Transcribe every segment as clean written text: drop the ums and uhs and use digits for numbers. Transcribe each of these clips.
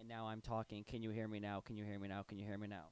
And now I'm talking. Can you hear me now? Can you hear me now? Can you hear me now?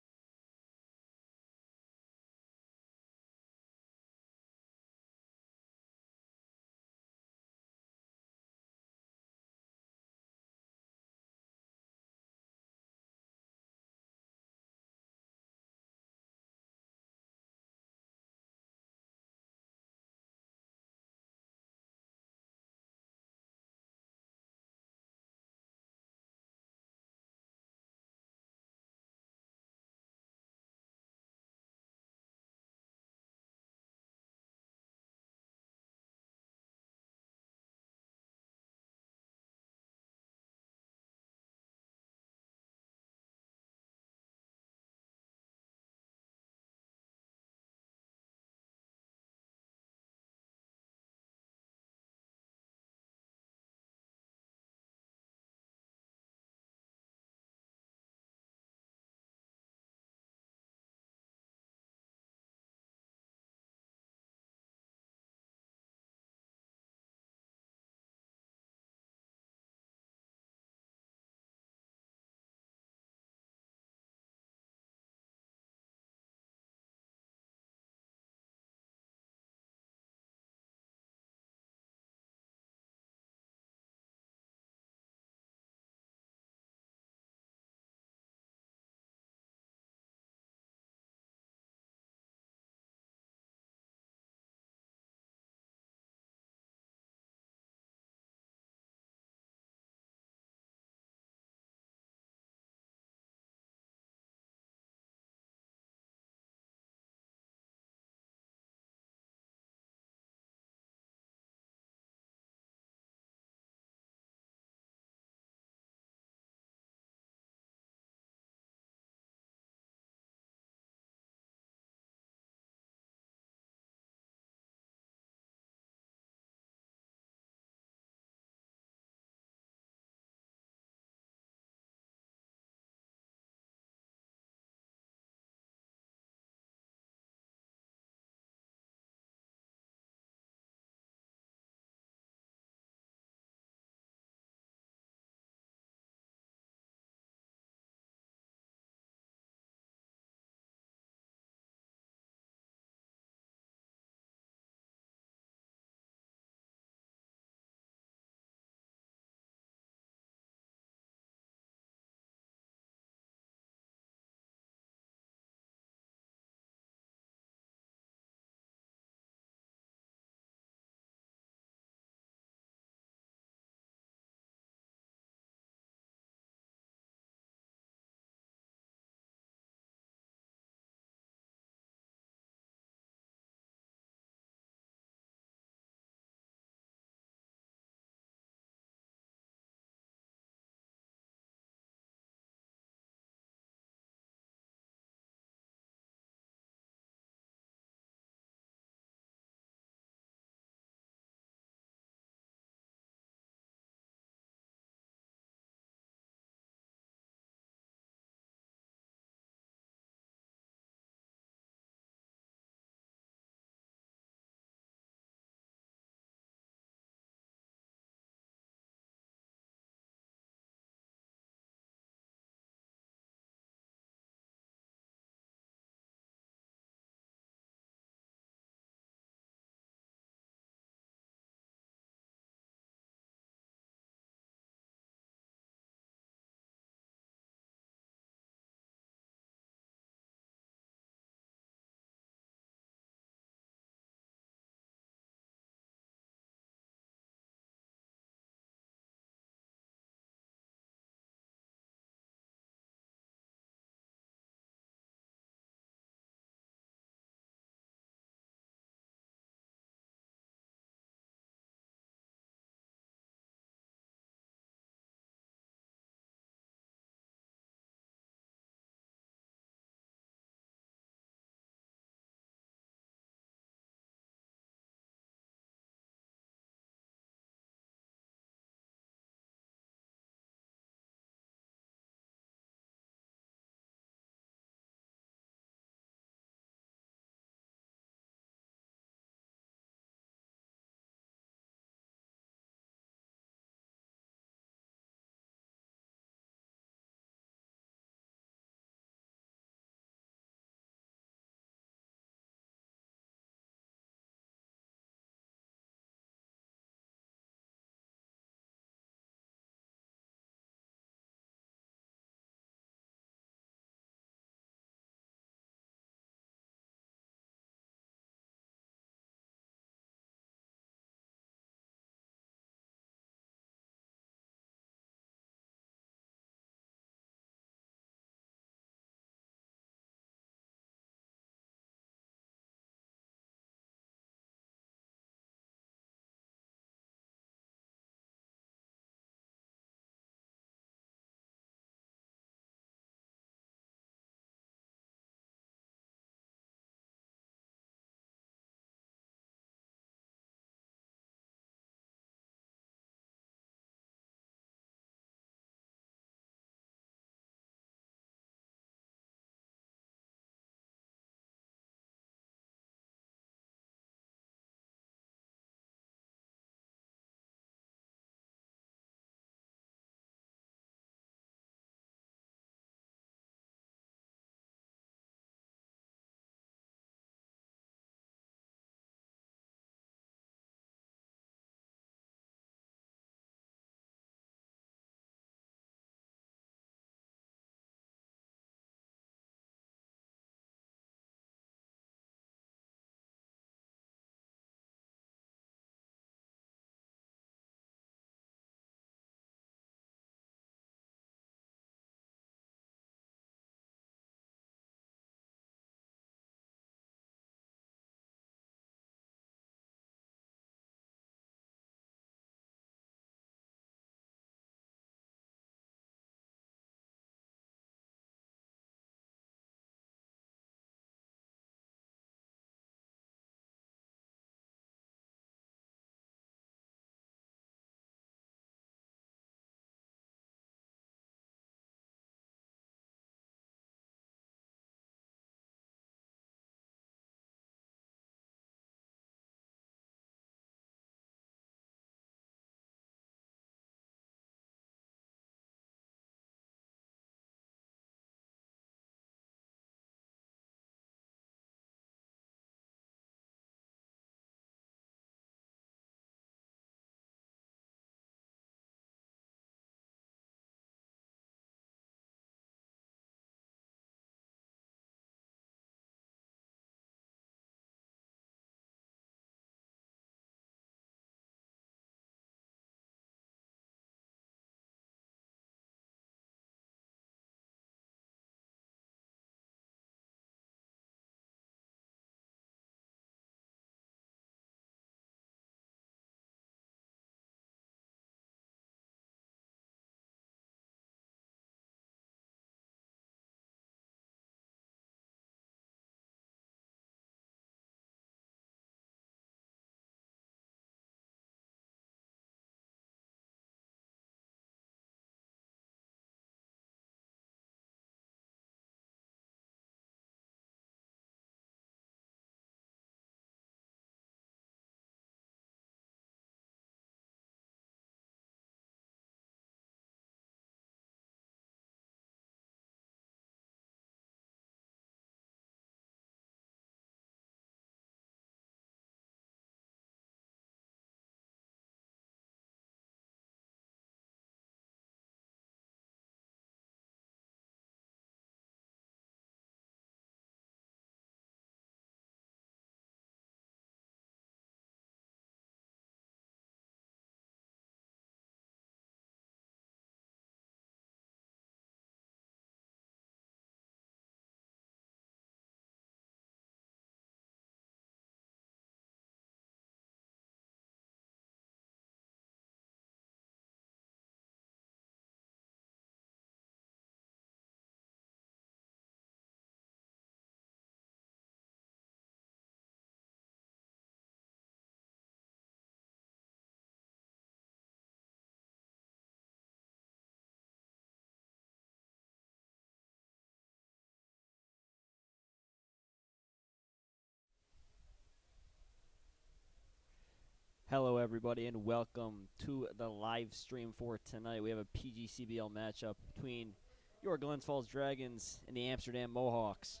Hello, everybody, and welcome to the live stream for tonight. We have a PGCBL matchup between your Glens Dragons and the Amsterdam Mohawks.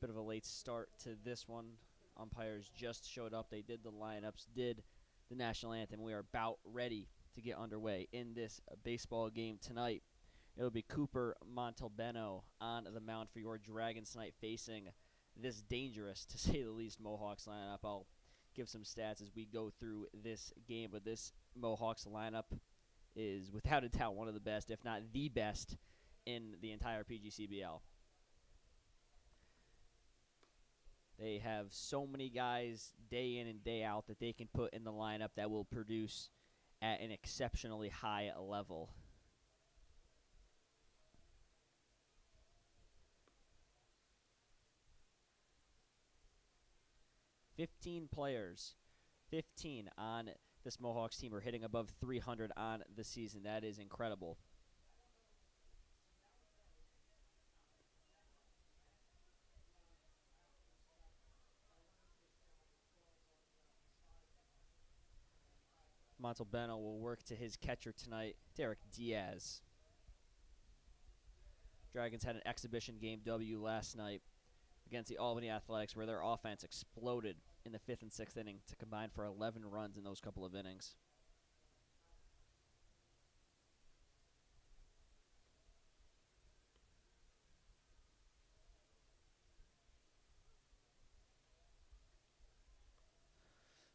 Bit of a late start to this one. Umpires just showed up. They did the lineups, did the national anthem. We are about ready to get underway in this baseball game tonight. It'll be Cooper Montalbano on the mound for your Dragons tonight, facing this dangerous, to say the least, Mohawks lineup. I'll give some stats as we go through this game, but this Mohawks lineup is without a doubt one of the best, if not the best, in the entire PGCBL. They have so many guys day in and day out that they can put in the lineup that will produce at an exceptionally high level. 15 players, 15 on this Mohawks team are hitting above 300 on the season. That is incredible. Montalbano will work to his catcher tonight, Derek Diaz. Dragons had an exhibition game W last night against the Albany Athletics, where their offense exploded in the 5th and 6th inning to combine for 11 runs in those couple of innings.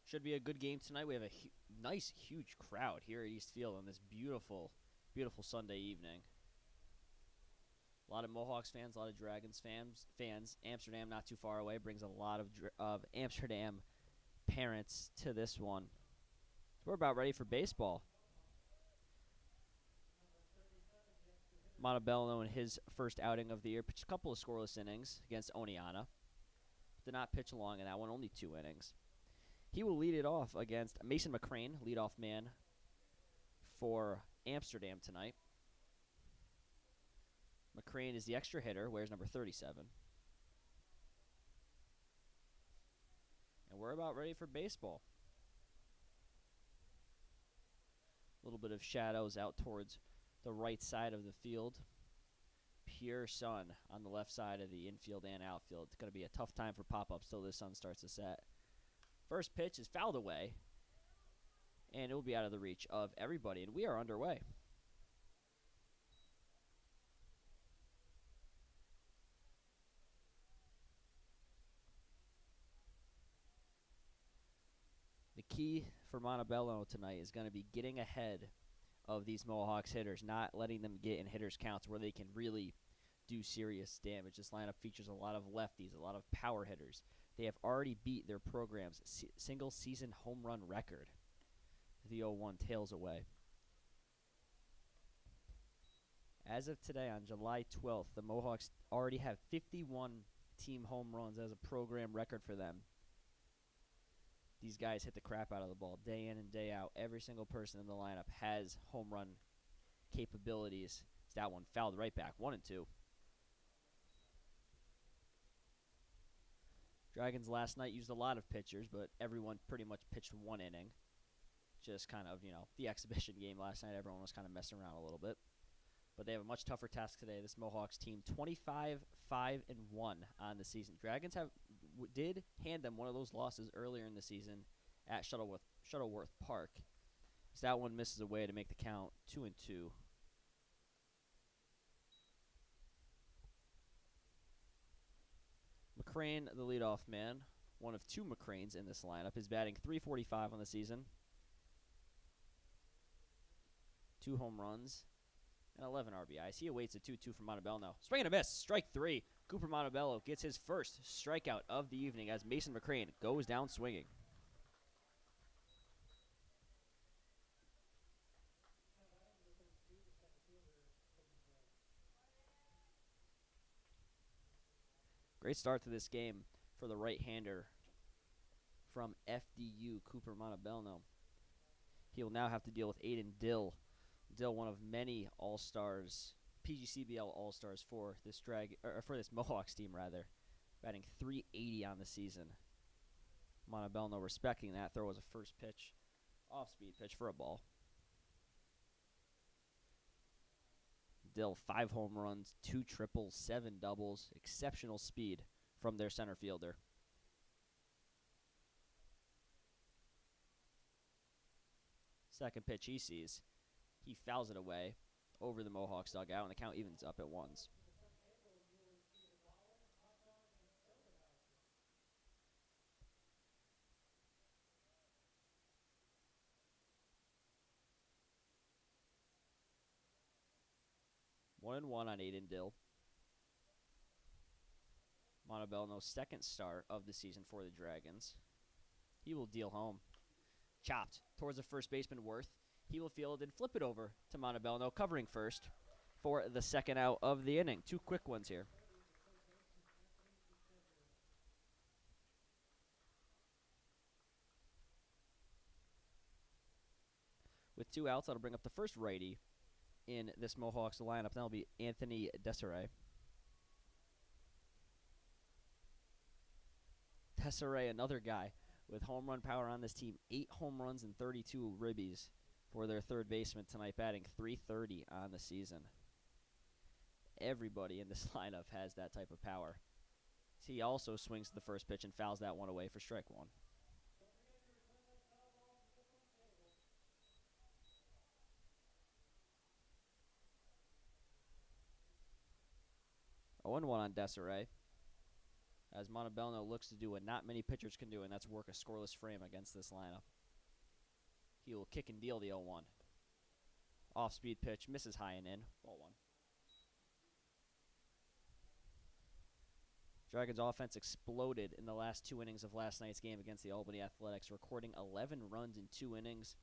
Should be a good game tonight. We have a nice, huge crowd here at East Field on this beautiful, beautiful Sunday evening. A lot of Mohawks fans, a lot of Dragons fans. Amsterdam, not too far away, brings a lot of Amsterdam parents to this one. We're about ready for baseball. Montalbano in his first outing of the year pitched a couple of scoreless innings against Oneonta. Did not pitch long in that one, only 2 innings. He will lead it off against Mason McCrane, leadoff man for Amsterdam tonight. McCrane is the extra hitter, wears number 37. And we're about ready for baseball. A little bit of shadows out towards the right side of the field. Pure sun on the left side of the infield and outfield. It's going to be a tough time for pop-ups till the sun starts to set. First pitch is fouled away, and it will be out of the reach of everybody, and we are underway. The key for Montalbano tonight is going to be getting ahead of these Mohawks hitters, not letting them get in hitters' counts where they can really do serious damage. This lineup features a lot of lefties, a lot of power hitters. They have already beat their program's single-season home run record. The 0-1 tails away. As of today, on July 12th, the Mohawks already have 51 team home runs as a program record for them. These guys hit the crap out of the ball day in and day out. Every single person in the lineup has home run capabilities. That one fouled right back, 1-2. Dragons last night used a lot of pitchers, but everyone pretty much pitched 1 inning. Just kind of, the exhibition game last night, everyone was kind of messing around a little bit. But they have a much tougher task today. This Mohawks team, 25-5-1 on the season. Dragons did hand them one of those losses earlier in the season at Shuttleworth Park. So that one misses away to make the count 2-2. McCrane, the leadoff man, one of 2 McCranes in this lineup, is batting .345 on the season. 2 home runs and 11 RBIs. He awaits a 2-2 from Montalbano. Swing and a miss. Strike 3. Cooper Montalbano gets his first strikeout of the evening as Mason McCrane goes down swinging. Great start to this game for the right-hander from FDU, Cooper Montalbano. He will now have to deal with Aiden Dill. Dill, one of many All-Stars, PGCBL All-Stars for this Mohawks team, rather. batting .380 on the season. Montebello respecting that. Throw was a first pitch, off-speed pitch for a ball. Dill, 5 home runs, 2 triples, 7 doubles. Exceptional speed from their center fielder. Second pitch he sees. He fouls it away over the Mohawks dugout, and the count evens up at 1s. One and one on Aiden Dill. Montebello's second start of the season for the Dragons. He will deal home. Chopped towards the first baseman, Worth. He will field and flip it over to Montebello, covering first for the second out of the inning. 2 quick ones here. With 2 outs, that'll bring up the first righty in this Mohawks lineup. That'll be Anthony Desiree. Desiree, another guy with home run power on this team. 8 home runs and 32 ribbies for their third baseman tonight, batting .330 on the season. Everybody in this lineup has that type of power. He also swings to the first pitch and fouls that one away for strike 1. A 1-1 on Desiree, as Montebello looks to do what not many pitchers can do, and that's work a scoreless frame against this lineup. He will kick and deal the 0-1. Off-speed pitch, misses high and in, ball 1. Dragons offense exploded in the last 2 innings of last night's game against the Albany Athletics, recording 11 runs in 2 innings.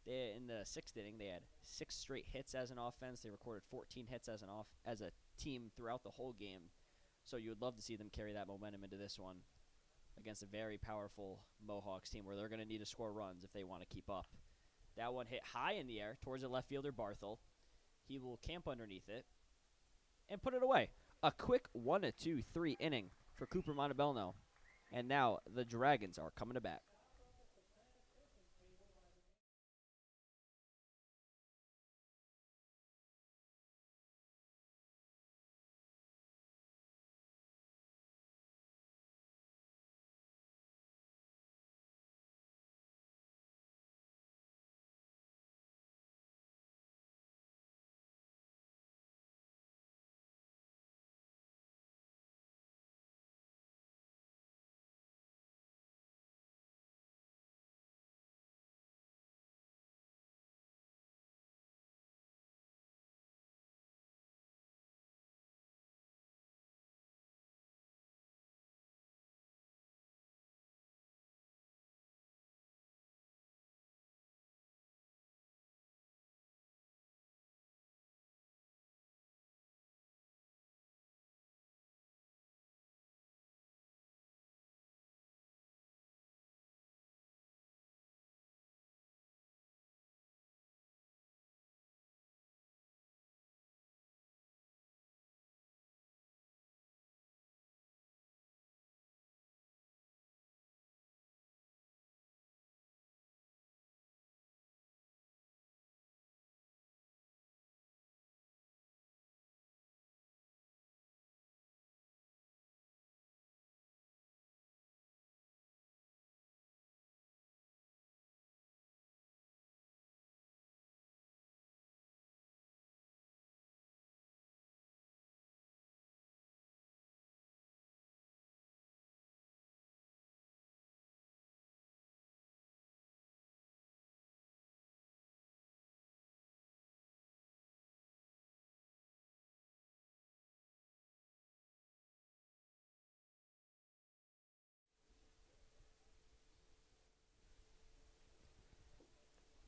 In the 6th inning, they had 6 straight hits as an offense. They recorded 14 hits as a team throughout the whole game. So you would love to see them carry that momentum into this one against a very powerful Mohawks team where they're going to need to score runs if they want to keep up. That one hit high in the air towards the left fielder, Barthel. He will camp underneath it and put it away. A quick 1-2-3 inning for Cooper Montebello. And now the Dragons are coming to bat.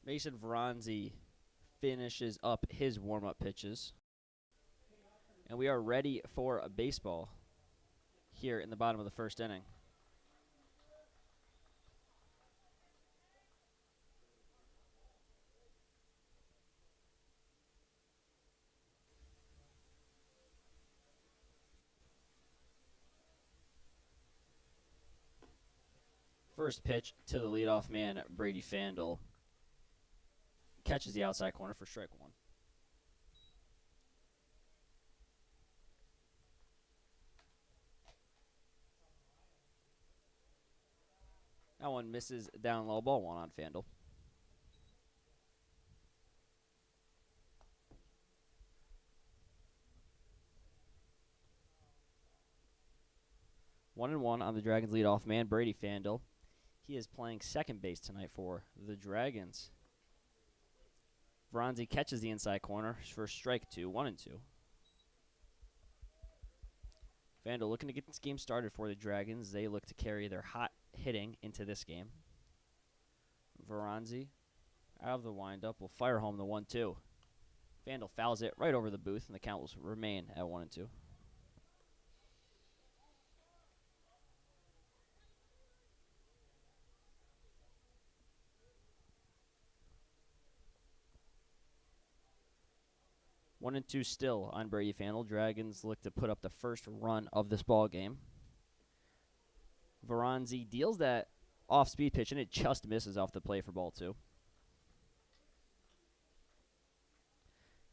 Mason Veronzi finishes up his warm-up pitches. And we are ready for a baseball here in the bottom of the first inning. First pitch to the leadoff man, Brady Fandle. Catches the outside corner for strike one. That one misses down low, ball one on Fandle. One and one on the Dragons leadoff man, Brady Fandle. He is playing second base tonight for the Dragons. Veronzi catches the inside corner for strike two, 1-2. Fandle looking to get this game started for the Dragons. They look to carry their hot hitting into this game. Veronzi out of the windup will fire home the 1-2. Fandle fouls it right over the booth, and the count will remain at 1-2. One and two still on Brady Fandle. Dragons look to put up the first run of this ball game. Veronzi deals that off-speed pitch, and it just misses off the play for ball two.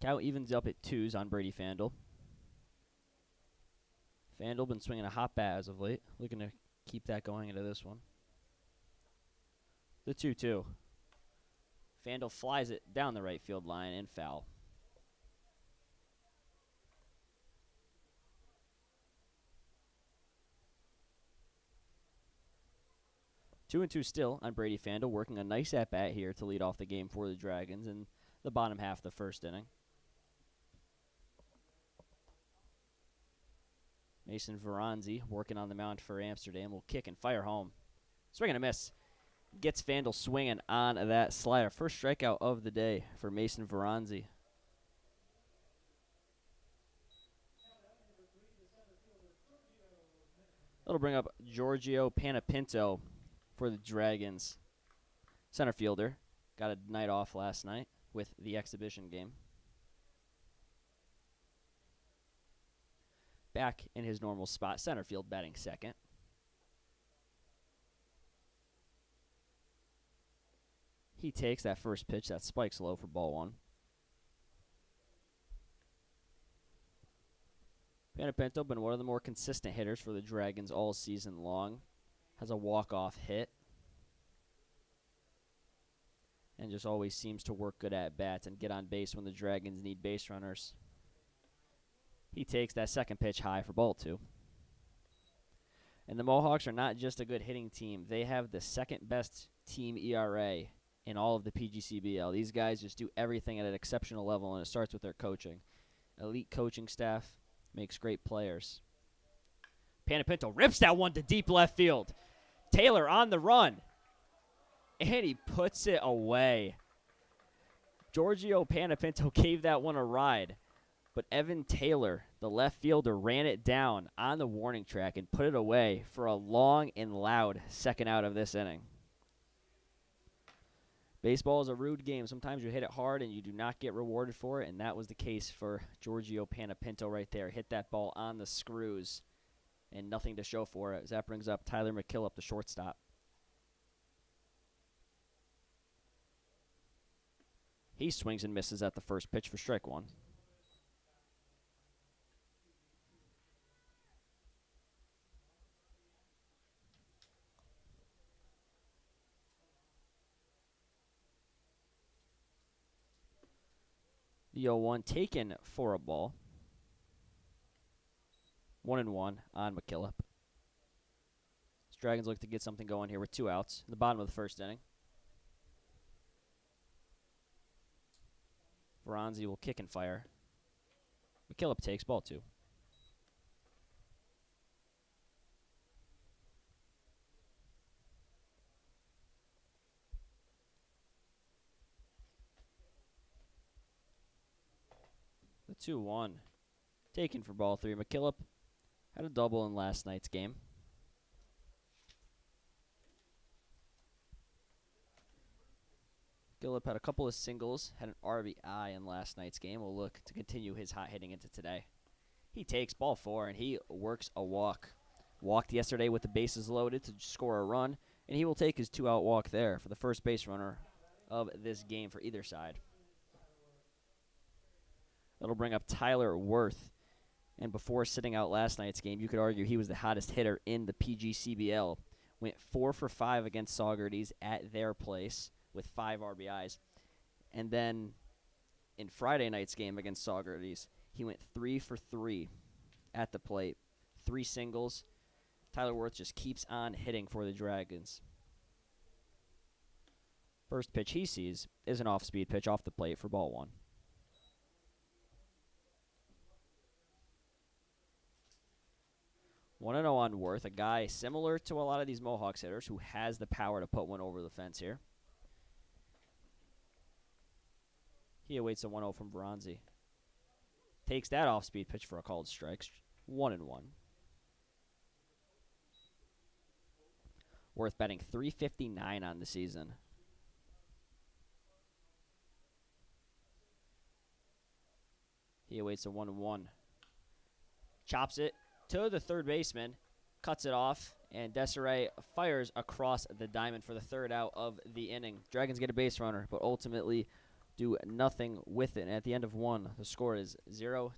Count evens up at twos on Brady Fandle. Fandle been swinging a hot bat as of late. Looking to keep that going into this one. The 2-2. Fandle flies it down the right field line and foul. Two and two still on Brady Fandle, working a nice at-bat here to lead off the game for the Dragons in the bottom half of the first inning. Mason Veronzi, working on the mound for Amsterdam, will kick and fire home. Swing and a miss. Gets Fandle swinging on that slider. First strikeout of the day for Mason Veronzi. That'll bring up Giorgio Panapinto for the Dragons. Center fielder. Got a night off last night with the exhibition game. Back in his normal spot, center field, batting second. He takes that first pitch that spikes low for ball one. Panapinto been one of the more consistent hitters for the Dragons all season long. Has a walk-off hit. And just always seems to work good at bats and get on base when the Dragons need base runners. He takes that second pitch high for ball two. And the Mohawks are not just a good hitting team. They have the second best team ERA in all of the PGCBL. These guys just do everything at an exceptional level, and it starts with their coaching. Elite coaching staff makes great players. Panapinto rips that one to deep left field. Taylor on the run. And he puts it away. Giorgio Panapinto gave that one a ride. But Evan Taylor, the left fielder, ran it down on the warning track and put it away for a long and loud second out of this inning. Baseball is a rude game. Sometimes you hit it hard and you do not get rewarded for it, and that was the case for Giorgio Panapinto right there. Hit that ball on the screws and nothing to show for it. As that brings up Tyler McKillop, the shortstop. He swings and misses at the first pitch for strike one. The 0-1 taken for a ball. 1-1 on McKillop. Dragons look to get something going here with two outs in the bottom of the first inning. Veronzi will kick and fire. McKillop takes ball two. The 2-1 taken for ball three. McKillop had a double in last night's game. McKillop had a couple of singles, had an RBI in last night's game. Will look to continue his hot hitting into today. He takes ball four, and he works a walk. Walked yesterday with the bases loaded to score a run, And he will take his 2-out walk there for the first base runner of this game for either side. That'll bring up Tyler Worth. And before sitting out last night's game, you could argue he was the hottest hitter in the PGCBL. Went 4 for 5 against Saugerties at their place with 5 RBIs. And then in Friday night's game against Saugerties, he went 3 for 3 at the plate. 3 singles. Tyler Worth just keeps on hitting for the Dragons. First pitch he sees is an off-speed pitch off the plate for ball 1. 1-0 on Worth, a guy similar to a lot of these Mohawks hitters who has the power to put one over the fence here. He awaits a 1-0 from Bronzy. Takes that off-speed pitch for a called strike. 1-1. Worth batting .359 on the season. He awaits a 1-1. Chops it to the third baseman, cuts it off, and Desiree fires across the diamond for the 3rd out of the inning. Dragons get a base runner, but ultimately do nothing with it. And at the end of 1, the score is 0-0.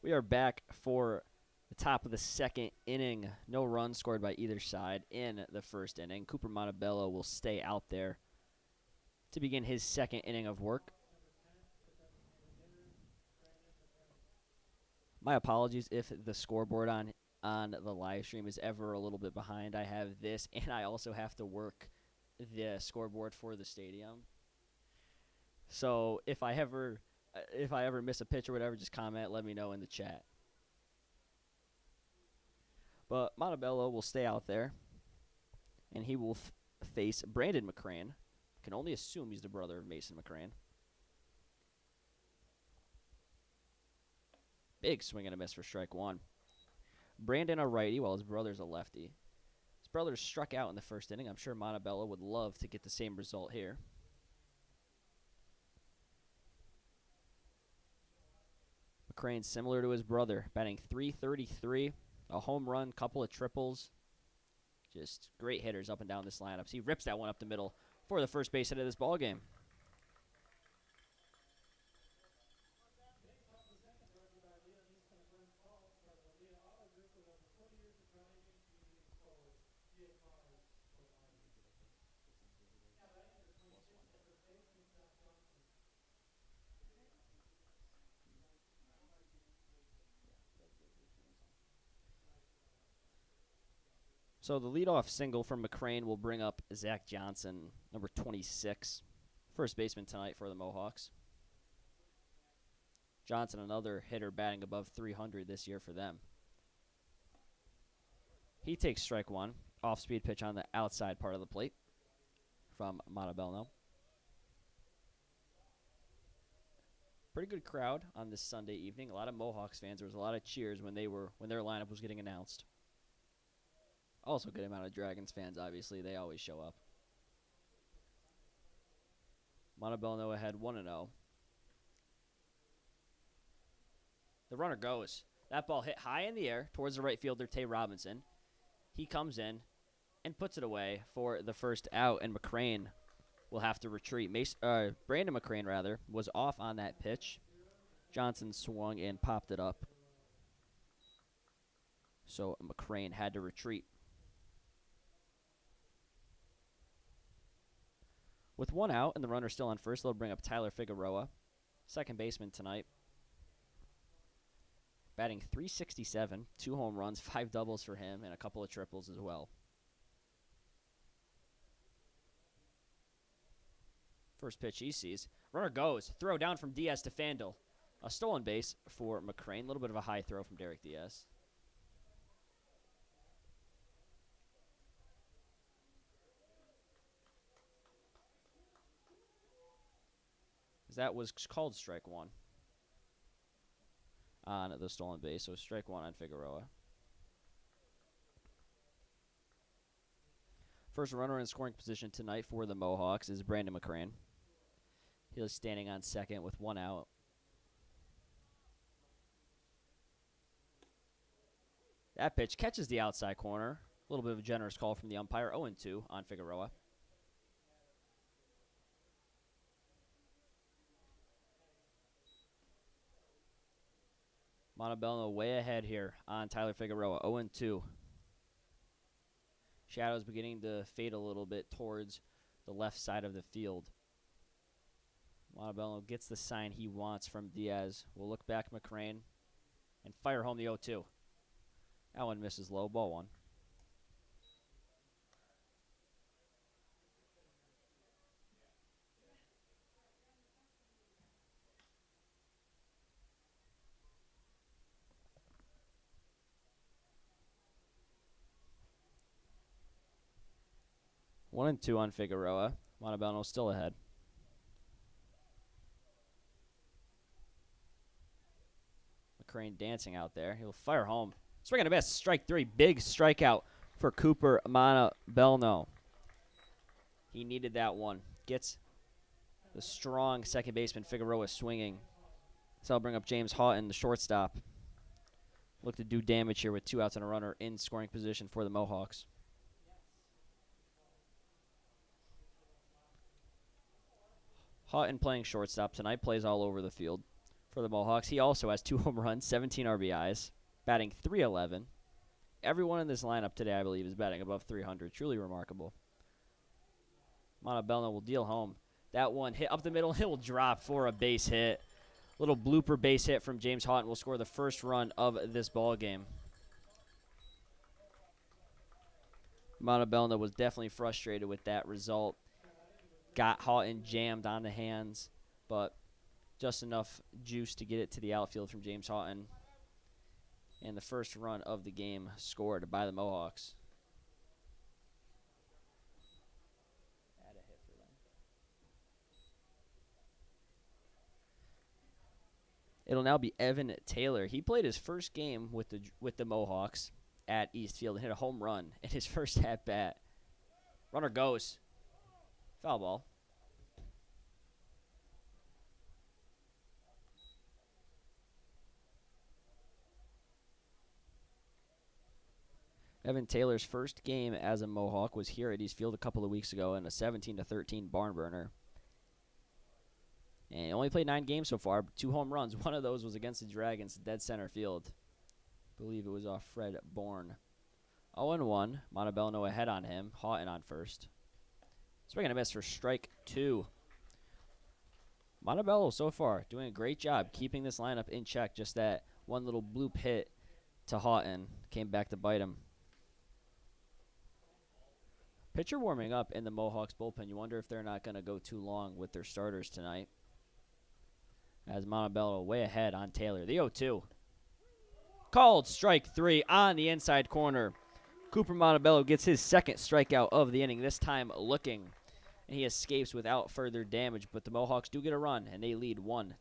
We are back for the top of the 2nd inning. No runs scored by either side in the 1st inning. Cooper Montebello will stay out there to begin his 2nd inning of work. My apologies if the scoreboard on the live stream is ever a little bit behind. I have this, and I also have to work the scoreboard for the stadium. So if I ever miss a pitch or whatever, just comment, let me know in the chat. But Montebello will stay out there, and he will face Brandon McCrane. Can only assume he's the brother of Mason McCrane. Big swing and a miss for strike 1. Brandon a righty, while his brother's a lefty. His brother struck out in the 1st inning. I'm sure Montebello would love to get the same result here. McCrane, similar to his brother, batting .333, a home run, couple of triples. Just great hitters up and down this lineup. So he rips that one up the middle for the first base hit of this ball game. So the leadoff single from McCrane will bring up Zach Johnson, number 26, first baseman tonight for the Mohawks. Johnson, another hitter batting above 300 this year for them. He takes strike one. Off-speed pitch on the outside part of the plate from Montebello. Pretty good crowd on this Sunday evening. A lot of Mohawks fans. There was a lot of cheers when their lineup was getting announced. Also good amount of Dragons fans, obviously. They always show up. Montebello ahead 1-0. The runner goes. That ball hit high in the air towards the right fielder, Tay Robinson. He comes in and puts it away for the first out, and McCrane will have to retreat. Brandon McCrane, rather, was off on that pitch. Johnson swung and popped it up. So McCrane had to retreat. With one out and the runner still on first, they'll bring up Tyler Figueroa, second baseman tonight. Batting .367, 2 home runs, 5 doubles for him, and a couple of triples as well. First pitch he sees. Runner goes. Throw down from Diaz to Fandel. A stolen base for McCrane. A little bit of a high throw from Derek Diaz. That was called strike one on the stolen base, so strike one on Figueroa. First runner in scoring position tonight for the Mohawks is Brandon McCrane. He is standing on second with one out. That pitch catches the outside corner. A little bit of a generous call from the umpire. 0-2 on Figueroa. Montebello way ahead here on Tyler Figueroa. 0-2. Shadows beginning to fade a little bit towards the left side of the field. Montebello gets the sign he wants from Diaz. We'll look back McCrane and fire home the 0-2. That one misses low. Ball one. One and two on Figueroa. Montebello still ahead. McCrane dancing out there. He'll fire home. Swing and a miss. Strike three. Big strikeout for Cooper Montebello. He needed that one. Gets the strong second baseman Figueroa swinging. So I'll bring up James Houghton, the shortstop. Look to do damage here with 2 outs and a runner in scoring position for the Mohawks. Houghton playing shortstop tonight, plays all over the field for the Mohawks. He also has 2 home runs, 17 RBIs, batting .311. Everyone in this lineup today, I believe, is batting above 300. Truly remarkable. Montebello will deal home. That one hit up the middle. It will drop for a base hit. Little blooper base hit from James Houghton will score the first run of this ball game. Montebello was definitely frustrated with that result. Got Houghton jammed on the hands, but just enough juice to get it to the outfield from James Houghton. And the first run of the game scored by the Mohawks. Add a hit for them. It'll now be Evan Taylor. He played his first game with the Mohawks at Eastfield and hit a home run in his first at-bat. Runner goes. Foul ball. Evan Taylor's first game as a Mohawk was here at Eastfield a couple of weeks ago in a 17-13 barn burner. And he only played 9 games so far, 2 home runs. One of those was against the Dragons, dead center field. I believe it was off Fred Bourne. 0-1. Montebello ahead on him. Houghton on first. Swing and a miss for strike 2. Montebello so far doing a great job keeping this lineup in check. Just that one little bloop hit to Houghton came back to bite him. Pitcher warming up in the Mohawks bullpen. You wonder if they're not going to go too long with their starters tonight. As Montebello way ahead on Taylor. The 0-2. Called strike 3 on the inside corner. Cooper Montebello gets his second strikeout of the inning, this time looking. And he escapes without further damage. But the Mohawks do get a run, and they lead 1-0.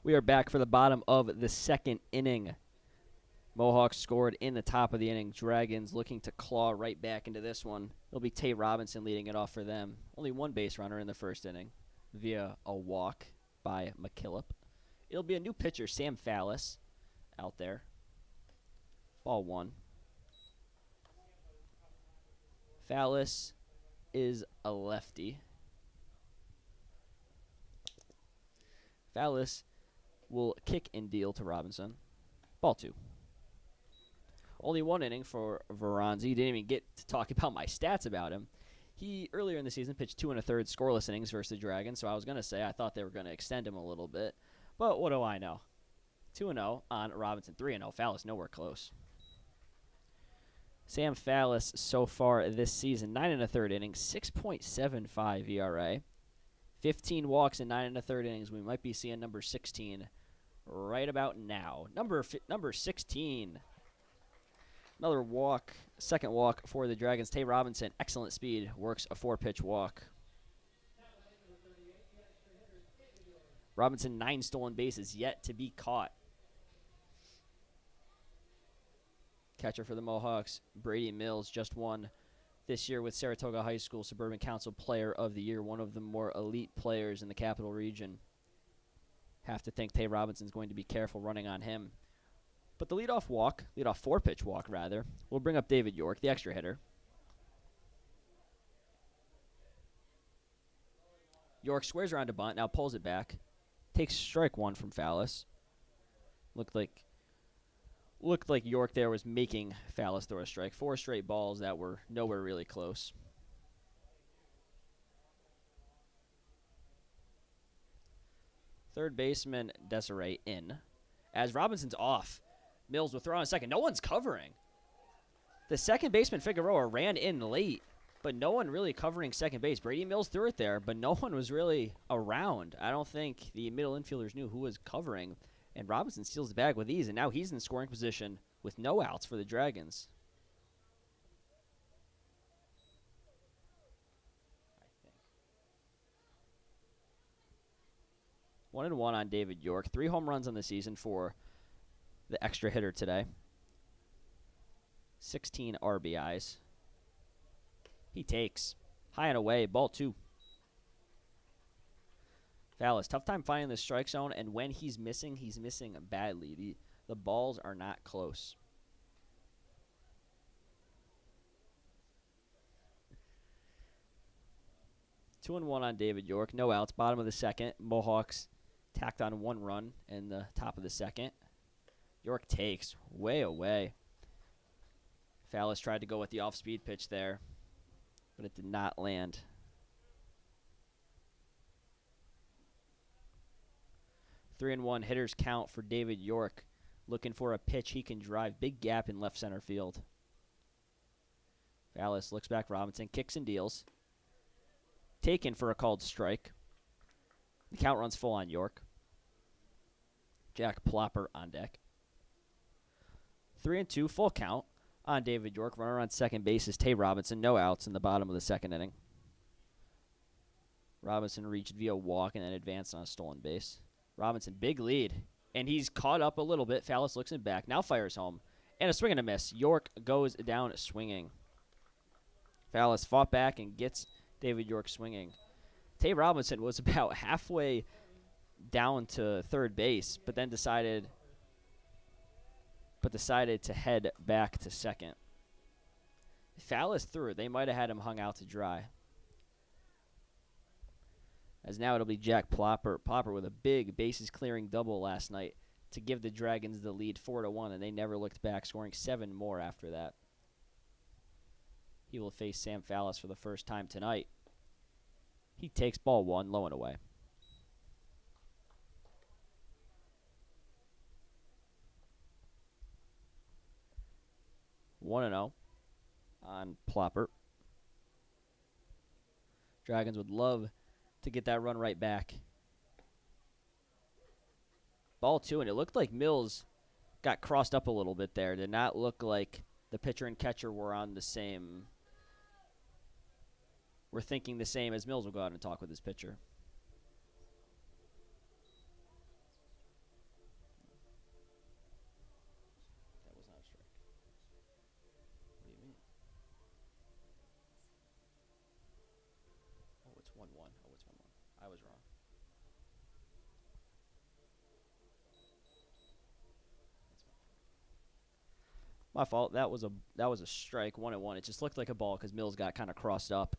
We are back for the bottom of the second inning. Mohawks scored in the top of the inning. Dragons looking to claw right back into this one. It'll be Tate Robinson leading it off for them. Only one base runner in the first inning via a walk by McKillop. It'll be a new pitcher, Sam Fallis, out there. Ball 1. Fallis is a lefty. Fallis will kick and deal to Robinson. Ball 2. Only one inning for Veronzi. Didn't even get to talk about my stats about him. He, earlier in the season, pitched 2 1/3 scoreless innings versus the Dragons, so I was going to say I thought they were going to extend him a little bit. But what do I know? 2-0 on Robinson, 3-0. Fallis nowhere close. Sam Fallis so far this season, 9 1/3 innings, 6.75 ERA. 15 walks in 9 1/3 innings. We might be seeing number 16 right about now. Number 16. Another walk, second walk for the Dragons. Tate Robinson, excellent speed, works a 4-pitch walk. Robinson, 9 stolen bases yet to be caught. Catcher for the Mohawks, Brady Mills, just won this year with Saratoga High School Suburban Council Player of the Year, one of the more elite players in the Capital Region. Have to think Tate Robinson's going to be careful running on him. But the leadoff 4-pitch walk, rather, will bring up David York, the extra hitter. York squares around to bunt, now pulls it back. Takes strike one from Fallis. Looked like York there was making Fallis throw a strike. 4 straight balls that were nowhere really close. Third baseman Desiree in. As Robinson's off, Mills will throw on second. No one's covering. The second baseman Figueroa ran in late, but no one really covering second base. Brady Mills threw it there, but no one was really around. I don't think the middle infielders knew who was covering. And Robinson steals the bag with ease, and now he's in scoring position with no outs for the Dragons. 1-1 on David York. 3 home runs on the season for the extra hitter today. 16 RBIs. He takes. High and away, ball 2. Fallis, tough time finding the strike zone, and when he's missing badly. The balls are not close. Two and 1 on David York. No outs. Bottom of the second. Mohawks tacked on 1 run in the top of the second. York takes way away. Fallis tried to go with the off-speed pitch there, but it did not land. 3-1 hitters count for David York. Looking for a pitch he can drive. Big gap in left center field. Fallis looks back. Robinson kicks and deals. Taken for a called strike. The count runs full on York. Jack Plopper on deck. 3-2, full count on David York. Runner on second base is Tay Robinson. No outs in the bottom of the second inning. Robinson reached via walk and then advanced on a stolen base. Robinson, big lead. And he's caught up a little bit. Fallis looks it back. Now fires home. And a swing and a miss. York goes down swinging. Fallis fought back and gets David York swinging. Tay Robinson was about halfway down to third base, but then decided to head back to second. Fallis threw it. They might have had him hung out to dry. As now it'll be Jack Plopper with a big bases-clearing double last night to give the Dragons the lead 4-1, and they never looked back, scoring 7 more after that. He will face Sam Fallis for the first time tonight. He takes ball 1, low and away. One and 0 on Plopper. Dragons would love to get that run right back. Ball 2, and it looked like Mills got crossed up a little bit there. Did not look like the pitcher and catcher were on the same. We're thinking the same as Mills will go out and talk with his pitcher. That was not a strike. What do you mean? Oh, it's 1-1. Oh, it's 1-1. I was wrong. My fault. That was a strike, 1-1. It just looked like a ball because Mills got kind of crossed up.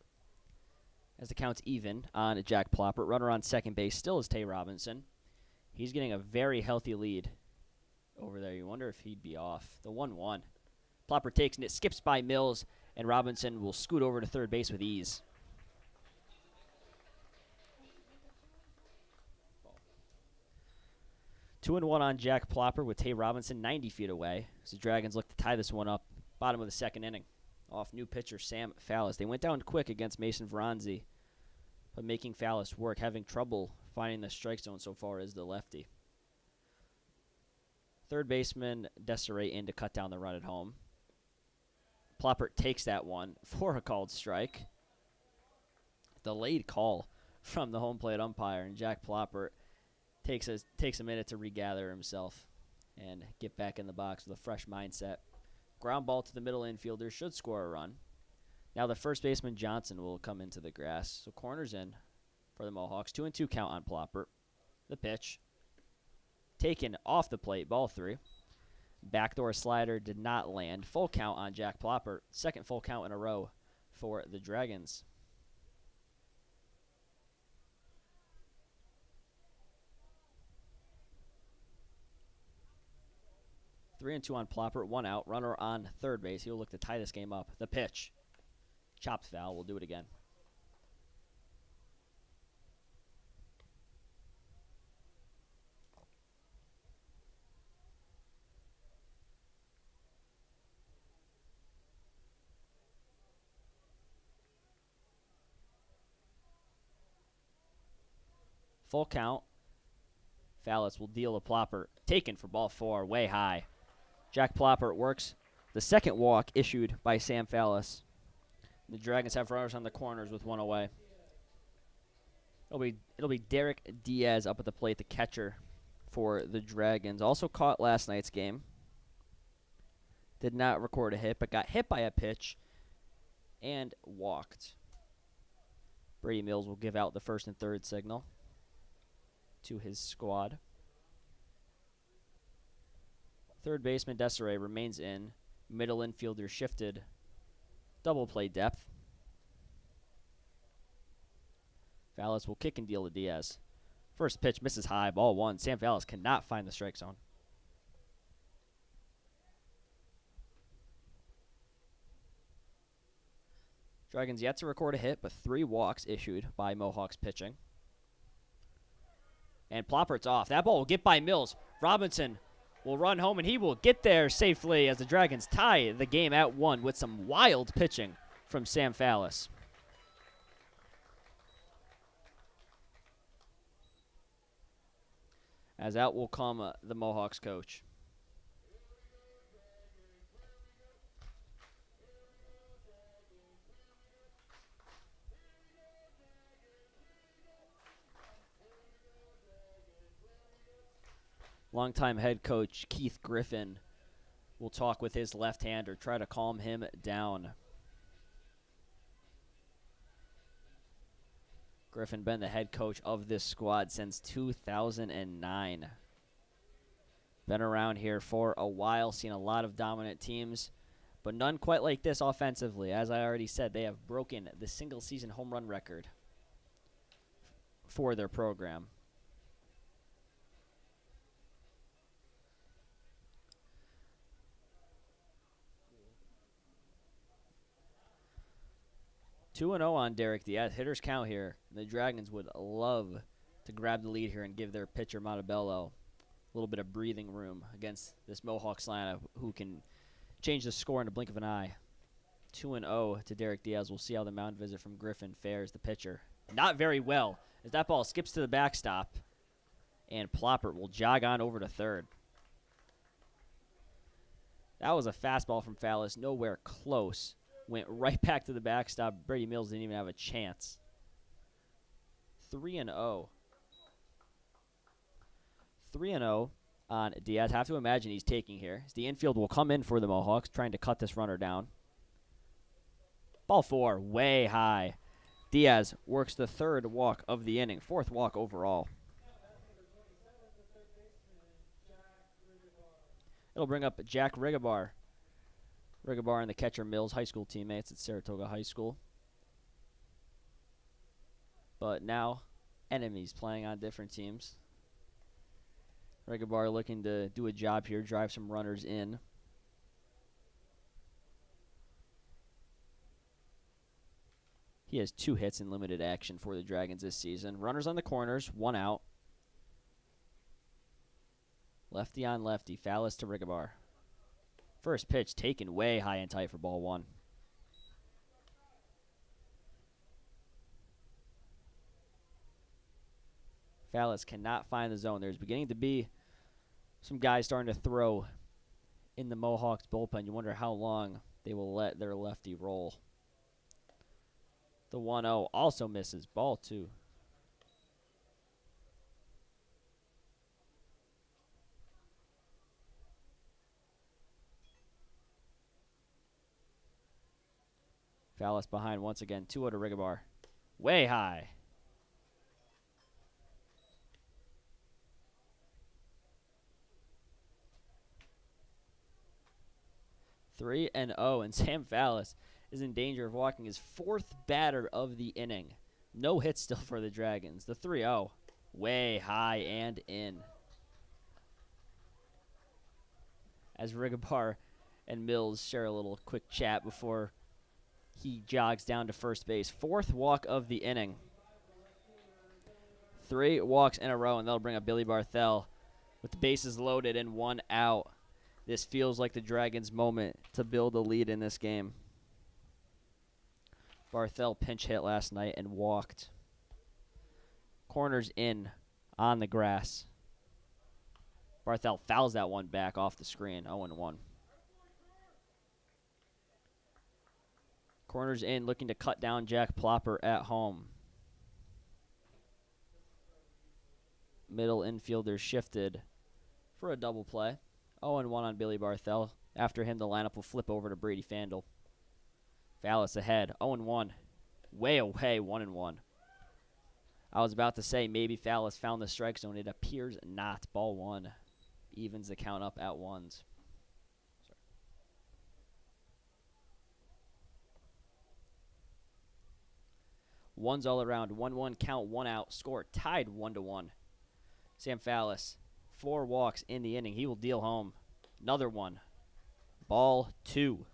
As the count's even on Jack Plopper. Runner on second base still is Tay Robinson. He's getting a very healthy lead over there. You wonder if he'd be off. The 1-1. Plopper takes and it skips by Mills, and Robinson will scoot over to third base with ease. Two and 1 on Jack Plopper with Tay Robinson 90 feet away. So the Dragons look to tie this one up. Bottom of the second inning. Off new pitcher Sam Fallis. They went down quick against Mason Veronzi, but making Fallis work, having trouble finding the strike zone so far is the lefty. Third baseman Desiree in to cut down the run at home. Plopper takes that one for a called strike. Delayed call from the home plate umpire, and Jack Plopper takes a minute to regather himself and get back in the box with a fresh mindset. Ground ball to the middle infielder should score a run. Now the first baseman Johnson will come into the grass. So corners in for the Mohawks. 2-2 count on Plopper. The pitch. Taken off the plate. Ball 3. Backdoor slider did not land. Full count on Jack Plopper. Second full count in a row for the Dragons. 3-2 on Plopper, 1 out. Runner on third base. He'll look to tie this game up. The pitch. Chopped foul. We'll do it again. Full count. Fallis will deal to Plopper. Taken for ball 4, way high. Jack Plopper works the second walk issued by Sam Fallis. The Dragons have runners on the corners with 1 away. It'll be Derek Diaz up at the plate, the catcher for the Dragons. Also caught last night's game. Did not record a hit, but got hit by a pitch and walked. Brady Mills will give out the first and third signal to his squad. Third baseman Desiree remains in. Middle infielder shifted. Double play depth. Fallis will kick and deal to Diaz. First pitch misses high, ball 1. Sam Fallis cannot find the strike zone. Dragons yet to record a hit, but 3 walks issued by Mohawks pitching. And Plopper's off. That ball will get by Mills. Robinson will run home, and he will get there safely as the Dragons tie the game at 1 with some wild pitching from Sam Fallis. As out will come the Mohawks coach. Longtime head coach Keith Griffin will talk with his left-hander, try to calm him down. Griffin been the head coach of this squad since 2009. Been around here for a while, seen a lot of dominant teams, but none quite like this offensively. As I already said, they have broken the single-season home run record for their program. Two and 0 on Derek Diaz. Hitters count here. The Dragons would love to grab the lead here and give their pitcher Montebello a little bit of breathing room against this Mohawks lineup, who can change the score in the blink of an eye. 2-0 to Derek Diaz. We'll see how the mound visit from Griffin fares, the pitcher. Not very well, as that ball skips to the backstop, and Plopper will jog on over to third. That was a fastball from Fallis, nowhere close. Went right back to the backstop. Brady Mills didn't even have a chance. 3-0. 3-0 on Diaz. Have to imagine he's taking here. As the infield will come in for the Mohawks, trying to cut this runner down. Ball 4, way high. Diaz works the third walk of the inning. 4th walk overall. It'll bring up Jack Rigabar. Rigabar and the catcher Mills, high school teammates at Saratoga High School. But now, enemies playing on different teams. Rigabar looking to do a job here, drive some runners in. He has 2 hits in limited action for the Dragons this season. Runners on the corners, 1 out. Lefty on lefty, Fallis to Rigabar. First pitch taken way high and tight for ball 1. Fallis cannot find the zone. There's beginning to be some guys starting to throw in the Mohawks bullpen. You wonder how long they will let their lefty roll. The 1-0 also misses. Ball 2. Fallis behind once again. 2-0 to Rigabar. Way high. 3-0, and Sam Fallis is in danger of walking his 4th batter of the inning. No hits still for the Dragons. The 3-0, way high and in. As Rigabar and Mills share a little quick chat before he jogs down to first base. 4th walk of the inning. 3 walks in a row, and that'll bring up Billy Barthel with the bases loaded and 1 out. This feels like the Dragons' moment to build a lead in this game. Barthel pinch hit last night and walked. Corners in on the grass. Barthel fouls that one back off the screen, 0-1. Corners in, looking to cut down Jack Plopper at home. Middle infielder shifted for a double play. 0-1 on Billy Barthel. After him, the lineup will flip over to Brady Fandle. Fallis ahead, 0-1. Way away, 1-1. I was about to say maybe Fallis found the strike zone. It appears not. Ball 1 evens the count up at ones. Ones all around. 1-1 count, 1 out. Score tied 1-1. Sam Fallis, 4 walks in the inning. He will deal home. Another one. Ball 2.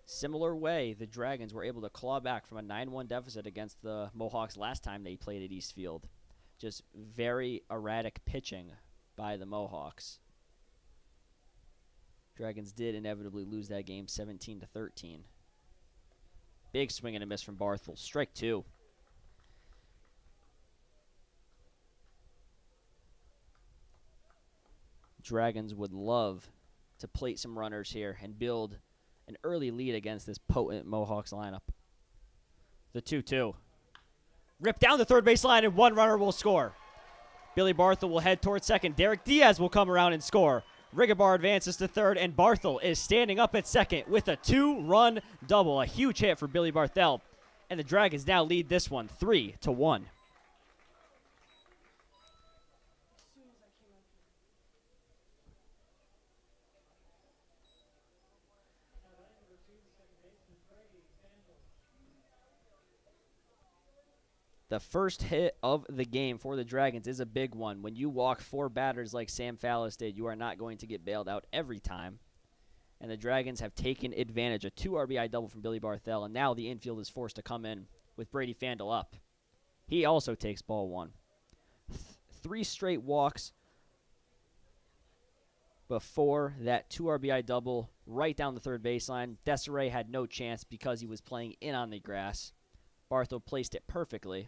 Similar way, the Dragons were able to claw back from a 9-1 deficit against the Mohawks last time they played at Eastfield. Just very erratic pitching by the Mohawks. Dragons did inevitably lose that game 17-13. Big swing and a miss from Barthel. Strike 2. Dragons would love to plate some runners here and build an early lead against this potent Mohawks lineup. The 2-2. Ripped down the third base line, and 1 runner will score. Billy Barthel will head towards second. Derek Diaz will come around and score. Rigabar advances to third, and Barthel is standing up at second with a 2-run double. A huge hit for Billy Barthel. And the Dragons now lead this one 3-1. The first hit of the game for the Dragons is a big one. When you walk 4 batters like Sam Fallis did, you are not going to get bailed out every time. And the Dragons have taken advantage. A 2 RBI double from Billy Barthel, and now the infield is forced to come in with Brady Fandle up. He also takes ball 1. 3 straight walks before that 2 RBI double right down the third baseline. Desiree had no chance because he was playing in on the grass. Barthel placed it perfectly.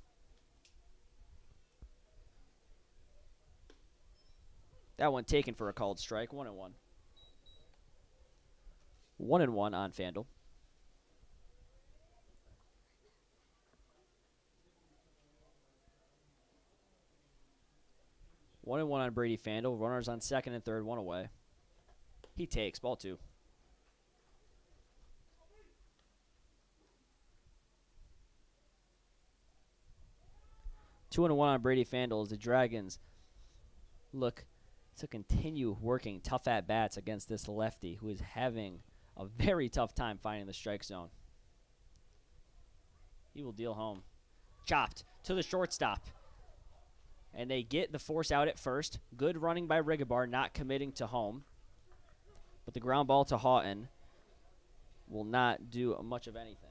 That one taken for a called strike. 1-1. 1-1 on Fandle. One and one on Brady Fandle. Runners on second and third, 1 away. He takes ball 2. Two and one on Brady Fandle as the Dragons look to continue working tough at-bats against this lefty who is having a very tough time finding the strike zone. He will deal home. Chopped to the shortstop. And they get the force out at first. Good running by Rigabar, not committing to home. But the ground ball to Houghton will not do much of anything.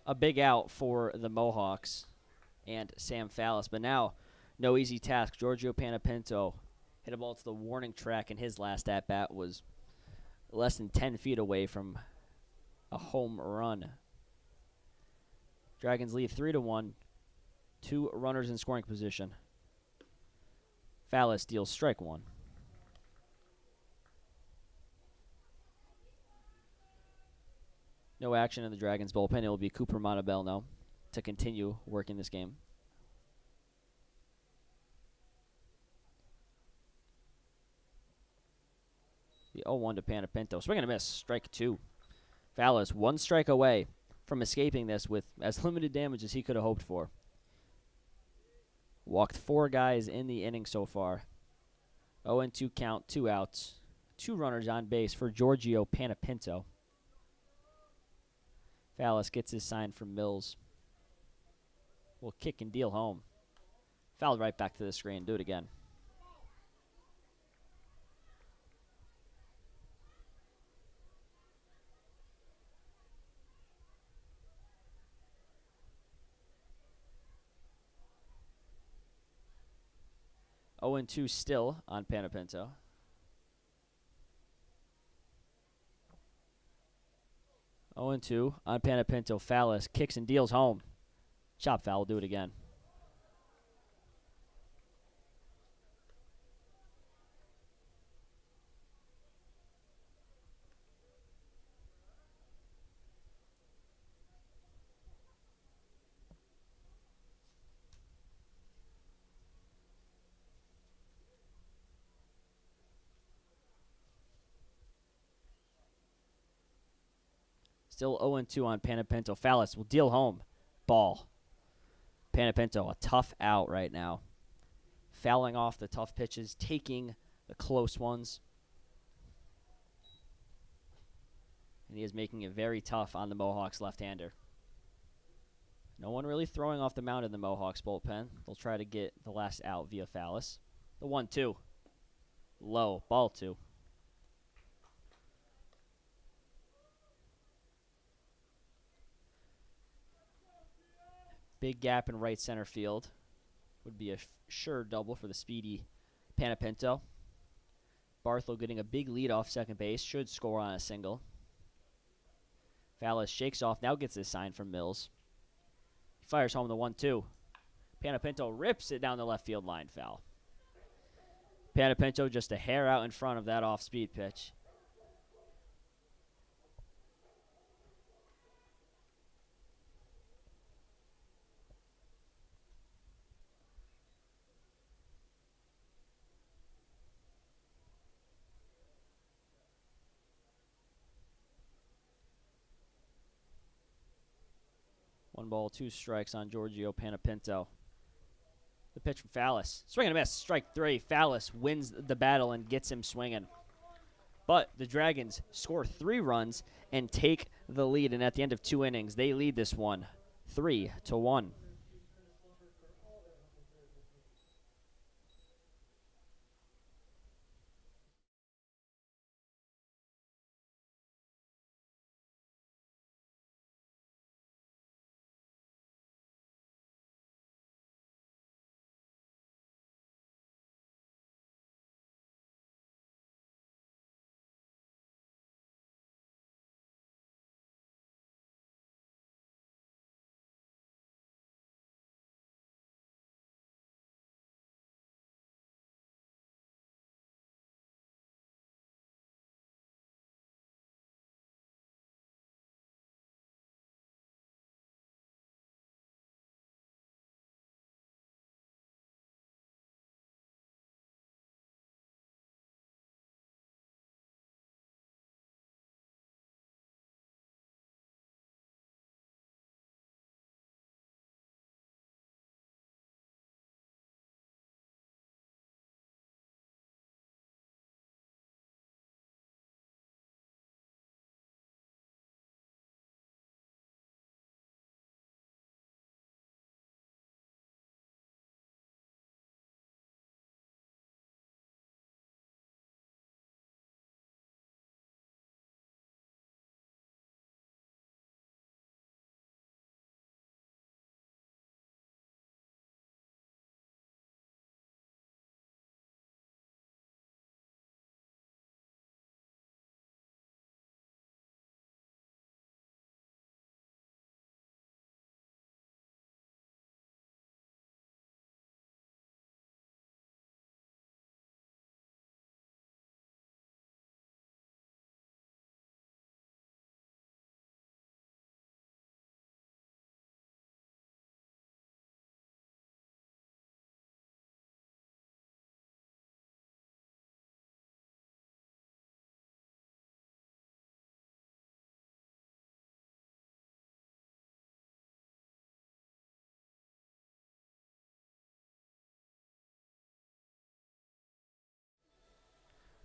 A big out for the Mohawks and Sam Fallis. But now, no easy task. Giorgio Panapinto hit a ball to the warning track, and his last at-bat was less than 10 feet away from a home run. Dragons lead 3-1. 2 runners in scoring position. Fallis deals strike 1. No action in the Dragons bullpen. It will be Cooper Montabell now to continue working this game. The 0-1 to Panapinto. Swing and a miss. Strike 2. Fallis 1 strike away from escaping this with as limited damage as he could have hoped for. Walked 4 guys in the inning so far. 0-2 count, 2 outs. 2 runners on base for Giorgio Panapinto. Fallis gets his sign from Mills. Will kick and deal home. Fouled right back to the screen. Do it again. Oh and 2 still on Panapinto. 0-2 on Panapinto. Fallis kicks and deals home. Chop foul. Will do it again. Still 0-2 on Panapinto. Fallis will deal home. Ball. Panapinto, a tough out right now. Fouling off the tough pitches, taking the close ones. And he is making it very tough on the Mohawks left-hander. No one really throwing off the mound in the Mohawks bullpen. They'll try to get the last out via Fallis. The 1-2. Low. Ball 2. Big gap in right center field. Would be a sure double for the speedy Panapinto. Barthel getting a big lead off second base. Should score on a single. Fallis shakes off. Now gets his sign from Mills. He fires home the 1-2. Panapinto rips it down the left field line. Foul. Panapinto just a hair out in front of that off-speed pitch. One ball, 2 strikes on Giorgio Panapinto. The pitch from Fallis. Swing and a miss. Strike 3. Fallis wins the battle and gets him swinging. But the Dragons score 3 runs and take the lead. And at the end of 2 innings, they lead this one 3-1.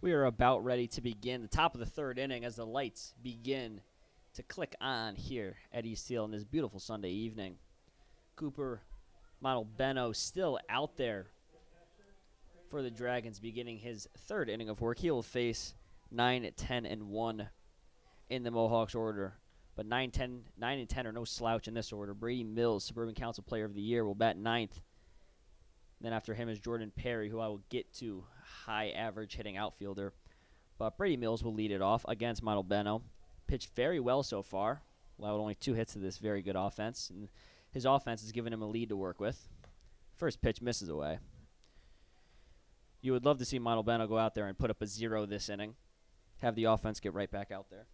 We are about ready to begin the top of the third inning as the lights begin to click on here at East Hill on this beautiful Sunday evening. Cooper Montalbano still out there for the Dragons beginning his third inning of work. He will face 9, 10, and 1 in the Mohawks order. But 9 and 10 are no slouch in this order. Brady Mills, Suburban Council Player of the Year, will bat ninth. Then after him is Jordan Perry, who I will get to, high average hitting outfielder. But Brady Mills will lead it off against Montalbano. Pitched very well so far. Allowed only 2 hits to this very good offense. And his offense has given him a lead to work with. First pitch misses away. You would love to see Montalbano go out there and put up a 0 this inning. Have the offense get right back out there.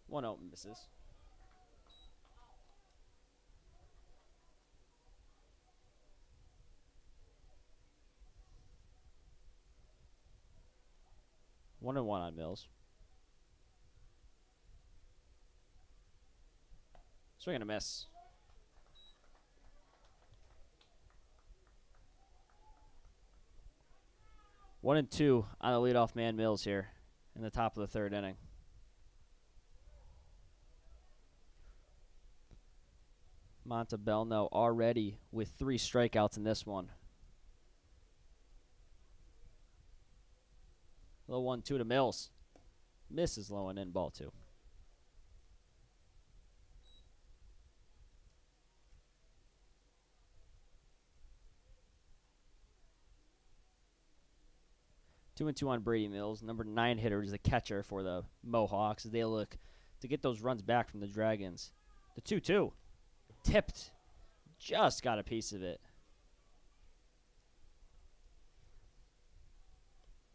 One out misses. 1-1 on Mills. Swing and a miss. One and two on the leadoff man Mills here in the top of the third inning. Montalbano already with 3 strikeouts in this one. Low 1-2 to Mills. Misses low and in, ball 2. Two and two on Brady Mills. Number 9 hitter is the catcher for the Mohawks as they look to get those runs back from the Dragons. The 2-2. Tipped. Just got a piece of it.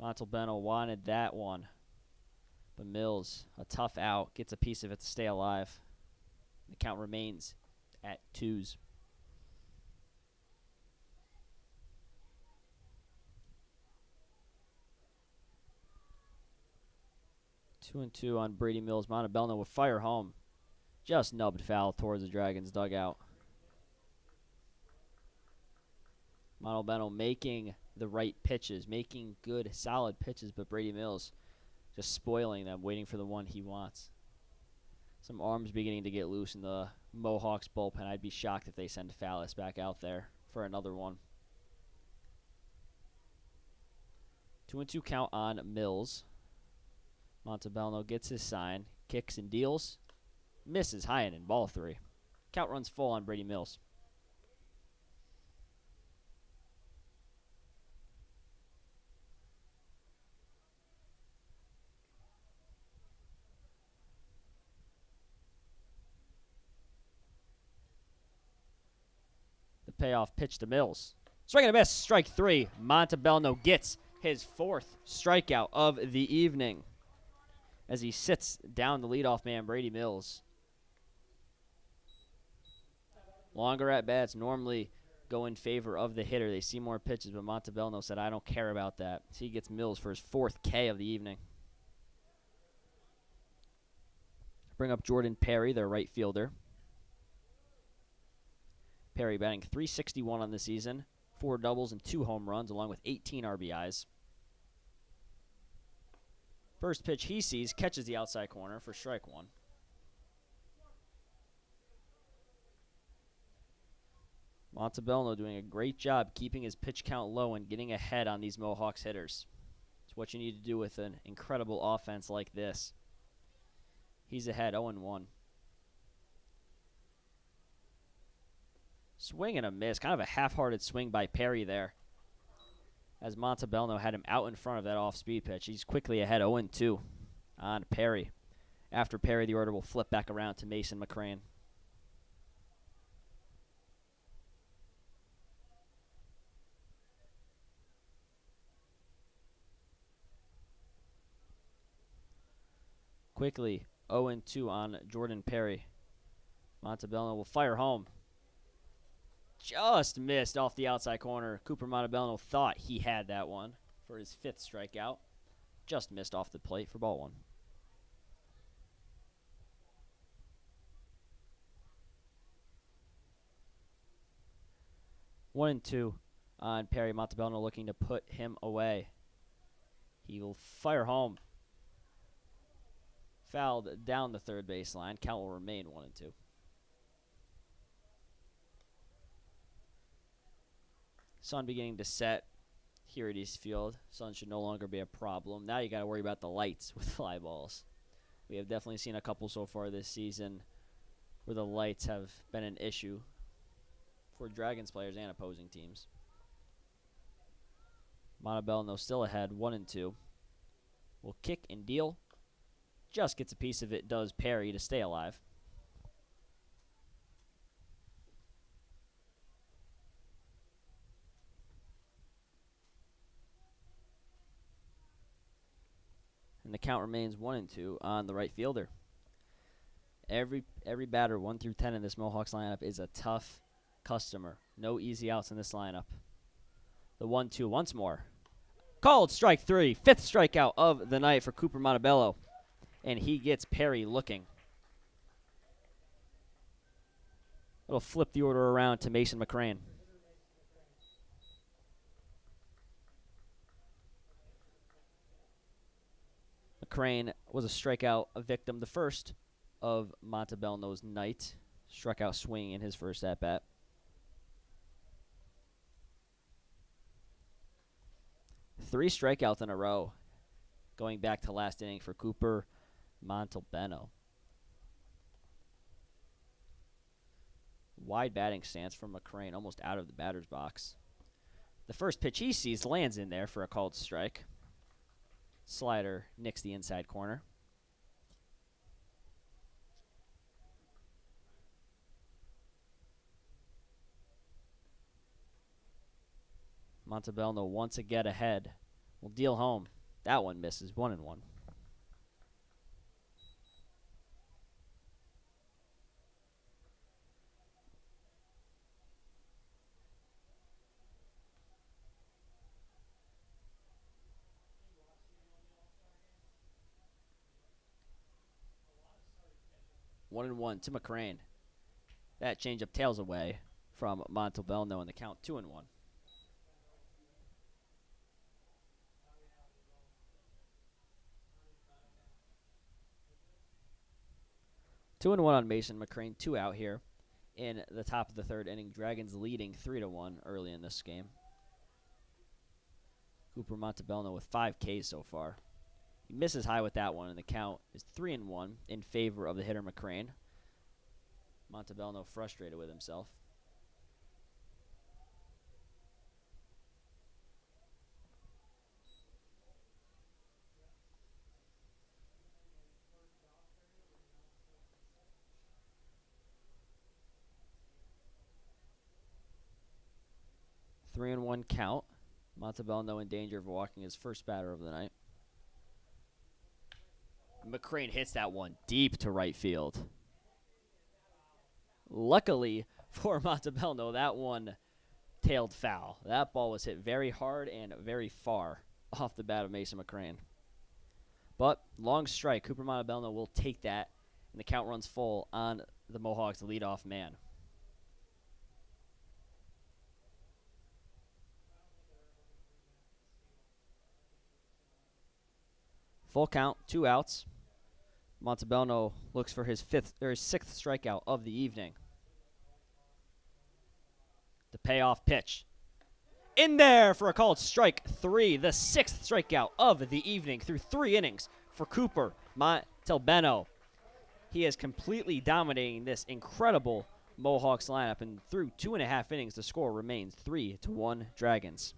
Montalbano wanted that one. But Mills, a tough out, gets a piece of it to stay alive. The count remains at 2s. Two and two on Brady Mills. Montalbano will fire home. Just nubbed foul towards the Dragons' dugout. Montalbano making the right pitches, making good, solid pitches, but Brady Mills just spoiling them, waiting for the one he wants. Some arms beginning to get loose in the Mohawks bullpen. I'd be shocked if they send Fallis back out there for another one. 2-2 count on Mills. Montalbano gets his sign, kicks and deals. Misses high and in, ball 3. Count runs full on Brady Mills. The payoff pitch to Mills. Swing and a miss, strike 3. Montalbano gets his 4th strikeout of the evening as he sits down the leadoff man, Brady Mills. Longer at-bats normally go in favor of the hitter. They see more pitches, but Montalbano said, I don't care about that. So he gets Mills for his 4th K of the evening. Bring up Jordan Perry, their right fielder. Perry batting .361 on the season, 4 doubles and 2 home runs, along with 18 RBIs. First pitch he sees, catches the outside corner for strike 1. Montalbano doing a great job keeping his pitch count low and getting ahead on these Mohawks hitters. It's what you need to do with an incredible offense like this. He's ahead 0-1. Swing and a miss. Kind of a half-hearted swing by Perry there, as Montalbano had him out in front of that off-speed pitch. He's quickly ahead 0-2 on Perry. After Perry, the order will flip back around to Mason McCrane. Quickly 0-2 on Jordan Perry. Montalbano will fire home. Just missed off the outside corner. Cooper Montalbano thought he had that one for his 5th strikeout. Just missed off the plate for ball 1. 1-2 on Perry. Montebello looking to put him away. He will fire home. Fouled down the third baseline. Count will remain 1-2. Sun beginning to set here at East Field. Sun should no longer be a problem. Now you got to worry about the lights with fly balls. We have definitely seen a couple so far this season where the lights have been an issue for Dragons players and opposing teams. Montebello still ahead, 1-2. Will kick and deal. Just gets a piece of it, does Perry to stay alive. And the count remains 1-2 on the right fielder. Every batter 1 through 10 in this Mohawks lineup is a tough customer. No easy outs in this lineup. The 1-2 once more. Called strike 3. 5th strikeout of the night for Cooper Montebello. And he gets Perry looking. It'll flip the order around to Mason McCrane. McCrane was a strikeout victim, the first of Montebello's night. Struck out swinging in his first at-bat. Three strikeouts in a row going back to last inning for Cooper Montebello. Wide batting stance from McCrane, almost out of the batter's box. The first pitch he sees lands in there for a called strike. Slider nicks the inside corner. Montebello once again ahead. Will deal home. That one misses. 1-1. One and one to McCrane. That changeup tails away from Montebello in the count. 2-1. 2-1 on Mason McCrane. 2 out here in the top of the third inning. Dragons leading 3-1 early in this game. Cooper Montebello with 5 Ks so far. He misses high with that one, and the count is 3-1 in favor of the hitter McCrane. Montebello frustrated with himself. Three and one count. Montebello in danger of walking his first batter of the night. McCrane hits that one deep to right field. Luckily for Montebello, that one tailed foul. That ball was hit very hard and very far off the bat of Mason McCrane. But long strike. Cooper Montebello will take that, and the count runs full on the Mohawks leadoff man. Full count, 2 outs. Montebello looks for his 6th strikeout of the evening. The payoff pitch. In there for a called strike 3. The 6th strikeout of the evening through 3 innings for Cooper Montebello. He is completely dominating this incredible Mohawks lineup, and through 2.5 innings, the score remains 3-1 Dragons.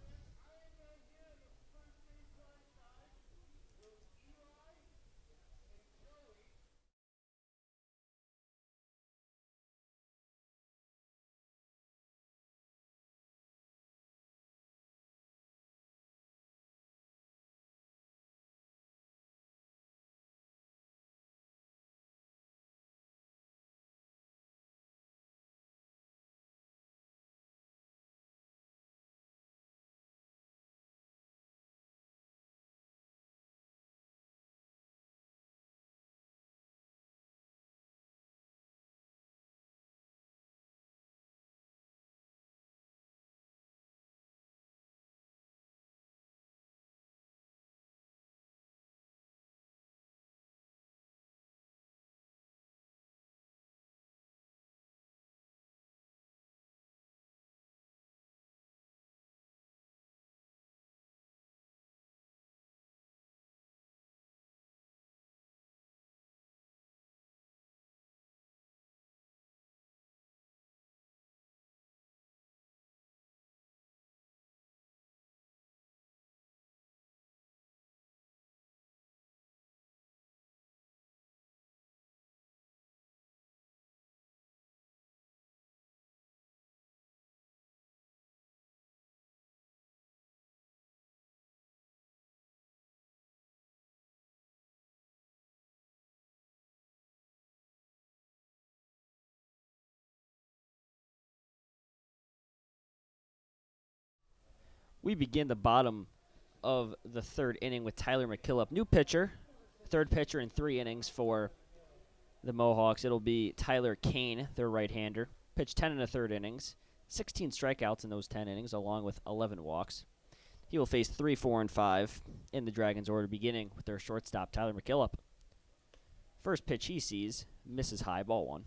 We begin the bottom of the third inning with Tyler McKillop. New pitcher, third pitcher in 3 innings for the Mohawks. It'll be Tyler Kane, their right-hander. Pitched 10 1/3 innings, 16 strikeouts in those 10 innings, along with 11 walks. He will face 3, 4, and 5 in the Dragons' order, beginning with their shortstop, Tyler McKillop. First pitch he sees, misses high, ball 1.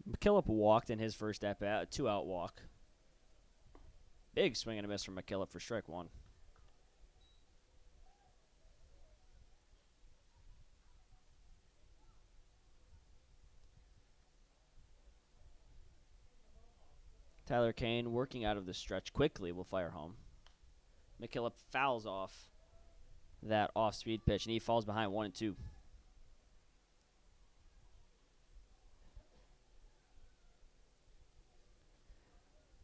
McKillop walked in his first at-bat, a 2-out walk. Big swing and a miss from McKillop for strike 1. Tyler Kane working out of the stretch quickly will fire home. McKillop fouls off that off-speed pitch, and he falls behind 1-2.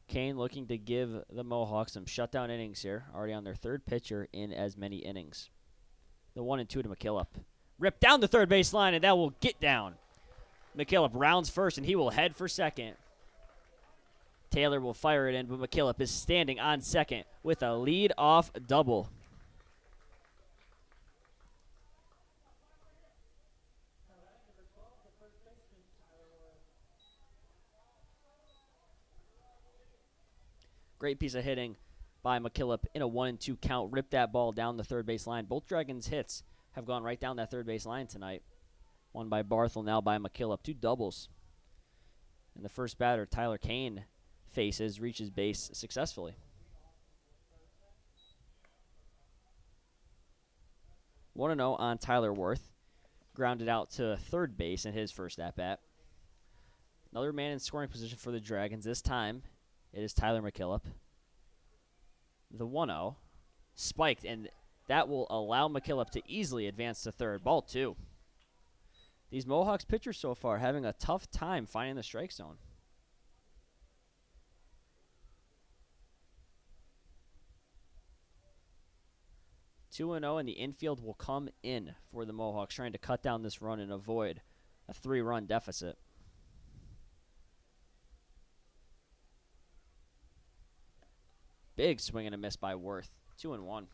Kane looking to give the Mohawks some shutdown innings here, already on their third pitcher in as many innings. The 1-2 to McKillop. Ripped down the third base line, and that will get down. McKillop rounds first, and he will head for second. Taylor will fire it in, but McKillop is standing on second with a lead-off double. Great piece of hitting by McKillop in a 1-2 count. Ripped that ball down the third base line. Both Dragons' hits have gone right down that third base line tonight. One by Barthel, now by McKillop. 2 doubles. And the first batter, Tyler Kane, reaches base successfully. 1-0 on Tyler Worth. Grounded out to third base in his first at-bat. Another man in scoring position for the Dragons. This time, it is Tyler McKillop. The 1-0 spiked, and that will allow McKillop to easily advance to third. Ball 2. These Mohawks pitchers so far having a tough time finding the strike zone. 2-0, and the infield will come in for the Mohawks, trying to cut down this run and avoid a 3-run deficit. Big swing and a miss by Worth. 2-1.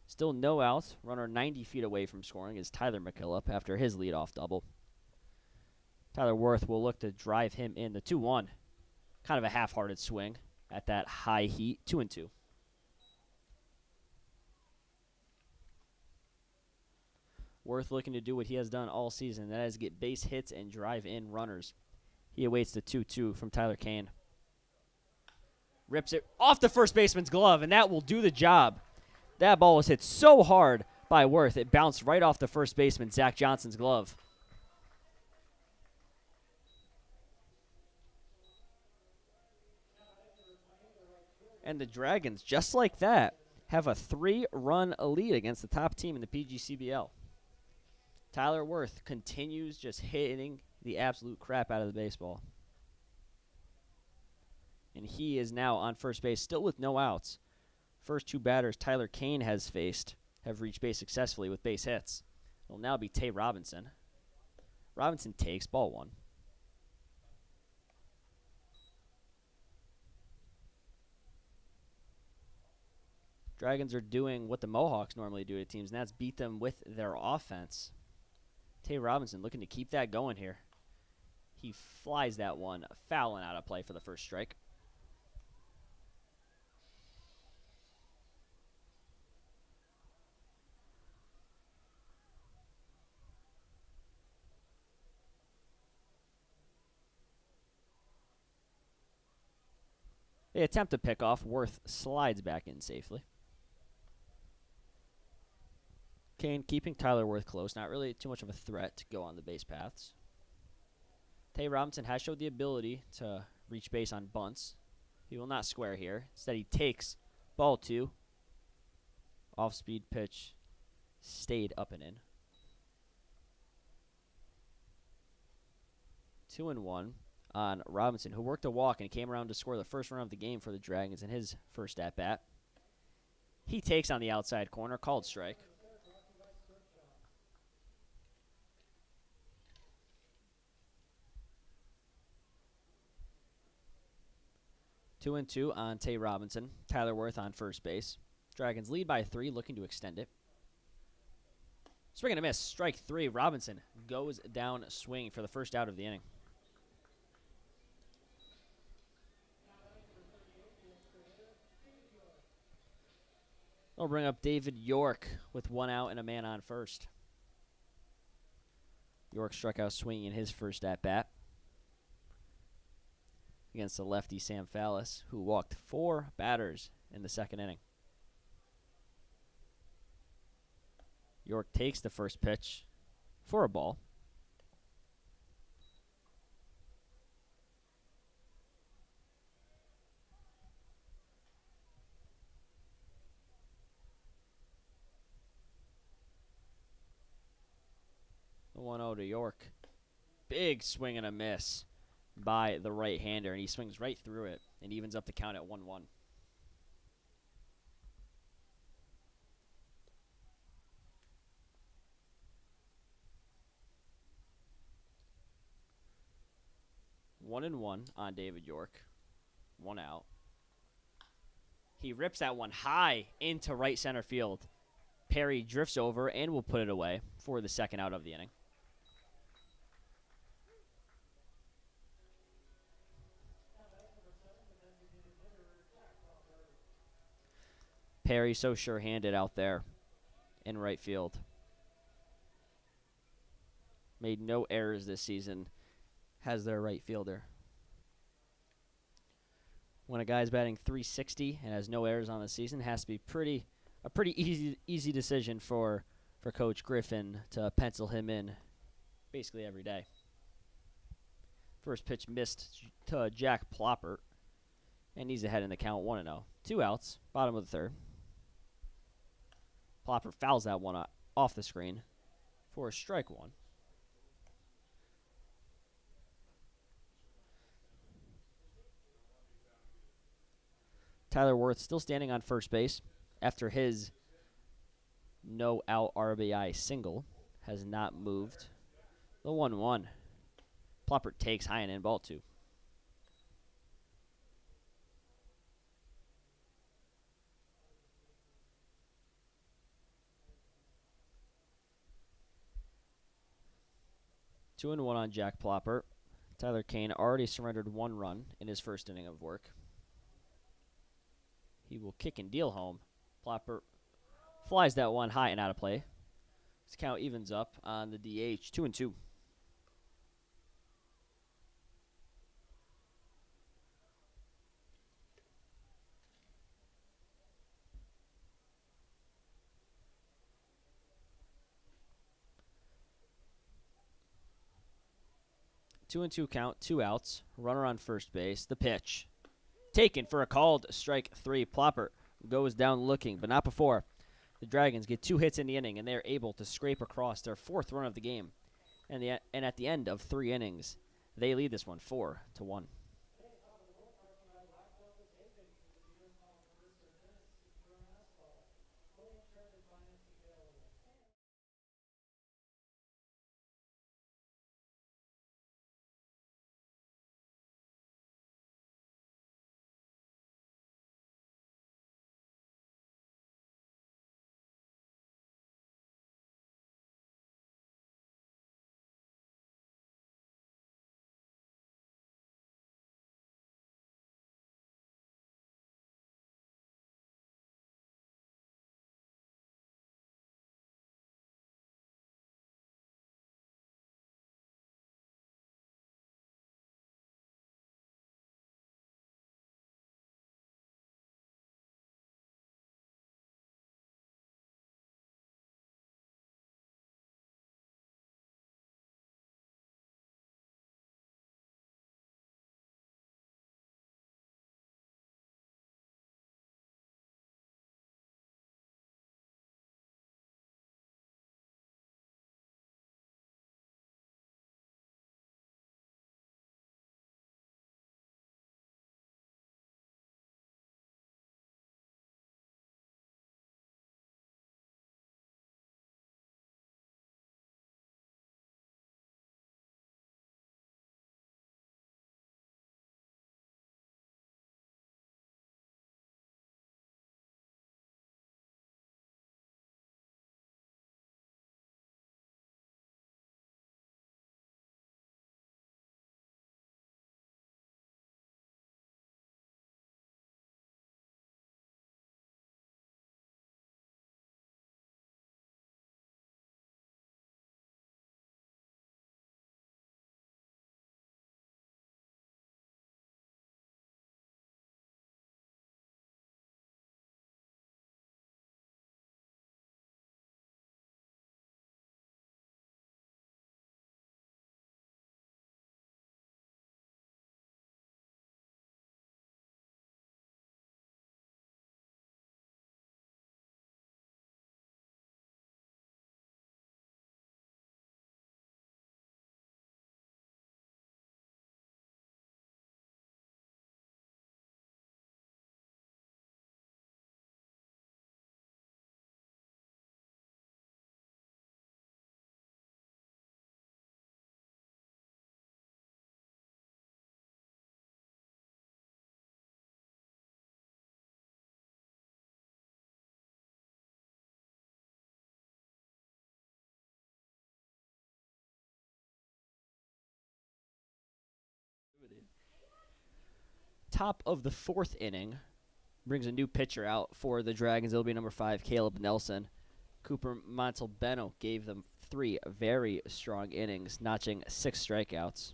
Still no outs. Runner 90 feet away from scoring is Tyler McKillop after his leadoff double. Tyler Worth will look to drive him in. The 2-1. Kind of a half-hearted swing at that high heat. 2-2. Worth looking to do what he has done all season. That is get base hits and drive in runners. He awaits the 2-2 from Tyler Kane. Rips it off the first baseman's glove, and that will do the job. That ball was hit so hard by Worth, it bounced right off the first baseman, Zach Johnson's glove. And the Dragons, just like that, have a 3-run lead against the top team in the PGCBL. Tyler Worth continues just hitting the absolute crap out of the baseball. And he is now on first base, still with no outs. First 2 batters Tyler Kane has faced have reached base successfully with base hits. It will now be Tay Robinson. Robinson takes ball 1. Dragons are doing what the Mohawks normally do to teams, and that's beat them with their offense. Tay Robinson looking to keep that going here. He flies that one, fouling out of play for the first strike. They attempt to pick off. Worth slides back in safely. Kane keeping Tyler Worth close. Not really too much of a threat to go on the base paths. Tay Robinson has showed the ability to reach base on bunts. He will not square here. Instead, he takes ball 2. Off-speed pitch stayed up and in. 2-1 on Robinson, who worked a walk and came around to score the first run of the game for the Dragons in his first at-bat. He takes on the outside corner, called strike. 2-2 on Tay Robinson. Tyler Worth on first base. Dragons lead by 3, looking to extend it. Swing and a miss. Strike 3. Robinson goes down swinging for the first out of the inning. They'll bring up David York with 1 out and a man on first. York struck out swinging in his first at-bat against the lefty Sam Fallis, who walked 4 batters in the second inning. York takes the first pitch for a ball. The 1-0 to York. Big swing and a miss by the right-hander, and he swings right through it and evens up the count at 1-1. One and one on David York. 1 out. He rips that one high into right center field. Perry drifts over and will put it away for the second out of the inning. Perry so sure-handed out there in right field. Made no errors this season. Has their right fielder. When a guy's batting .360 and has no errors on the season, it has to be a pretty easy decision for Coach Griffin to pencil him in basically every day. First pitch missed to Jack Ploppert, and he's ahead in the count 1-0. 2 outs, bottom of the third. Ploppert fouls that one off the screen for strike 1. Tyler Worth still standing on first base after his no-out RBI single. Has not moved. The 1-1. Ploppert takes high and in, ball 2. Two and 1 on Jack Ploppert. Tyler Kane already surrendered 1 run in his first inning of work. He will kick and deal home. Ploppert flies that one high and out of play. His count evens up on the DH, 2-2. Two and 2 count, 2 outs. Runner on first base. The pitch. Taken for a called strike 3. Ploppert goes down looking, but not before. The Dragons get 2 hits in the inning, and they're able to scrape across their 4th run of the game. And at the end of 3 innings, they lead this one 4-1. top of the 4th inning, brings a new pitcher out for the Dragons. It'll be number 5, Caleb Nelson. Cooper Montalbano gave them 3 very strong innings, notching 6 strikeouts,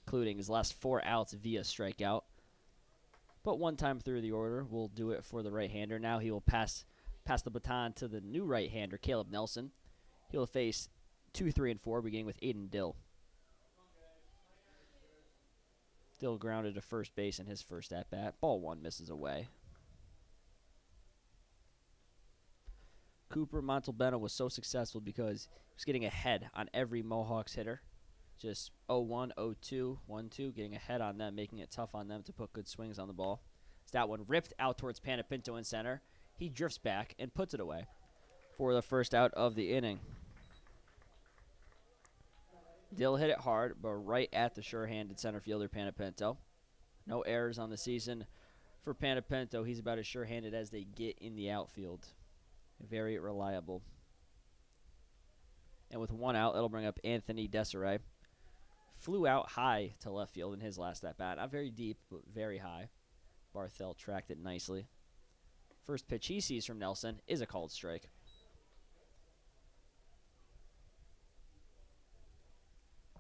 including his last 4 outs via strikeout. But one time through the order will do it for the right-hander. Now he will pass the baton to the new right-hander, Caleb Nelson. He'll face 2, 3, and 4, beginning with Aiden Dill. Dill grounded to first base in his first at-bat. Ball 1 misses away. Cooper Montalbano was so successful because he was getting ahead on every Mohawks hitter. Just 0-1, 0-2, 1-2, getting ahead on them, making it tough on them to put good swings on the ball. As that one ripped out towards Panepinto in center. He drifts back and puts it away for the first out of the inning. Dill hit it hard, but right at the sure-handed center fielder, Panepinto. No errors on the season for Panepinto. He's about as sure-handed as they get in the outfield. Very reliable. And with 1 out, it'll bring up Anthony Desiree. Flew out high to left field in his last at-bat. Not very deep, but very high. Barthel tracked it nicely. First pitch he sees from Nelson is a called strike.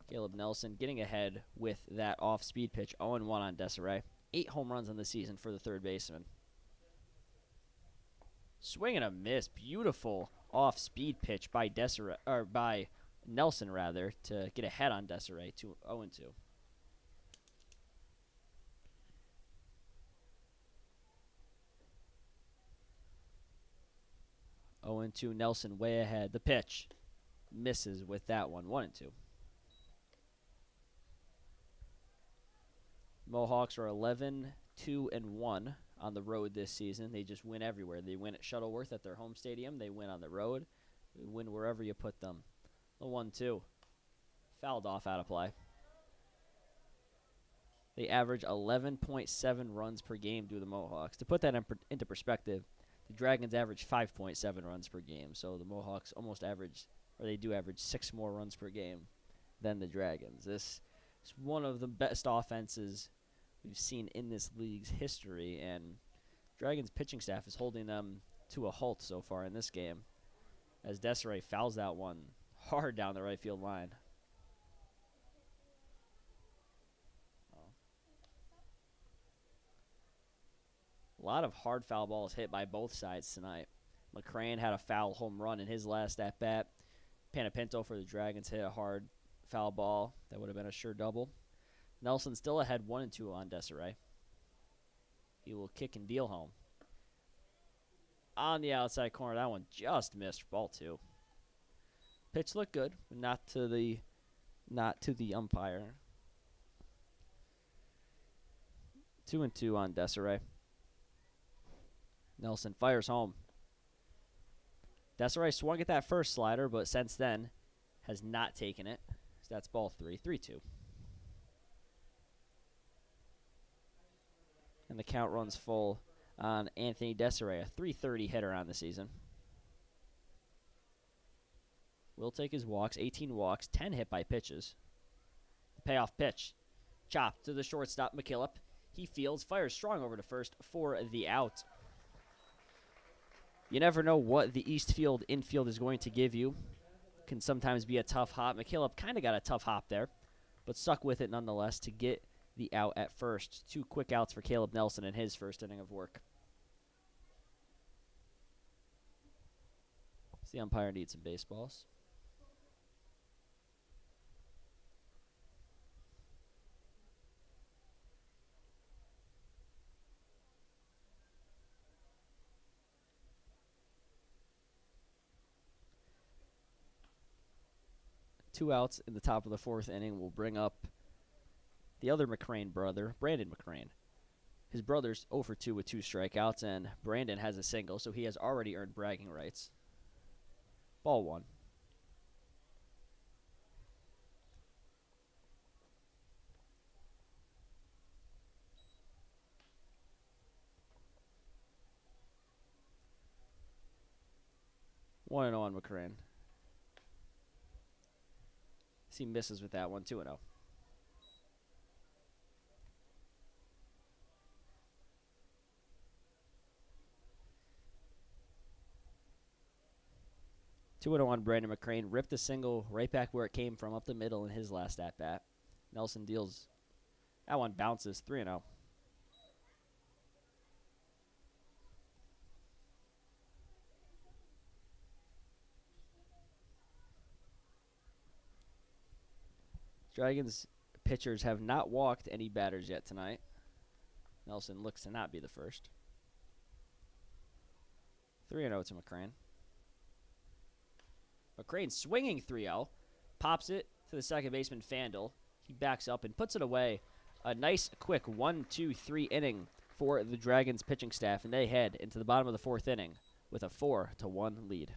Caleb Nelson getting ahead with that off-speed pitch, 0-1 on Desiree. 8 home runs on the season for the third baseman. Swing and a miss. Beautiful off-speed pitch by Desiree, or by Nelson rather, to get ahead on Desiree to 0-2. Nelson way ahead. The pitch misses with that one. 1-2. Mohawks are 11-2-1 on the road this season. They just win everywhere. They win at Shuttleworth at their home stadium. They win on the road. They win wherever you put them. The 1-2. Fouled off out of play. They average 11.7 runs per game due to the Mohawks. To put that into perspective, the Dragons average 5.7 runs per game. So the Mohawks almost average, or they do average 6 more runs per game than the Dragons. This is one of the best offenses we've seen in this league's history, and Dragons pitching staff is holding them to a halt so far in this game, as Desiree fouls that one hard down the right field line. A lot of hard foul balls hit by both sides tonight. McCrane had a foul home run in his last at-bat. Panepinto for the Dragons hit a hard foul ball. That would have been a sure double. Nelson still ahead 1-2 on Desiree. He will kick and deal home. On the outside corner, that one just missed. Ball 2. Pitch looked good, but not to the umpire. 2-2 on Desiree. Nelson fires home. Desiree swung at that first slider, but since then has not taken it. So that's ball 3. 3-2. And the count runs full on Anthony Desiree, a .330 hitter on the season. Will take his walks, 18 walks, 10 hit by pitches. The payoff pitch. Chop to the shortstop, McKillop. He fields, fires strong over to first for the out. You never know what the east field infield is going to give you. Can sometimes be a tough hop. McKillop kind of got a tough hop there, but stuck with it nonetheless to get the out at first. 2 quick outs for Caleb Nelson in his first inning of work. So the umpire needs some baseballs. Two outs in the top of the 4th inning will bring up the other McCrane brother, Brandon McCrane. His brother's 0 for 2 with 2 strikeouts, and Brandon has a single, so he has already earned bragging rights. Ball 1. One and 0 on McCrane. He misses with that one, 2-0. 2-0 on Brandon McCrane. Ripped a single right back where it came from, up the middle in his last at-bat. Nelson deals. That one bounces 3-0. Dragons pitchers have not walked any batters yet tonight. Nelson looks to not be the first. 3-0 to McCrane. McCrane swinging 3-0. Pops it to the second baseman, Fandel. He backs up and puts it away. A nice, quick 1-2-3 inning for the Dragons pitching staff, and they head into the bottom of the fourth inning with a 4-1 lead.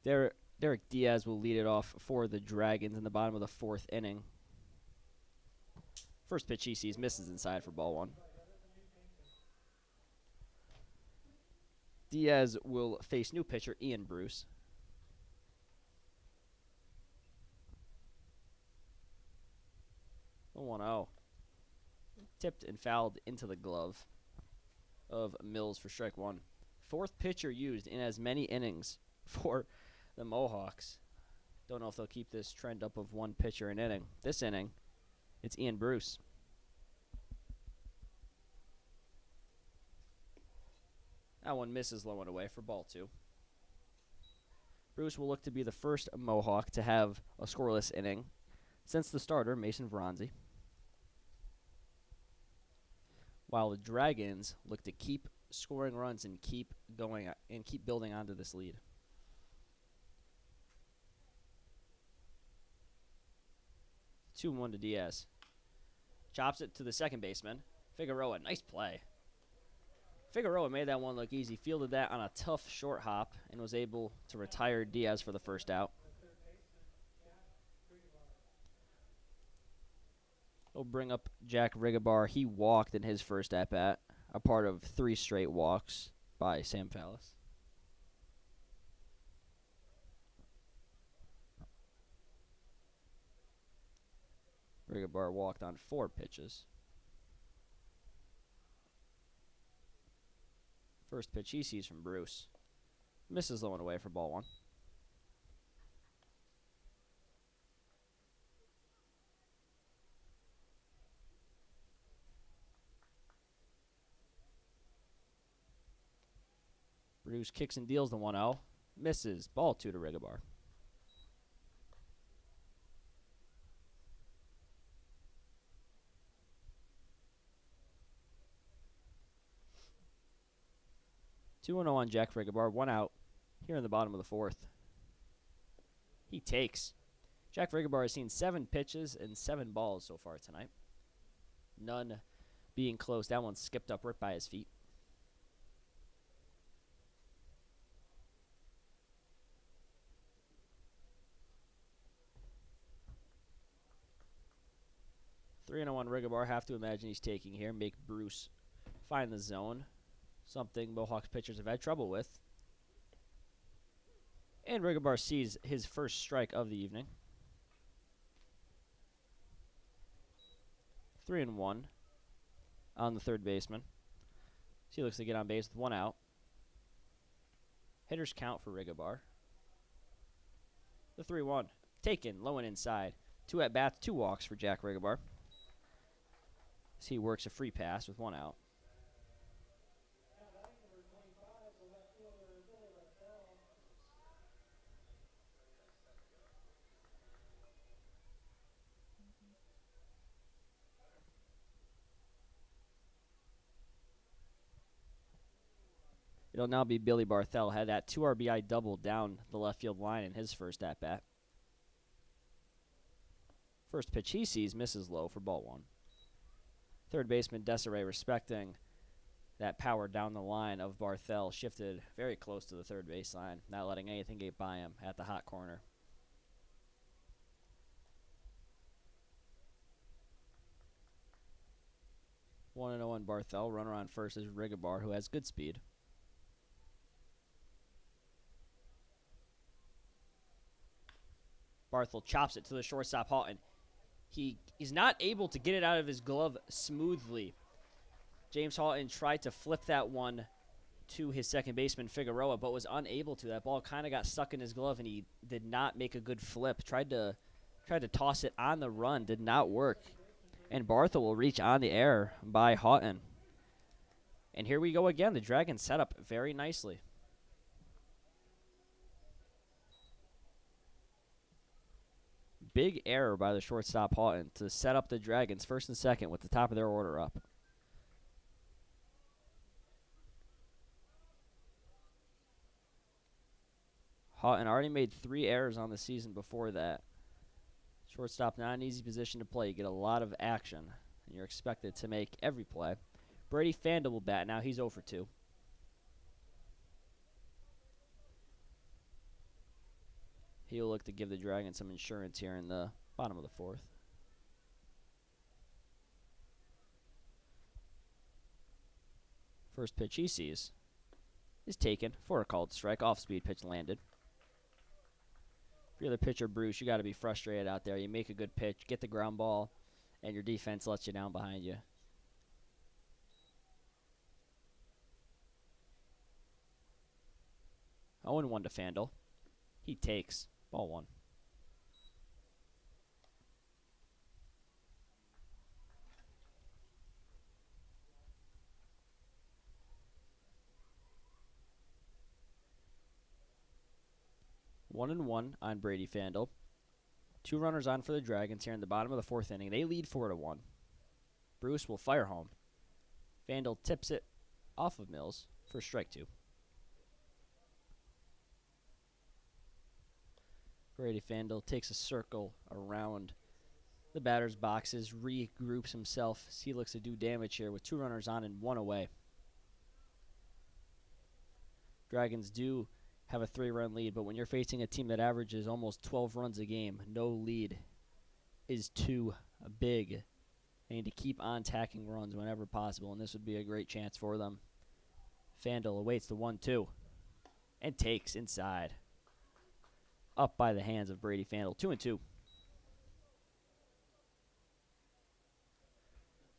Derek Diaz will lead it off for the Dragons in the bottom of the fourth inning. First pitch he sees misses inside for ball one. Diaz will face new pitcher Ian Bruce. 1-0. Tipped and fouled into the glove of Mills for strike one. Fourth pitcher used in as many innings for the Mohawks. Don't know if they'll keep this trend up of one pitcher an inning. This inning, it's Ian Bruce. That one misses low and away for ball two. Bruce will look to be the first Mohawk to have a scoreless inning since the starter, Mason Veronzi. While the Dragons look to keep scoring runs and keep going and keep building onto this lead. 2-1 to Diaz. Chops it to the second baseman. Figueroa, nice play. Figueroa made that one look easy, fielded that on a tough short hop, and was able to retire Diaz for the first out. He'll bring up Jack Rigabar. He walked in his first at-bat, a part of 3 straight walks by Sam Fallis. Rigabar walked on 4 pitches. First pitch he sees from Bruce. Misses low and away for ball 1. Bruce kicks and deals the 1-0. Misses. Ball 2 to Rigabar. Two and 0 on Jack Rigabar. 1 out here in the bottom of the 4th. He takes. Jack Rigabar has seen 7 pitches and 7 balls so far tonight. None being close. That one skipped up right by his feet. Three and 0 on Rigabar. Have to imagine he's taking here. Make Bruce find the zone. Something Mohawks pitchers have had trouble with. And Rigabar sees his first strike of the evening. 3 and 1 on the third baseman. So he looks to get on base with 1 out. Hitters count for Rigabar. The 3-1. Taken, low and inside. 2 at bats, 2 walks for Jack Rigabar. As he works a free pass with 1 out. It'll now be Billy Barthel. Had that 2 RBI double down the left field line in his first at-bat. First pitch he sees misses low for ball 1. Third baseman Desiree, respecting that power down the line of Barthel, shifted very close to the third baseline, not letting anything get by him at the hot corner. One and 0 on Barthel. Runner on first is Rigabar, who has good speed. Barthel chops it to the shortstop, Houghton. He is not able to get it out of his glove smoothly. James Houghton tried to flip that one to his second baseman, Figueroa, but was unable to. That ball kind of got stuck in his glove, and he did not make a good flip. Tried to toss it on the run. Did not work. And Barthel will reach on the air by Houghton. And here we go again. The Dragons set up very nicely. Big error by the shortstop Houghton to set up the Dragons first and second with the top of their order up. Houghton already made 3 errors on the season before that. Shortstop, not an easy position to play. You get a lot of action, and you're expected to make every play. Brady Fandle will bat now. He's 0 for 2. He'll look to give the Dragons some insurance here in the bottom of the 4th. First pitch he sees is taken for a called strike. Off-speed pitch landed. If you're the pitcher, Bruce, you got to be frustrated out there. You make a good pitch, get the ground ball, and your defense lets you down behind you. Oh, and 1 to Fandle. He takes. Ball 1. One and 1 on Brady Fandle. 2 runners on for the Dragons here in the bottom of the 4th inning. They lead 4-1. Bruce will fire home. Fandle tips it off of Mills for strike 2. Brady Fandle takes a circle around the batter's boxes, regroups himself. He looks to do damage here with 2 runners on and 1 away. Dragons do have a 3-run lead, but when you're facing a team that averages almost 12 runs a game, no lead is too big. They need to keep on tacking runs whenever possible, and this would be a great chance for them. Fandle awaits the 1-2 and takes inside. Up by the hands of Brady Fandle. 2-2.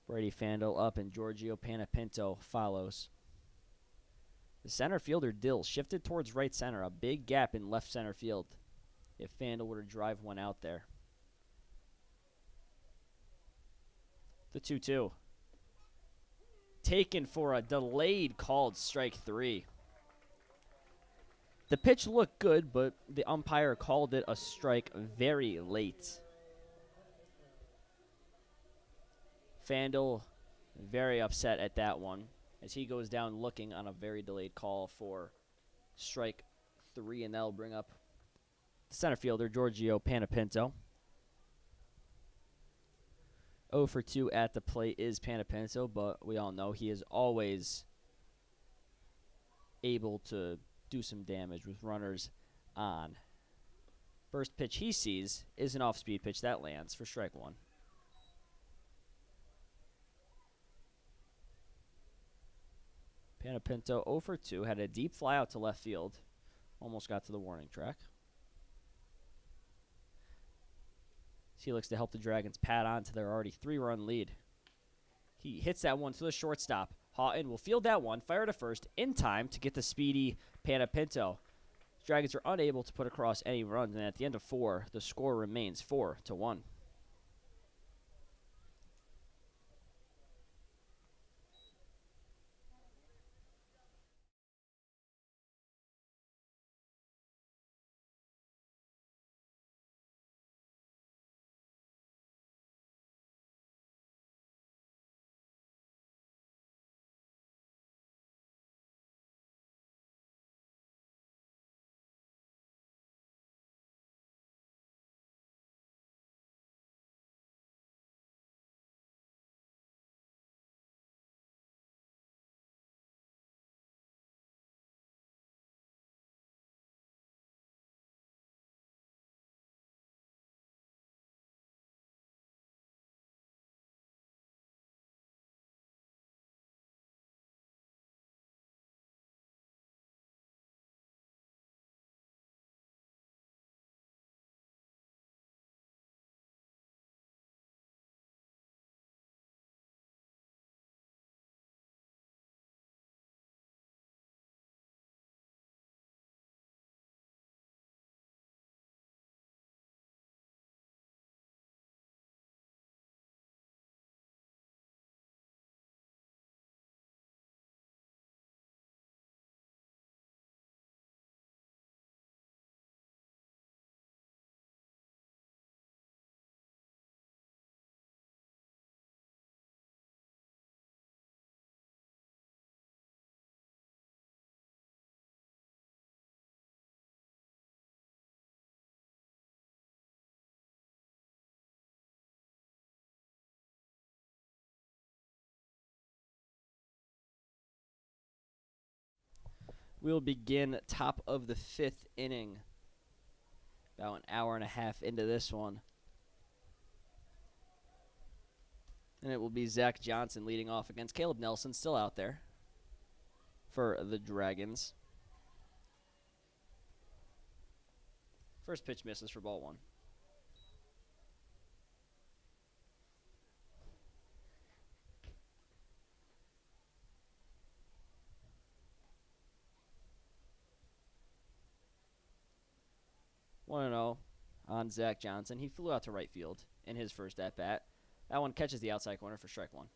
Brady Fandle up, and Giorgio Panapinto follows. The center fielder, Dill, shifted towards right center. A big gap in left center field if Fandle were to drive one out there. The 2-2. Taken for a delayed called strike 3. The pitch looked good, but the umpire called it a strike very late. Fandle very upset at that one as he goes down looking on a very delayed call for strike 3, and that'll bring up the center fielder, Giorgio Panapinto. 0 for 2 at the plate is Panapinto, but we all know he is always able to do some damage with runners on. First pitch he sees is an off-speed pitch that lands for strike 1. Panapinto 0 for 2, had a deep fly out to left field. Almost got to the warning track. He looks to help the Dragons pad on to their already 3-run lead. He hits that one to the shortstop. Houghton will field that one, fire to first in time to get the speedy Panapinto. Dragons are unable to put across any runs, and at the end of 4, the score remains 4-1. We'll begin top of the 5th inning. About an hour and a half into this one. And it will be Zach Johnson leading off against Caleb Nelson, still out there for the Dragons. First pitch misses for ball 1. One 1-0 on Zach Johnson. He flew out to right field in his first at-bat. That one catches the outside corner for strike 1.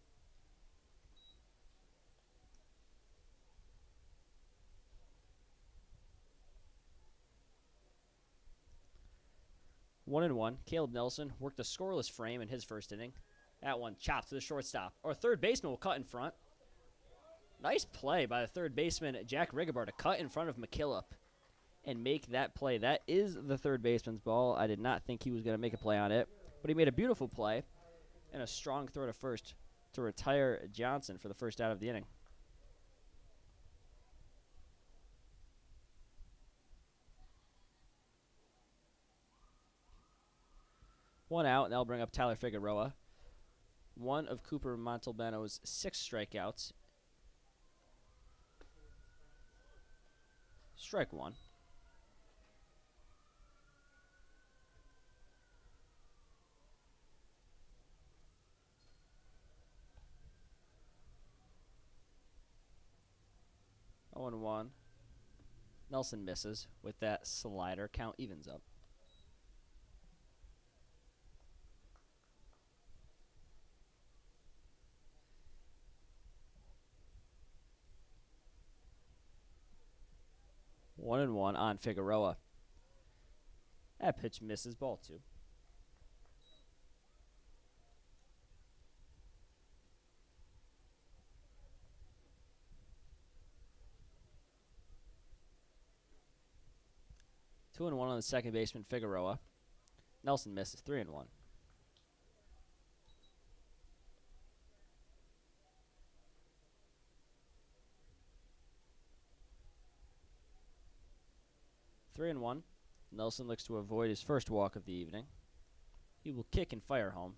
One and one. Caleb Nelson worked a scoreless frame in his first inning. That one chopped to the shortstop. Our third baseman will cut in front. Nice play by the third baseman, Jack Rigobar, to cut in front of McKillop and make that play. That is the third baseman's ball. I did not think he was going to make a play on it, but he made a beautiful play and a strong throw to first to retire Johnson for the first out of the inning. One out, and that'll bring up Tyler Figueroa. One of Cooper Montalbano's 6 strikeouts. Strike 1. 0-1. Nelson misses with that slider. Count evens up. One and one on Figueroa. That pitch misses, ball 2. Two and one on the second baseman, Figueroa. Nelson misses, 3 and 1. Three and 1. Nelson looks to avoid his first walk of the evening. He will kick and fire home.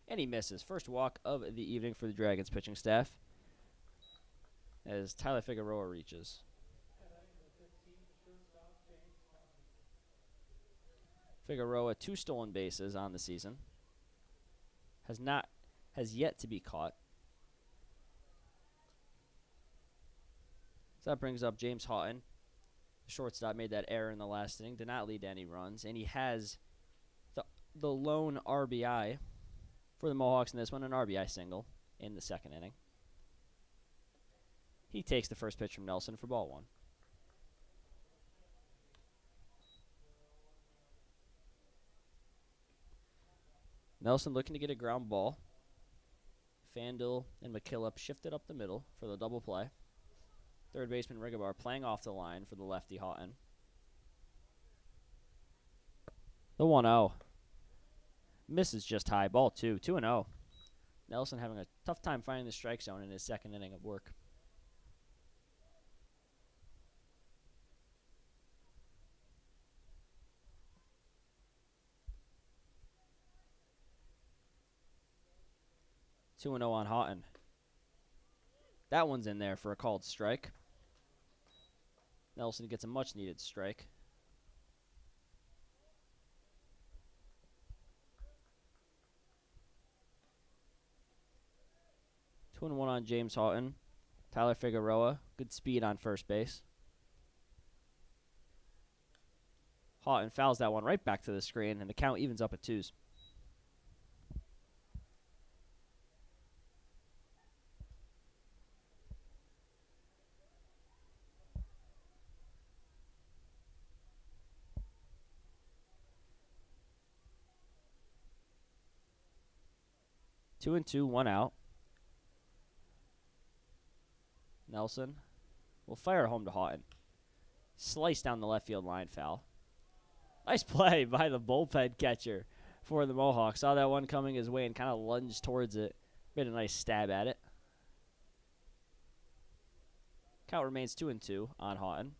And he misses. First walk of the evening for the Dragons pitching staff as Tyler Figueroa reaches. Figueroa, 2 stolen bases on the season. Has yet to be caught. So that brings up James Houghton. The shortstop made that error in the last inning, did not lead to any runs, and he has the lone RBI for the Mohawks in this one, an RBI single in the second inning. He takes the first pitch from Nelson for ball 1. Nelson looking to get a ground ball. Fandel and McKillop shifted up the middle for the double play. Third baseman Rigabar playing off the line for the lefty Houghton. The 1-0. Misses just high. Ball 2. 2-0. Nelson having a tough time finding the strike zone in his second inning of work. Two and 0 on Houghton. That one's in there for a called strike. Nelson gets a much-needed strike. Two and 1 on James Houghton. Tyler Figueroa, good speed on first base. Houghton fouls that one right back to the screen, and the count evens up at 2s. Two and 2, 1 out. Nelson will fire home to Houghton. Slice down the left field line, foul. Nice play by the bullpen catcher for the Mohawks. Saw that one coming his way and kind of lunged towards it. Made a nice stab at it. Count remains 2 and 2 on Houghton.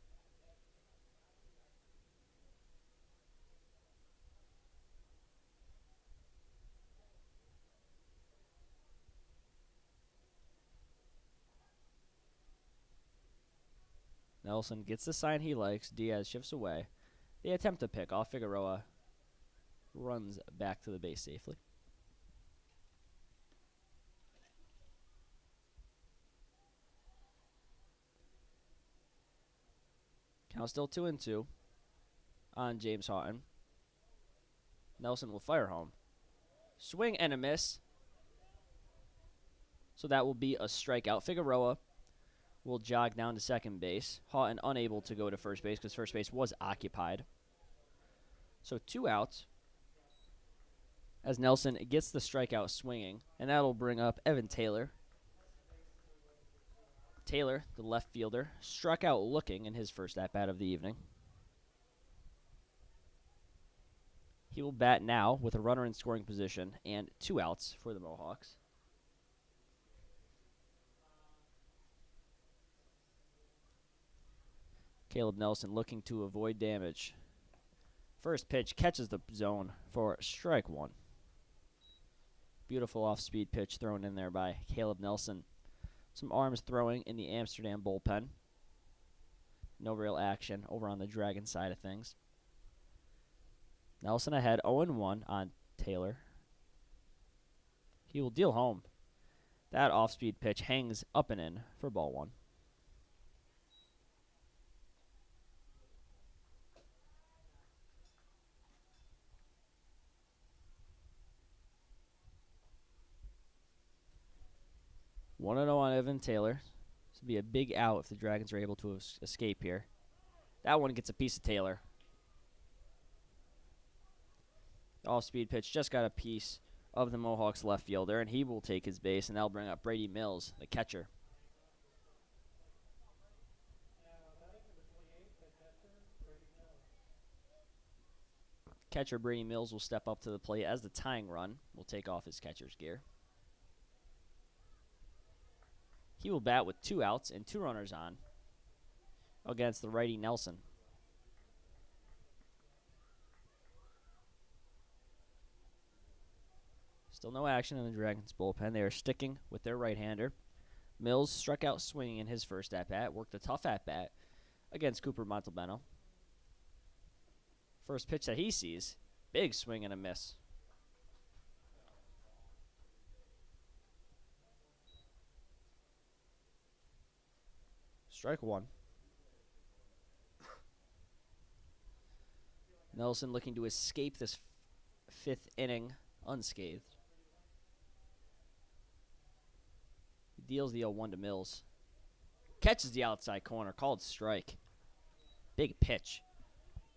Nelson gets the sign he likes. Diaz shifts away. They attempt to pick off. Figueroa runs back to the base safely. Count still 2 and 2 on James Houghton. Nelson will fire home. Swing and a miss. So that will be a strikeout. Figueroa will jog down to second base. Houghton unable to go to first base because first base was occupied. So 2 outs as Nelson gets the strikeout swinging, and that'll bring up Evan Taylor. Taylor, the left fielder, struck out looking in his first at-bat of the evening. He will bat now with a runner in scoring position and 2 outs for the Mohawks. Caleb Nelson looking to avoid damage. First pitch catches the zone for strike 1. Beautiful off-speed pitch thrown in there by Caleb Nelson. Some arms throwing in the Amsterdam bullpen. No real action over on the Dragon side of things. Nelson ahead 0-1 on Taylor. He will deal home. That off-speed pitch hangs up and in for ball 1. 1-0 on Evan Taylor. This would be a big out if the Dragons are able to escape here. That one gets a piece of Taylor. Off-speed pitch just got a piece of the Mohawks left fielder, and he will take his base, and that'll bring up Brady Mills, the catcher. Catcher Brady Mills will step up to the plate as the tying run will take off his catcher's gear. He will bat with 2 outs and 2 runners on against the righty Nelson. Still no action in the Dragons bullpen. They are sticking with their right-hander. Mills struck out swinging in his first at-bat, worked a tough at-bat against Cooper Montalbano. First pitch that he sees, big swing and a miss. Strike 1. Nelson looking to escape this 5th inning unscathed. He deals the 0-1 to Mills. Catches the outside corner, called strike. Big pitch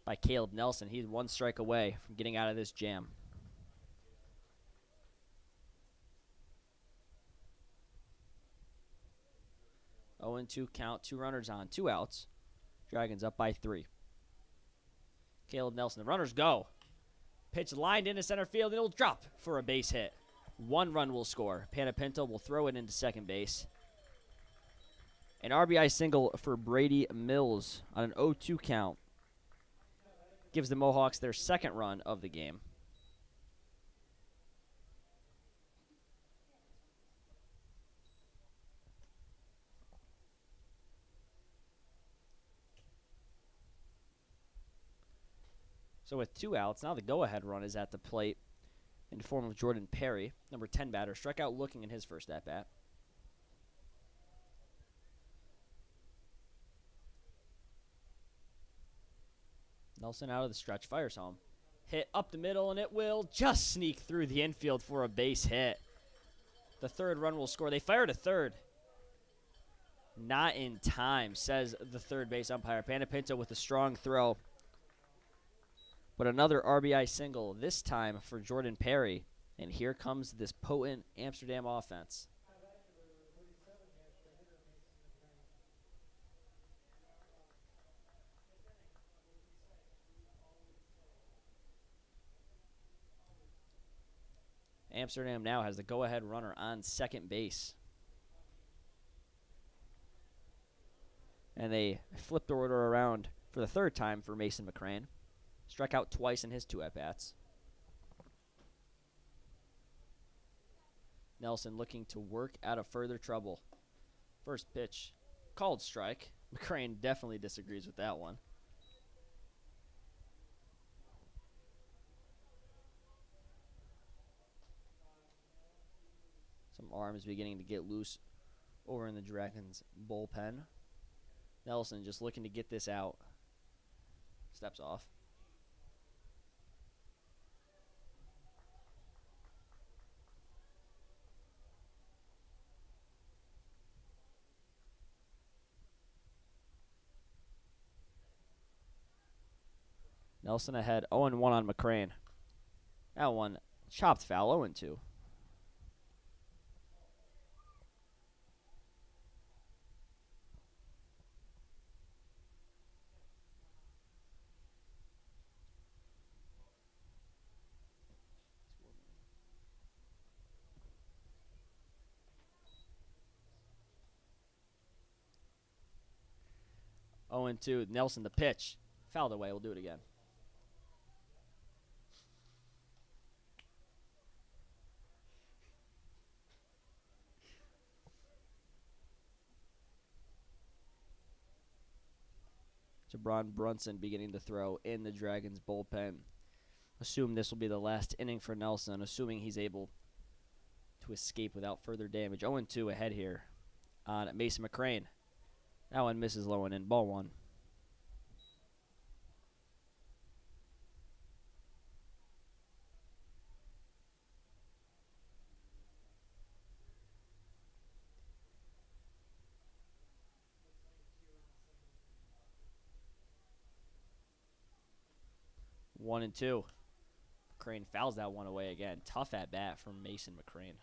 by Caleb Nelson. He's 1 strike away from getting out of this jam. Oh, 2 count, 2 runners on, 2 outs. Dragons up by 3. Caleb Nelson, the runners go. Pitch lined into center field, and it'll drop for a base hit. 1 run will score. Panapinto will throw it into second base. An RBI single for Brady Mills on an 0-2 count gives the Mohawks their 2nd run of the game. So with 2 outs, now the go-ahead run is at the plate in the form of Jordan Perry, number 10 batter, struck out looking in his first at-bat. Nelson out of the stretch, fires home. Hit up the middle, and it will just sneak through the infield for a base hit. The 3rd run will score. They fired a 3rd. Not in time, says the third base umpire. Panapinto with a strong throw. But another RBI single, this time for Jordan Perry. And here comes this potent Amsterdam offense. Amsterdam now has the go-ahead runner on second base. And they flip the order around for the 3rd time for Mason McCrane. Struck out twice in his 2 at-bats. Nelson looking to work out of further trouble. First pitch, called strike. McCrane definitely disagrees with that one. Some arms beginning to get loose over in the Dragons bullpen. Nelson just looking to get this out. Steps off. Nelson ahead, 0-1 on McCrane. That one chopped foul, 0-2. Oh, and 2. Nelson, the pitch. Fouled away. We'll do it again. Jabron Brunson beginning to throw in the Dragons bullpen. Assume this will be the last inning for Nelson, assuming he's able to escape without further damage. 0-2 ahead here on Mason McCrane. That one misses low and in. Ball 1. 1-2. McCrane fouls that one away again. Tough at bat from Mason McCrane.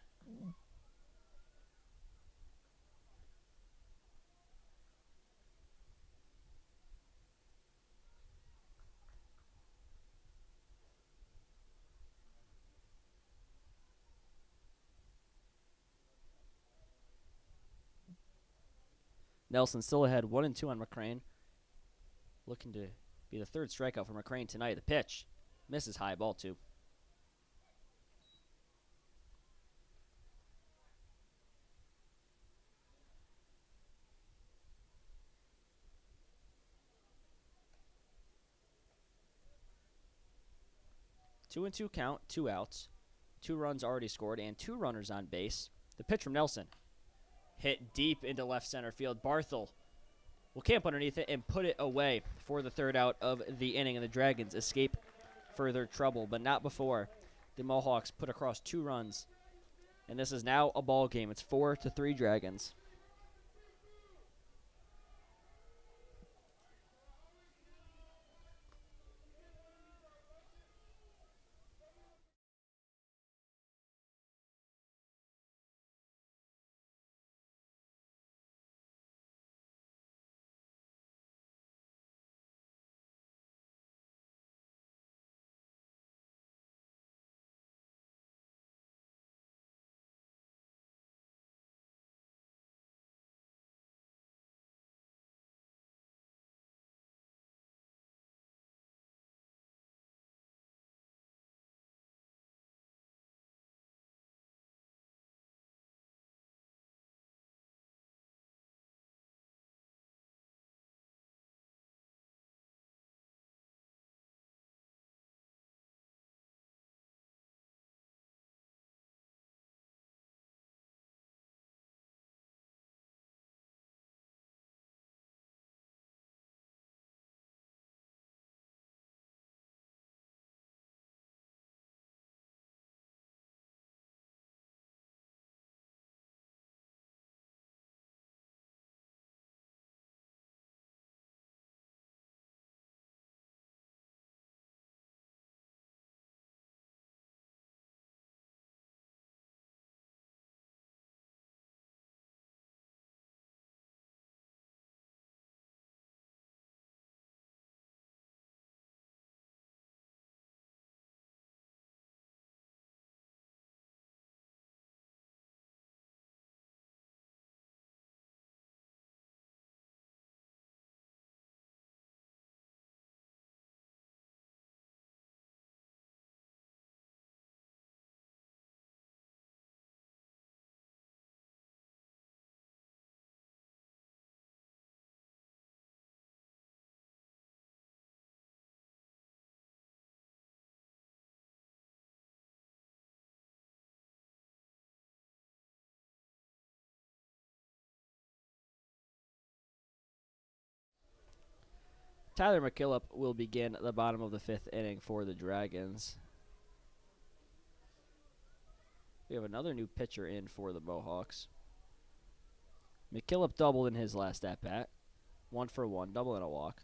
Nelson still ahead, 1-2 on McCrane. Looking to be the third strikeout for McCrane tonight. The pitch misses high, ball 2. Two and two count, 2 outs. 2 runs already scored and 2 runners on base. The pitch from Nelson. Hit deep into left center field. Barthel will camp underneath it and put it away for the 3rd out of the inning. And the Dragons escape further trouble, but not before the Mohawks put across 2 runs. And this is now a ball game. It's 4-3 Dragons. Tyler McKillop will begin the bottom of the 5th inning for the Dragons. We have another new pitcher in for the Mohawks. McKillop doubled in his last at-bat. 1 for 1, double and a walk.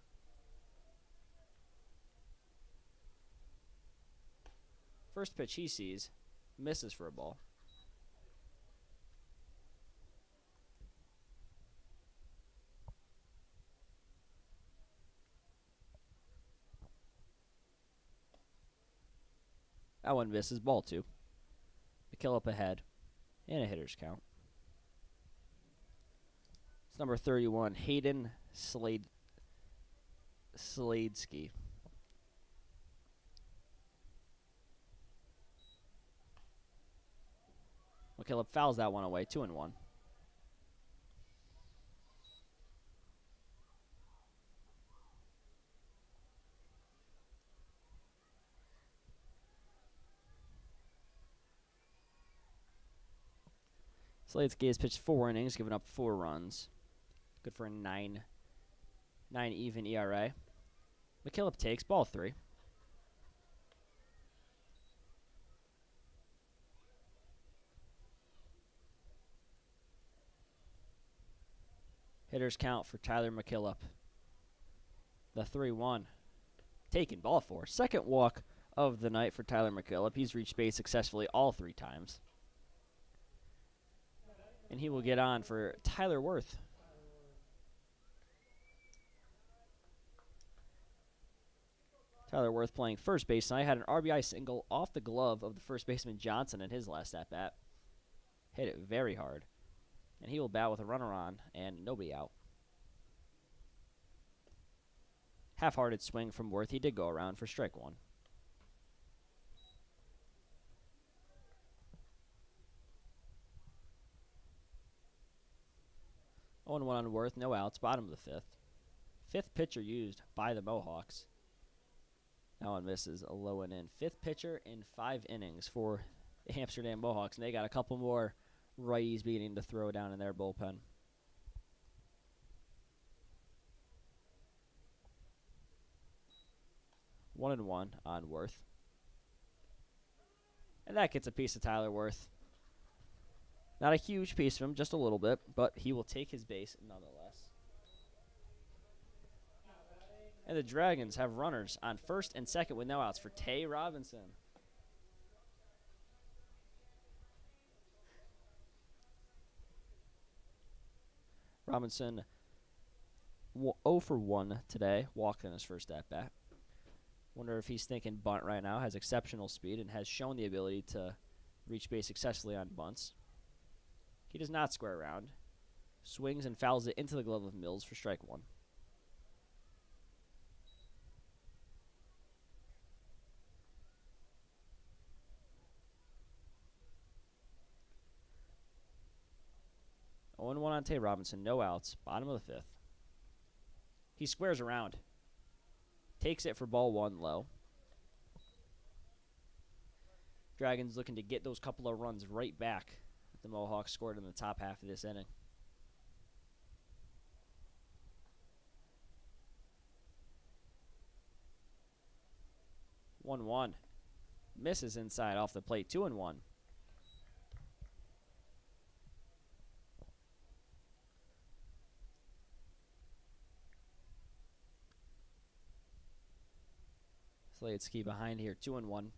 First pitch he sees, misses for a ball. That one misses, ball 2. McKillop ahead, and a hitter's count. It's number 31, Hayden Sladesky. McKillop fouls that one away, 2-1. Sladesky has pitched 4 innings, given up 4 runs. Good for a 9 even ERA. McKillop takes ball 3. Hitters count for Tyler McKillop. The 3-1. Taken, ball 4. Second walk of the night for Tyler McKillop. He's reached base successfully all 3 times. And he will get on for Tyler Worth. Tyler Worth playing first base tonight. Had an RBI single off the glove of the first baseman Johnson in his last at-bat. Hit it very hard. And he will bat with a runner on and nobody out. Half-hearted swing from Worth. He did go around for strike 1. 0-1 on Worth, no outs, bottom of the 5th. 5th pitcher used by the Mohawks. That one misses a low and in. 5th pitcher in 5 innings for the Amsterdam Mohawks, and they got a couple more righties beginning to throw down in their bullpen. One and one on Worth. And that gets a piece of Tyler Worth. Not a huge piece of him, just a little bit, but he will take his base nonetheless. And the Dragons have runners on first and second with no outs for Tay Robinson. Robinson 0 for 1 today, walked in his first at-bat. Wonder if he's thinking bunt right now, has exceptional speed and has shown the ability to reach base successfully on bunts. He does not square around. Swings and fouls it into the glove of Mills for strike 1. Oh, 0-1 on Tay Robinson, no outs, bottom of the 5th. He squares around. Takes it for ball 1 low. Dragons looking to get those couple of runs right back that the Mohawks scored in the top half of this inning. One one. Misses inside off the plate. 2-1. Slayetsky behind here. 2-1.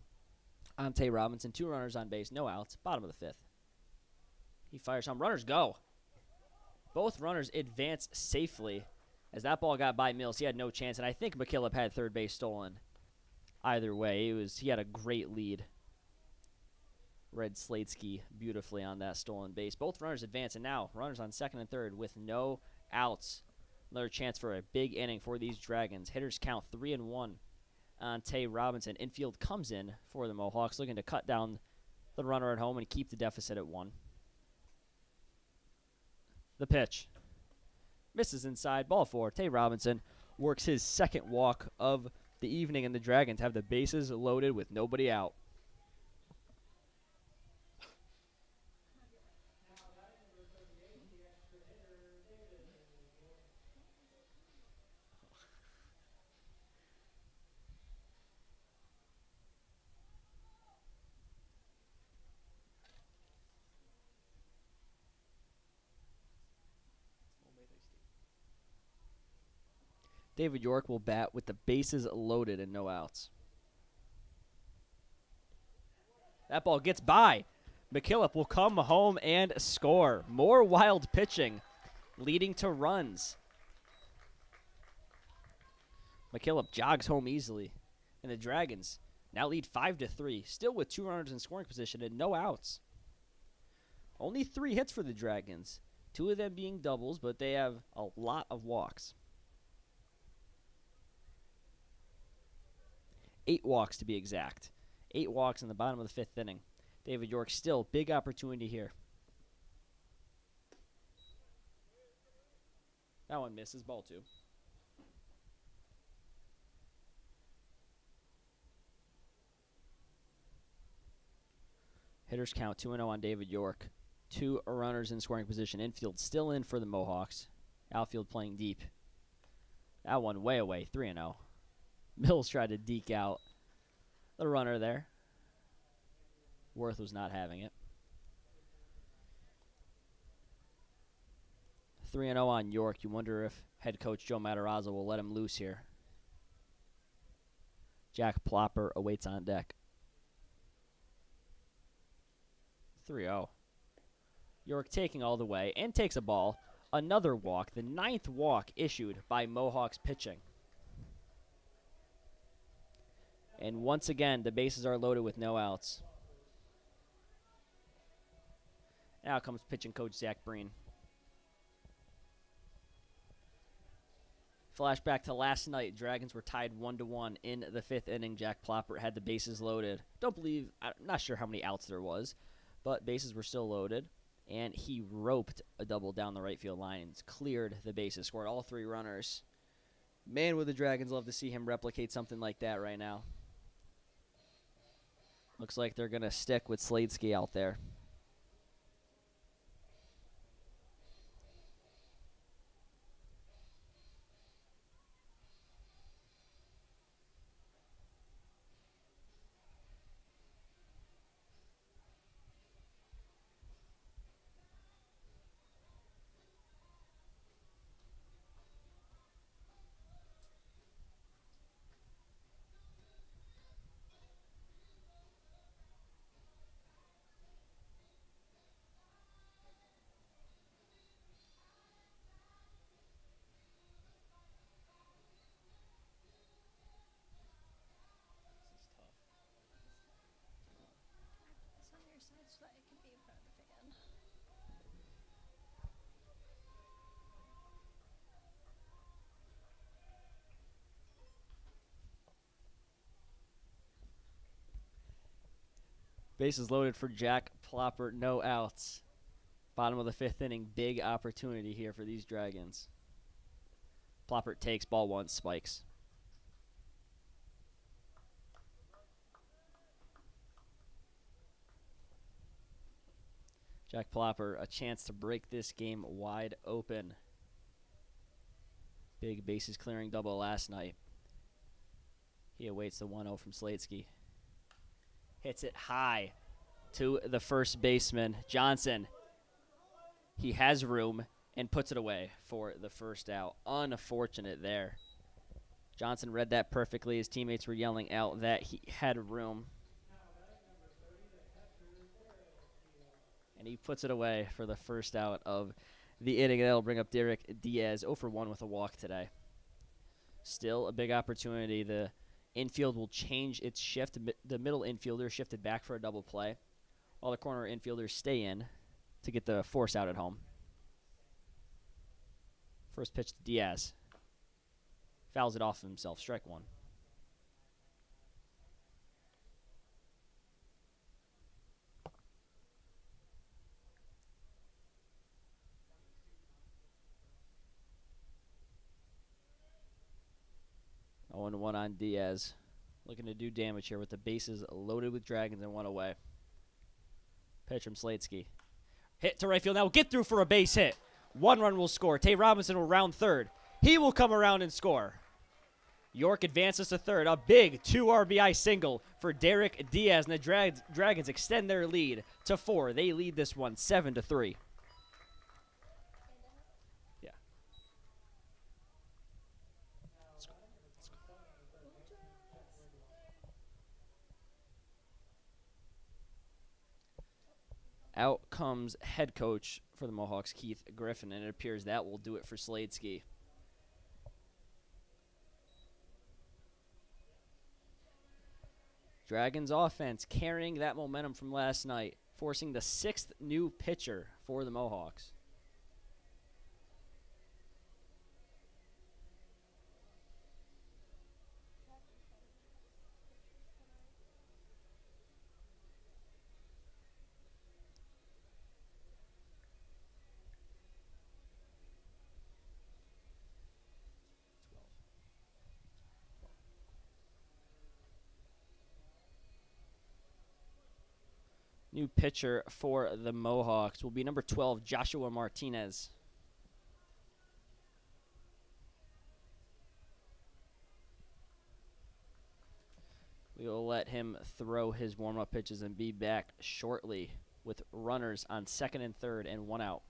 On Tay Robinson. 2 runners on base. No outs. Bottom of the 5th. He fires some. Runners go. Both runners advance safely. As that ball got by Mills, he had no chance. And I think McKillop had third base stolen. Either way, he had a great lead. Read Slayetsky beautifully on that stolen base. Both runners advance, and now runners on second and third with no outs. Another chance for a big inning for these Dragons. Hitters count 3-1 on Tay Robinson. Infield comes in for the Mohawks, looking to cut down the runner at home and keep the deficit at 1. The pitch. Misses inside, ball 4. Tay Robinson works his second walk of the evening, and the Dragons have the bases loaded with nobody out. David York will bat with the bases loaded and no outs. That ball gets by. McKillop will come home and score. More wild pitching, leading to runs. McKillop jogs home easily. And the Dragons now lead 5-3, still with 2 runners in scoring position and no outs. Only 3 hits for the Dragons, 2 of them being doubles, but they have a lot of walks. 8 walks to be exact. 8 walks in the bottom of the 5th inning. David York still big opportunity here. That one misses, ball 2. Hitters count 2-0 on David York. 2 runners in scoring position. Infield still in for the Mohawks. Outfield playing deep. That one way away, 3-0. Mills tried to deke out the runner there. Worth was not having it. 3-0 on York. You wonder if head coach Joe Matarazzo will let him loose here. Jack Plopper awaits on deck. 3-0. York taking all the way and takes a ball. Another walk, the 9th walk issued by Mohawks pitching. And once again, the bases are loaded with no outs. Now comes pitching coach Zach Breen. Flashback to last night. Dragons were tied 1-1 in the 5th inning. Jack Plopper had the bases loaded. I'm not sure how many outs there was, but bases were still loaded. And he roped a double down the right field lines, cleared the bases, scored all 3 runners. Man, would the Dragons love to see him replicate something like that right now. Looks like they're going to stick with Sladesky out there. Bases loaded for Jack Plopper, no outs. Bottom of the 5th inning, big opportunity here for these Dragons. Plopper takes ball 1, spikes. Jack Plopper, a chance to break this game wide open. Big bases clearing double last night. He awaits the 1-0 from Sladesky. Hits it high to the first baseman, Johnson. He has room and puts it away for the first out. Unfortunate there. Johnson read that perfectly. His teammates were yelling out that he had room. And he puts it away for the first out of the inning. That'll bring up Derek Diaz, 0 for 1 with a walk today. Still a big opportunity. The infield will change its shift. The middle infielder shifted back for a double play, while the corner infielders stay in to get the force out at home. First pitch to Diaz. Fouls it off of himself. Strike 1. Oh, and 1 on Diaz. Looking to do damage here with the bases loaded with Dragons and 1 away. Pitch from Sladesky. Hit to right field. Now get through for a base hit. 1 run will score. Tay Robinson will round third. He will come around and score. York advances to third. A big 2 RBI single for Derek Diaz. And the Dragons extend their lead to 4. They lead this one 7-3. Yeah. Out comes head coach for the Mohawks, Keith Griffin, and it appears that will do it for Sladesky. Dragons offense carrying that momentum from last night, forcing the 6th new pitcher for the Mohawks. New pitcher for the Mohawks will be number 12, Joshua Martinez. We will let him throw his warm-up pitches and be back shortly with runners on 2nd and 3rd and 1 out.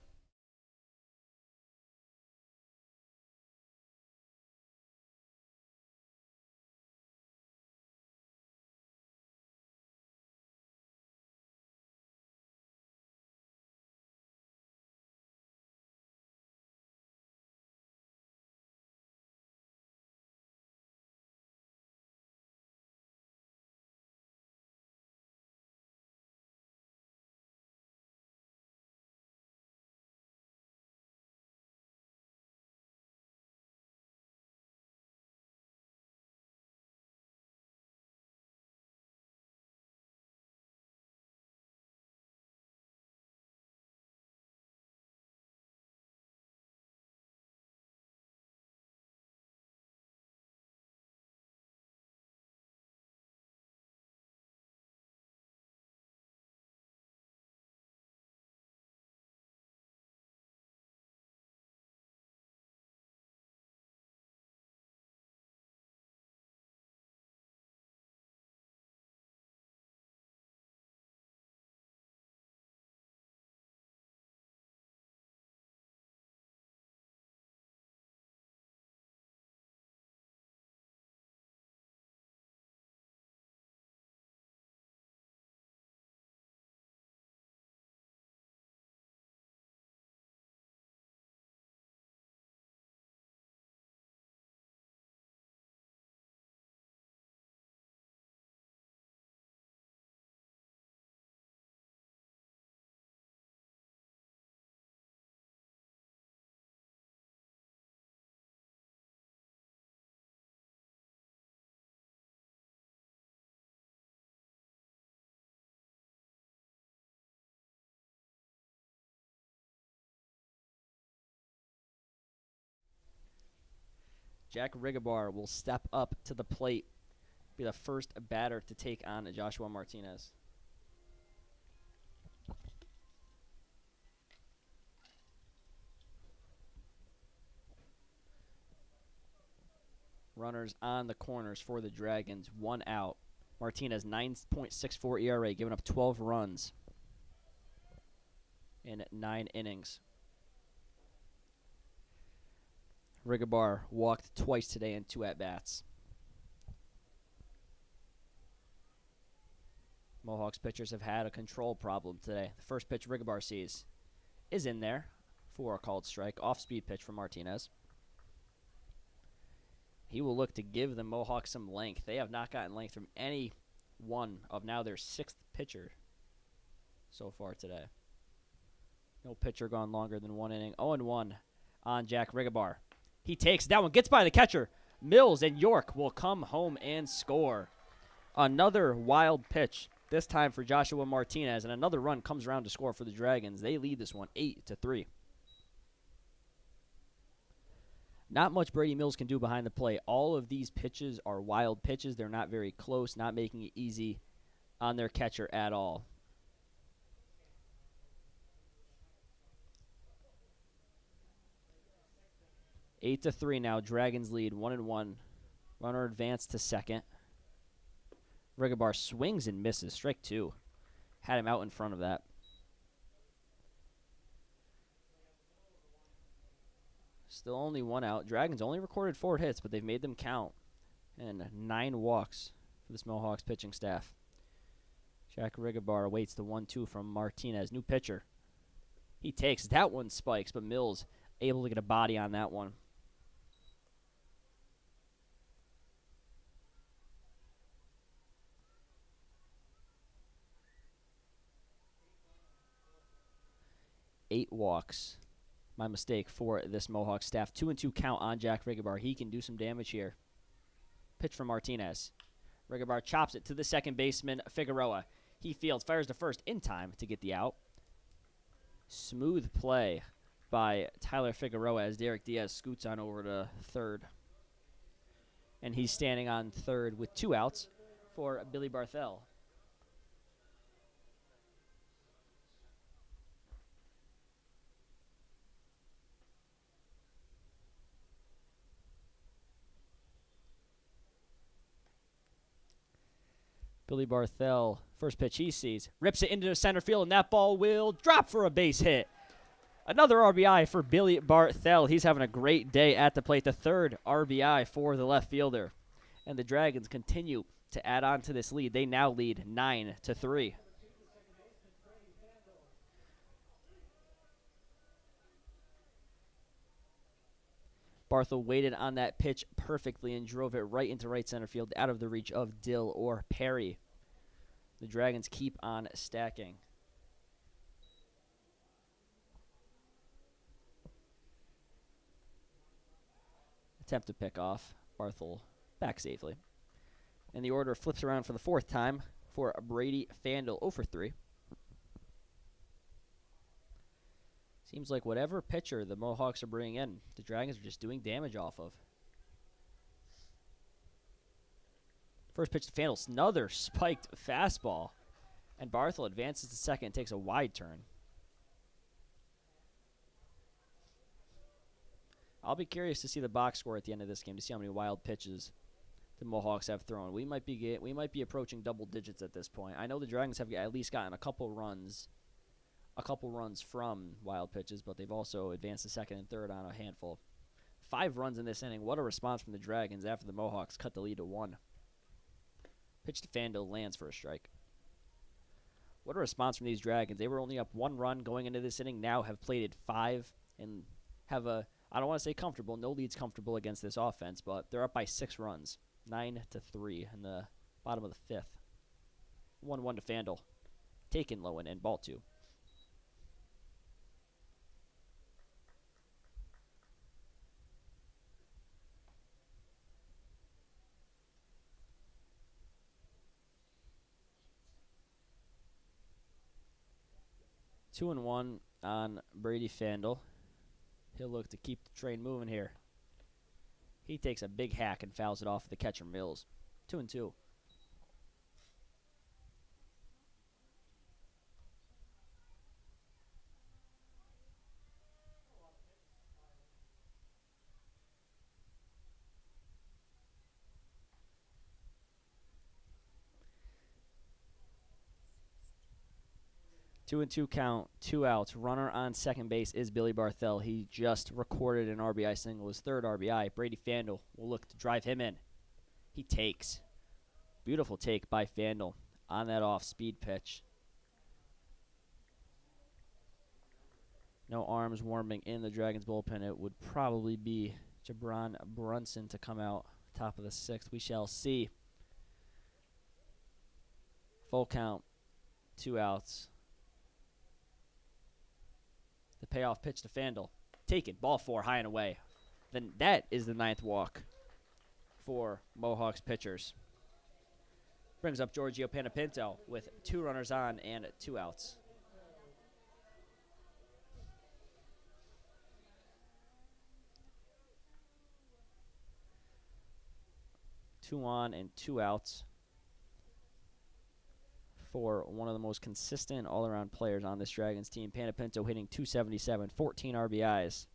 Jack Rigobar will step up to the plate, be the first batter to take on Joshua Martinez. Runners on the corners for the Dragons, 1 out. Martinez, 9.64 ERA, giving up 12 runs in 9 innings. Rigobar walked twice today in 2 at-bats. Mohawks pitchers have had a control problem today. The first pitch Rigobar sees is in there for a called strike. Off-speed pitch from Martinez. He will look to give the Mohawks some length. They have not gotten length from any one of now their 6th pitcher so far today. No pitcher gone longer than 1 inning. 0-1 on Jack Rigobar. He takes that one, gets by the catcher. Mills and York will come home and score. Another wild pitch, this time for Joshua Martinez, and another run comes around to score for the Dragons. They lead this one 8-3. Not much Brady Mills can do behind the plate. All of these pitches are wild pitches. They're not very close, not making it easy on their catcher at all. Eight to 3 now. Dragons lead 1-1. Runner advanced to second. Rigobar swings and misses. Strike 2. Had him out in front of that. Still only 1 out. Dragons only recorded 4 hits, but they've made them count. And 9 walks for this Mohawks pitching staff. Jack Rigobar awaits the 1-2 from Martinez. New pitcher. He takes. That one spikes, but Mills able to get a body on that one. Eight walks. My mistake for this Mohawk staff. 2-2 count on Jack Rigobar. He can do some damage here. Pitch from Martinez. Rigobar chops it to the second baseman, Figueroa. He fields, fires to first in time to get the out. Smooth play by Tyler Figueroa as Derek Diaz scoots on over to third. And he's standing on third with 2 outs for Billy Barthel. Billy Barthel, first pitch he sees, rips it into center field, and that ball will drop for a base hit. Another RBI for Billy Barthel. He's having a great day at the plate. The 3rd RBI for the left fielder. And the Dragons continue to add on to this lead. They now lead 9-3. Barthel waited on that pitch perfectly and drove it right into right center field, out of the reach of Dill or Perry. The Dragons keep on stacking. Attempt to pick off. Barthel back safely. And the order flips around for the 4th time for Brady Fandel, 0 for 3. Seems like whatever pitcher the Mohawks are bringing in, the Dragons are just doing damage off of. First pitch to Fandel, another spiked fastball. And Barthel advances to second and takes a wide turn. I'll be curious to see the box score at the end of this game to see how many wild pitches the Mohawks have thrown. We might be approaching double digits at this point. I know the Dragons have at least gotten a couple runs from wild pitches, but they've also advanced to second and third on a handful. 5 runs in this inning. What a response from the Dragons after the Mohawks cut the lead to 1. Pitch to Fandel, lands for a strike. What a response from these Dragons. They were only up 1 run going into this inning, now have plated 5 and have a, I don't want to say comfortable, no lead's comfortable against this offense, but they're up by 6 runs, 9-3 in the bottom of the 5th. 1-1 to Fandel. Taken low and ball 2. Two and 1 on Brady Fandel. He'll look to keep the train moving here. He takes a big hack and fouls it off the catcher Mills. 2-2. 2-2 count, 2 outs. Runner on second base is Billy Barthel. He just recorded an RBI single, his third RBI. Brady Fandle will look to drive him in. He takes. Beautiful take by Fandle on that off-speed pitch. No arms warming in the Dragons bullpen. It would probably be Jabron Brunson to come out top of the sixth. We shall see. Full count, 2 outs. The payoff pitch to Fandle. Taken. Ball 4, high and away. Then that is the 9th walk for Mohawks pitchers. Brings up Giorgio Panapinto with 2 runners on and 2 outs. Two on and 2 outs for one of the most consistent all-around players on this Dragons team. Panapinto hitting .277, 14 RBIs,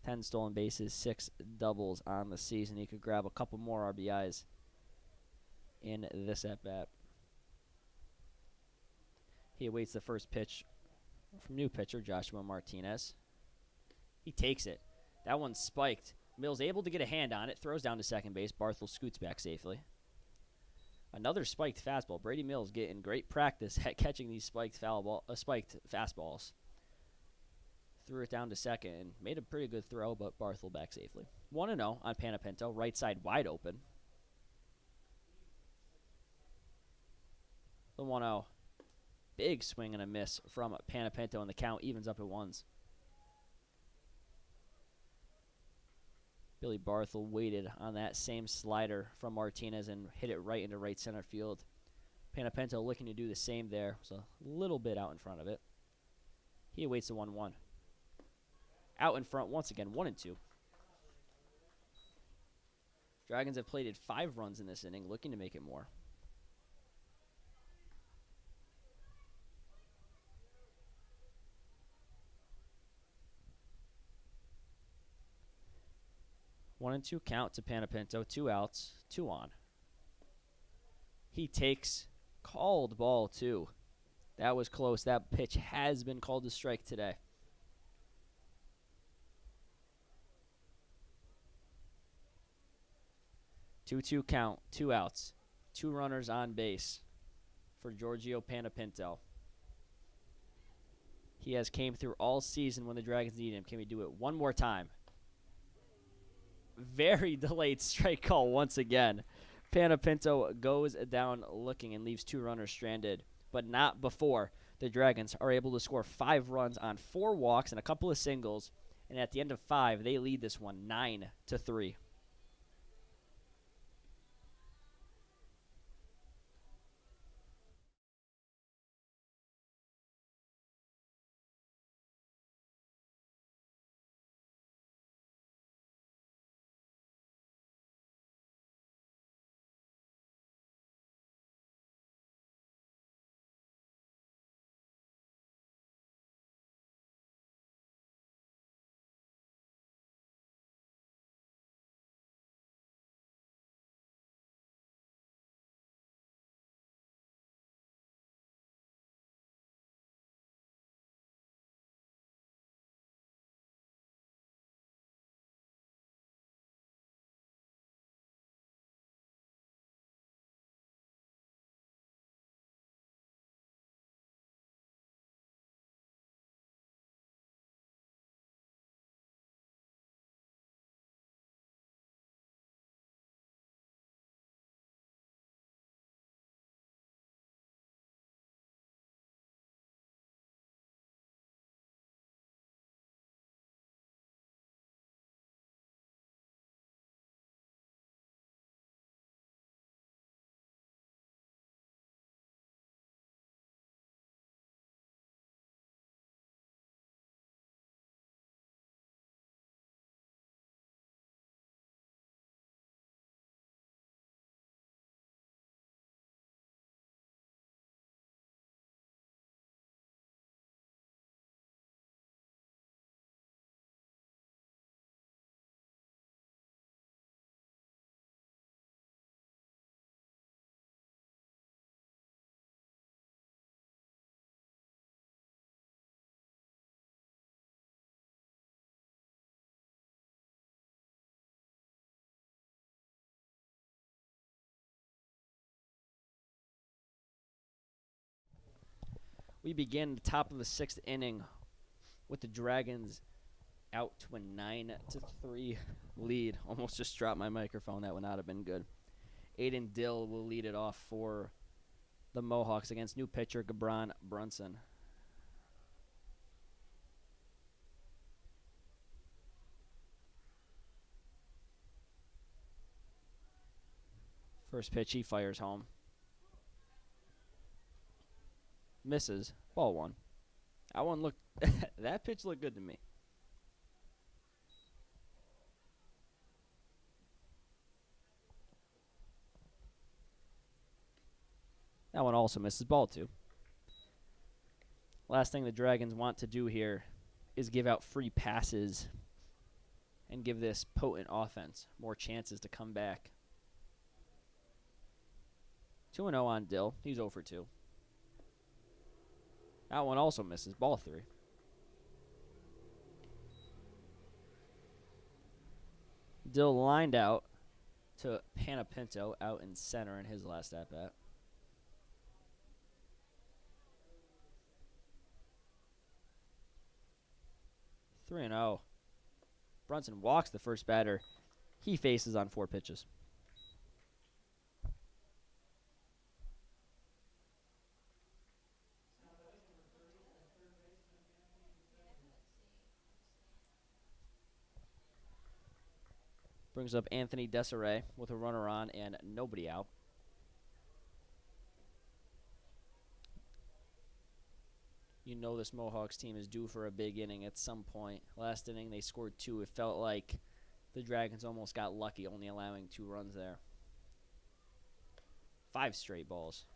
10 stolen bases, 6 doubles on the season. He could grab a couple more RBIs in this at-bat. He awaits the first pitch from new pitcher Joshua Martinez. He takes it. That one's spiked. Mills able to get a hand on it, throws down to second base. Barthel scoots back safely. Another spiked fastball. Brady Mills getting great practice at catching these spiked fastballs. Threw it down to second and made a pretty good throw, but Barthel back safely. 1-0 on Panapinto. Right side wide open. The 1-0. Big swing and a miss from Panapinto, and the count evens up at 1s. Billy Barthel waited on that same slider from Martinez and hit it right into right center field. Panapinto looking to do the same there. Was a little bit out in front of it. He awaits the 1-1. Out in front once again, 1-2. Dragons have plated 5 runs in this inning, looking to make it more. 1-2 count to Panapinto, 2 outs, 2 on. He takes called ball 2. That was close. That pitch has been called a strike today. 2-2 count, 2 outs, 2 runners on base for Giorgio Panapinto. He has came through all season when the Dragons need him. Can we do it one more time? Very delayed strike call once again. Panapinto goes down looking and leaves 2 runners stranded, but not before the Dragons are able to score 5 runs on 4 walks and a couple of singles, and at the end of 5, they lead this one 9-3. We begin the top of the 6th inning with the Dragons out to a 9-3 lead. Almost just dropped my microphone. That would not have been good. Aiden Dill will lead it off for the Mohawks against new pitcher Gabron Brunson. First pitch, he fires home. Misses. Ball one. That one looked that pitch looked good to me. That one also misses. Ball two. Last thing the Dragons want to do here is give out free passes and give this potent offense more chances to come back. 2-0 on Dill. He's 0 for 2. That one also misses. Ball 3. Dill lined out to Panapinto out in center in his last at-bat. Three and 0. Brunson walks the first batter. He faces on 4 pitches. Brings up Anthony Desiree with a runner on and nobody out. You know this Mohawks team is due for a big inning at some point. Last inning they scored 2. It felt like the Dragons almost got lucky, only allowing 2 runs there. 5 straight balls.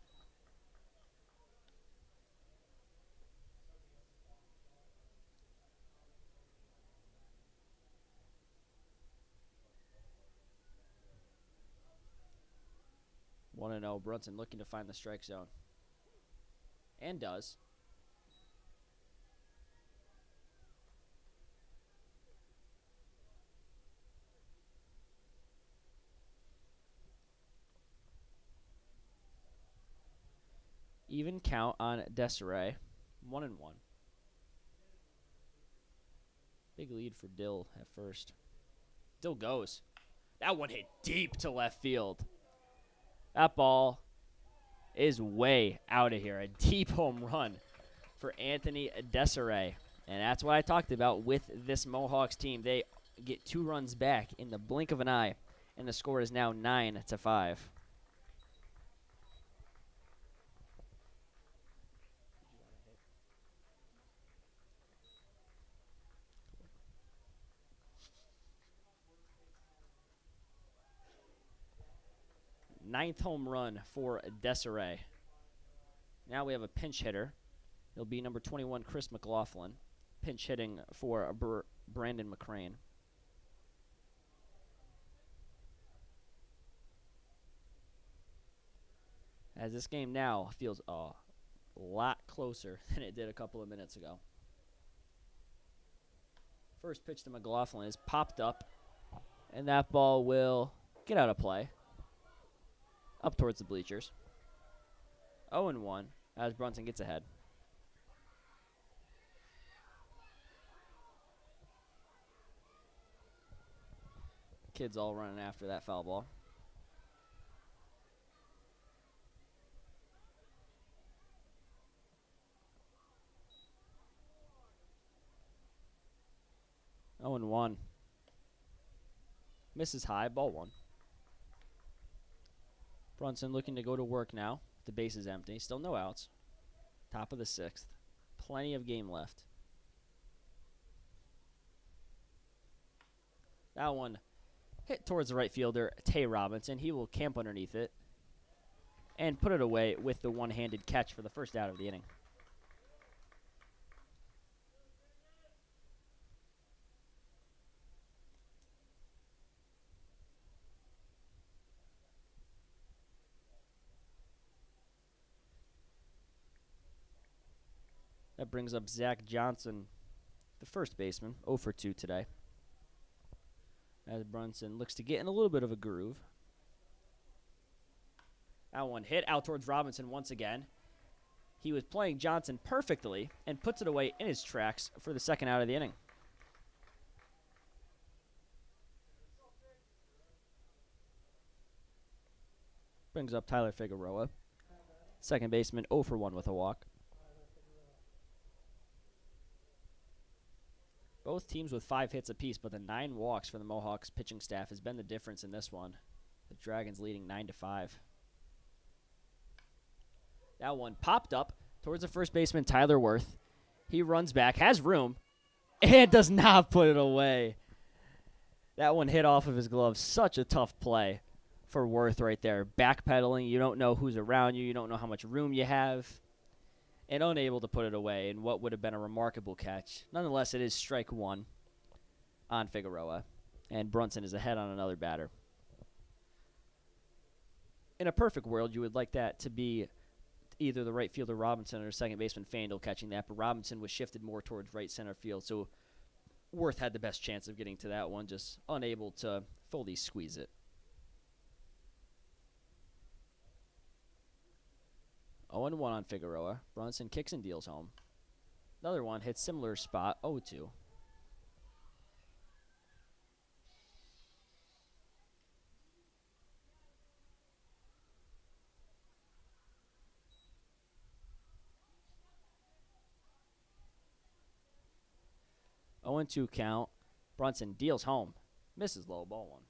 One and 0. Brunson looking to find the strike zone. And does. Even count on Desiree. 1 and 1. Big lead for Dill at first. Dill goes. That one hit deep to left field. That ball is way out of here. A deep home run for Anthony Desiree. And that's what I talked about with this Mohawks team. They get 2 runs back in the blink of an eye, and the score is now 9-5. Ninth home run for Desiree. Now we have a pinch hitter. It'll be number 21, Chris McLaughlin, pinch hitting for Brandon McCrane. As this game now feels a lot closer than it did a couple of minutes ago. First pitch to McLaughlin is popped up, and that ball will get out of play. Up towards the bleachers. 0-1 as Brunson gets ahead. Kids all running after that foul ball. Oh, and 1. Misses high, ball 1. Brunson looking to go to work now. The base is empty. Still no outs. Top of the 6th. Plenty of game left. That one hit towards the right fielder, Tay Robinson. He will camp underneath it and put it away with the one-handed catch for the first out of the inning. That brings up Zach Johnson, the first baseman, 0 for 2 today. As Brunson looks to get in a little bit of a groove. That one hit out towards Robinson once again. He was playing Johnson perfectly and puts it away in his tracks for the second out of the inning. Brings up Tyler Figueroa. Second baseman 0 for 1 with a walk. Both teams with 5 hits apiece, but the 9 walks for the Mohawks pitching staff has been the difference in this one. The Dragons leading 9-5. That one popped up towards the first baseman, Tyler Worth. He runs back, has room, and does not put it away. That one hit off of his glove. Such a tough play for Worth right there. Backpedaling, you don't know who's around you. You don't know how much room you have. And unable to put it away in what would have been a remarkable catch. Nonetheless, it is strike 1 on Figueroa. And Brunson is ahead on another batter. In a perfect world, you would like that to be either the right fielder Robinson or second baseman Fandel catching that, but Robinson was shifted more towards right center field, so Worth had the best chance of getting to that one, just unable to fully squeeze it. 0-1 on Figueroa. Brunson kicks and deals home. Another one hits similar spot, 0-2. Oh and 2 count. Brunson deals home. Misses low, ball 1.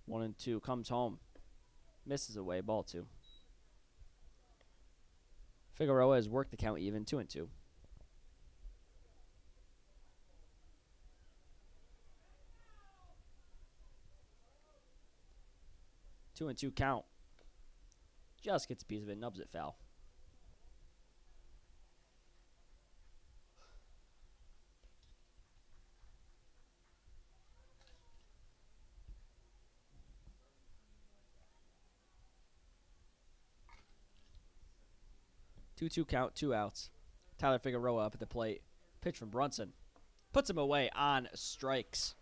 One and 2 comes home. Misses away, ball 2. Figueroa has worked the count even, 2 and 2. 2 and 2 count. Just gets a piece of it, nubs it foul. Two count, 2 outs. Tyler Figueroa up at the plate. Pitch from Brunson. Puts him away on strikes.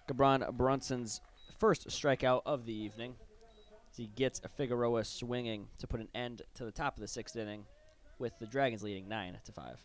Gabron Brunson's first strikeout of the evening. As he gets Figueroa swinging to put an end to the top of the 6th inning, with the Dragons leading 9-5.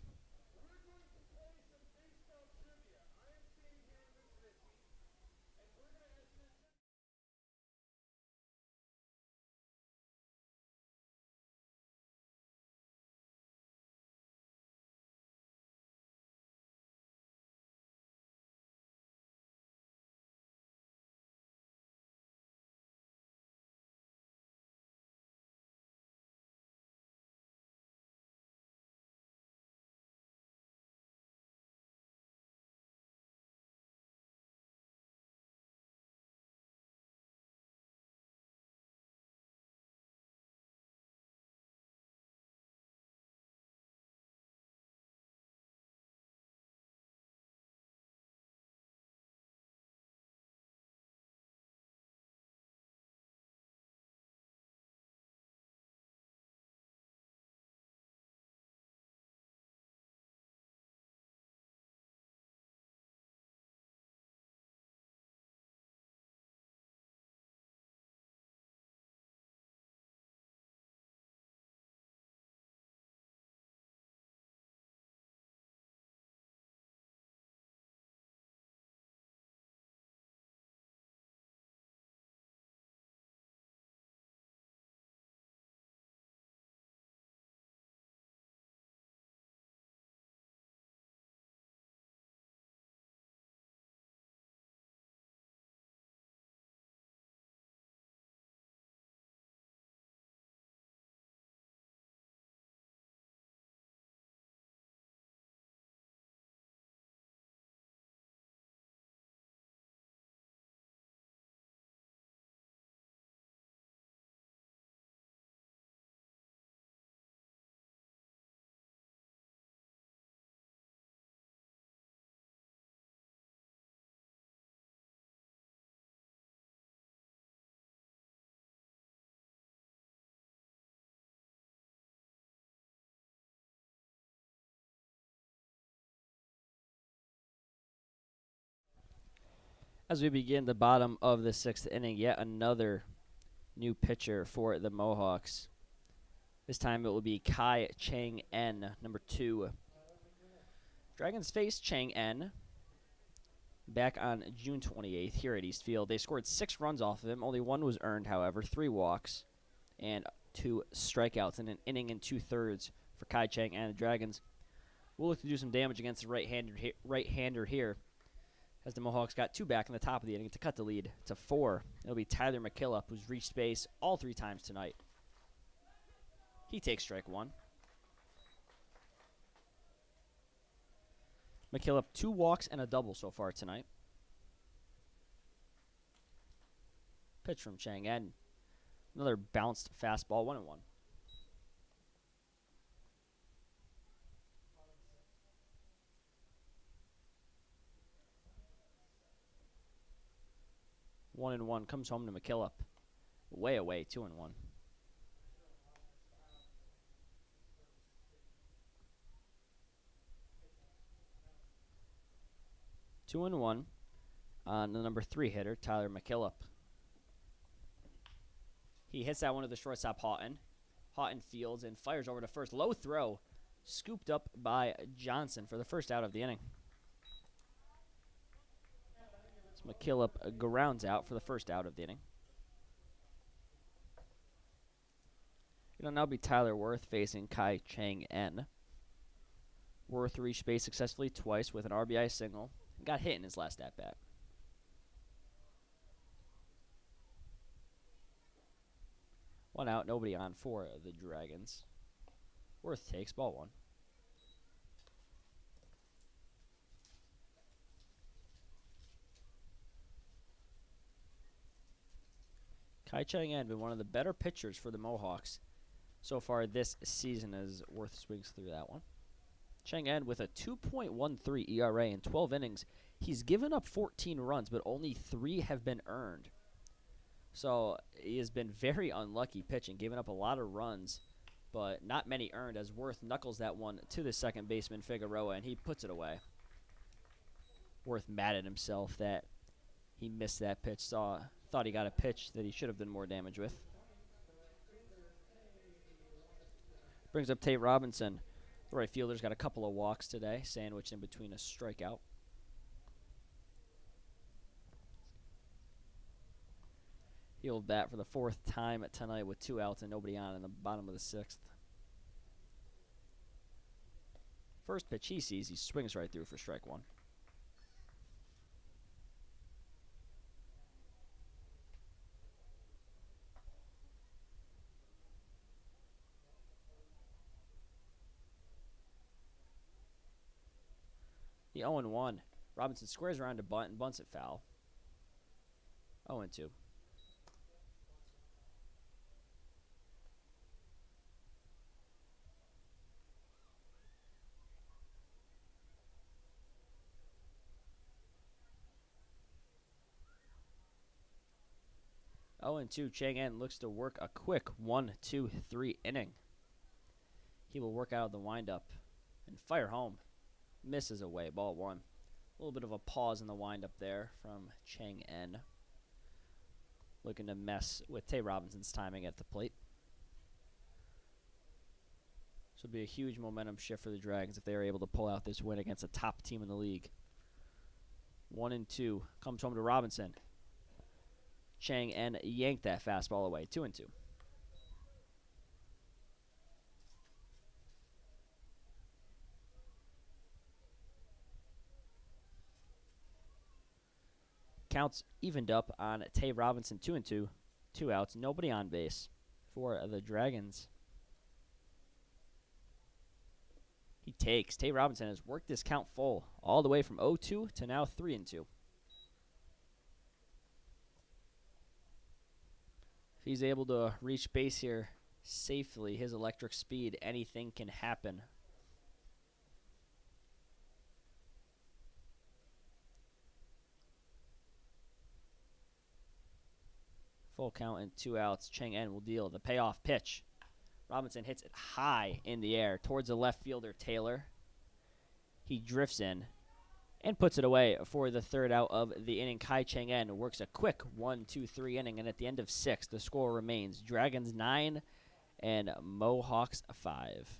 As we begin the bottom of the 6th inning, yet another new pitcher for the Mohawks. This time it will be Kai Chang-en, number 2. Dragons faced Chang-en back on June 28th here at East Field. They scored 6 runs off of him. Only 1 was earned, however, 3 walks and 2 strikeouts in an inning and 2/3 for Kai Chang-en. The Dragons will look to do some damage against the right-hander here, as the Mohawks got 2 back in the top of the inning to cut the lead to 4. It'll be Tyler McKillop, who's reached base all 3 times tonight. He takes strike 1. McKillop 2 walks and a double so far tonight. Pitch from Chang-en. Another bounced fastball, 1-1. One and one comes home to McKillop. Way away, 2-1. Two and one on the number 3 hitter, Tyler McKillop. He hits that one to the shortstop, Houghton. Houghton fields and fires over to first. Low throw, scooped up by Johnson for the first out of the inning. So McKillop grounds out for the first out of the inning. It'll now be Tyler Worth facing Kai Chang-en. Worth reached base successfully twice with an RBI single. Got hit in his last at-bat. One out, nobody on for the Dragons. Worth takes ball 1. Kai Chang-en been one of the better pitchers for the Mohawks so far this season, as Worth swings through that one. Chang-en with a 2.13 ERA in 12 innings. He's given up 14 runs, but only 3 have been earned. So he has been very unlucky pitching, giving up a lot of runs, but not many earned, as Worth knuckles that one to the second baseman, Figueroa, and he puts it away. Worth mad at himself that he missed that pitch. Thought he got a pitch that he should have done more damage with. Brings up Tate Robinson. The right fielder's got a couple of walks today, sandwiched in between a strikeout. He'll bat for the 4th time tonight with 2 outs and nobody on in the bottom of the 6th. First pitch he sees, he swings right through for strike 1. The 0-1. Robinson squares around to bunt and bunts it foul. 0-2. Oh, and 2, Chang-en looks to work a quick 1-2-3 inning. He will work out of the windup and fire home. Misses away, ball 1. A little bit of a pause in the windup there from Chang-en. Looking to mess with Tay Robinson's timing at the plate. This will be a huge momentum shift for the Dragons if they are able to pull out this win against a top team in the league. 1-2 comes home to Robinson. Chang-en yanked that fastball away. 2-2. Counts evened up on Tay Robinson. 2-2. 2 outs. Nobody on base for the Dragons. He takes. Tay Robinson has worked this count full all the way from 0-2 to now 3-2. If he's able to reach base here safely, his electric speed, anything can happen. Full count and 2 outs. Chang-en will deal the payoff pitch. Robinson hits it high in the air towards the left fielder, Taylor. He drifts in. and puts it away for the third out of the inning. Kai Chang-en works a quick 1-2-3 inning, and at the end of 6, the score remains Dragons 9 and Mohawks 5.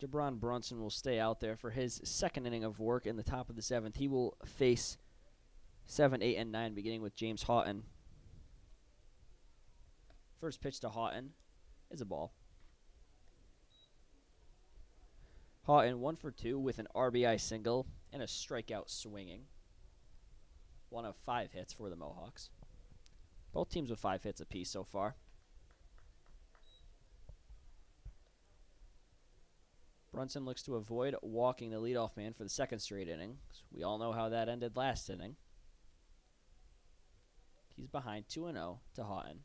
Jabron Brunson will stay out there for his second inning of work in the top of the 7th. He will face 7, 8, and 9, beginning with James Houghton. First pitch to Houghton is a ball. Houghton 1 for 2 with an RBI single and a strikeout swinging. 1 of 5 hits for the Mohawks. Both teams with 5 hits apiece so far. Brunson looks to avoid walking the leadoff man for the second straight inning. We all know how that ended last inning. He's behind 2-0 to Houghton.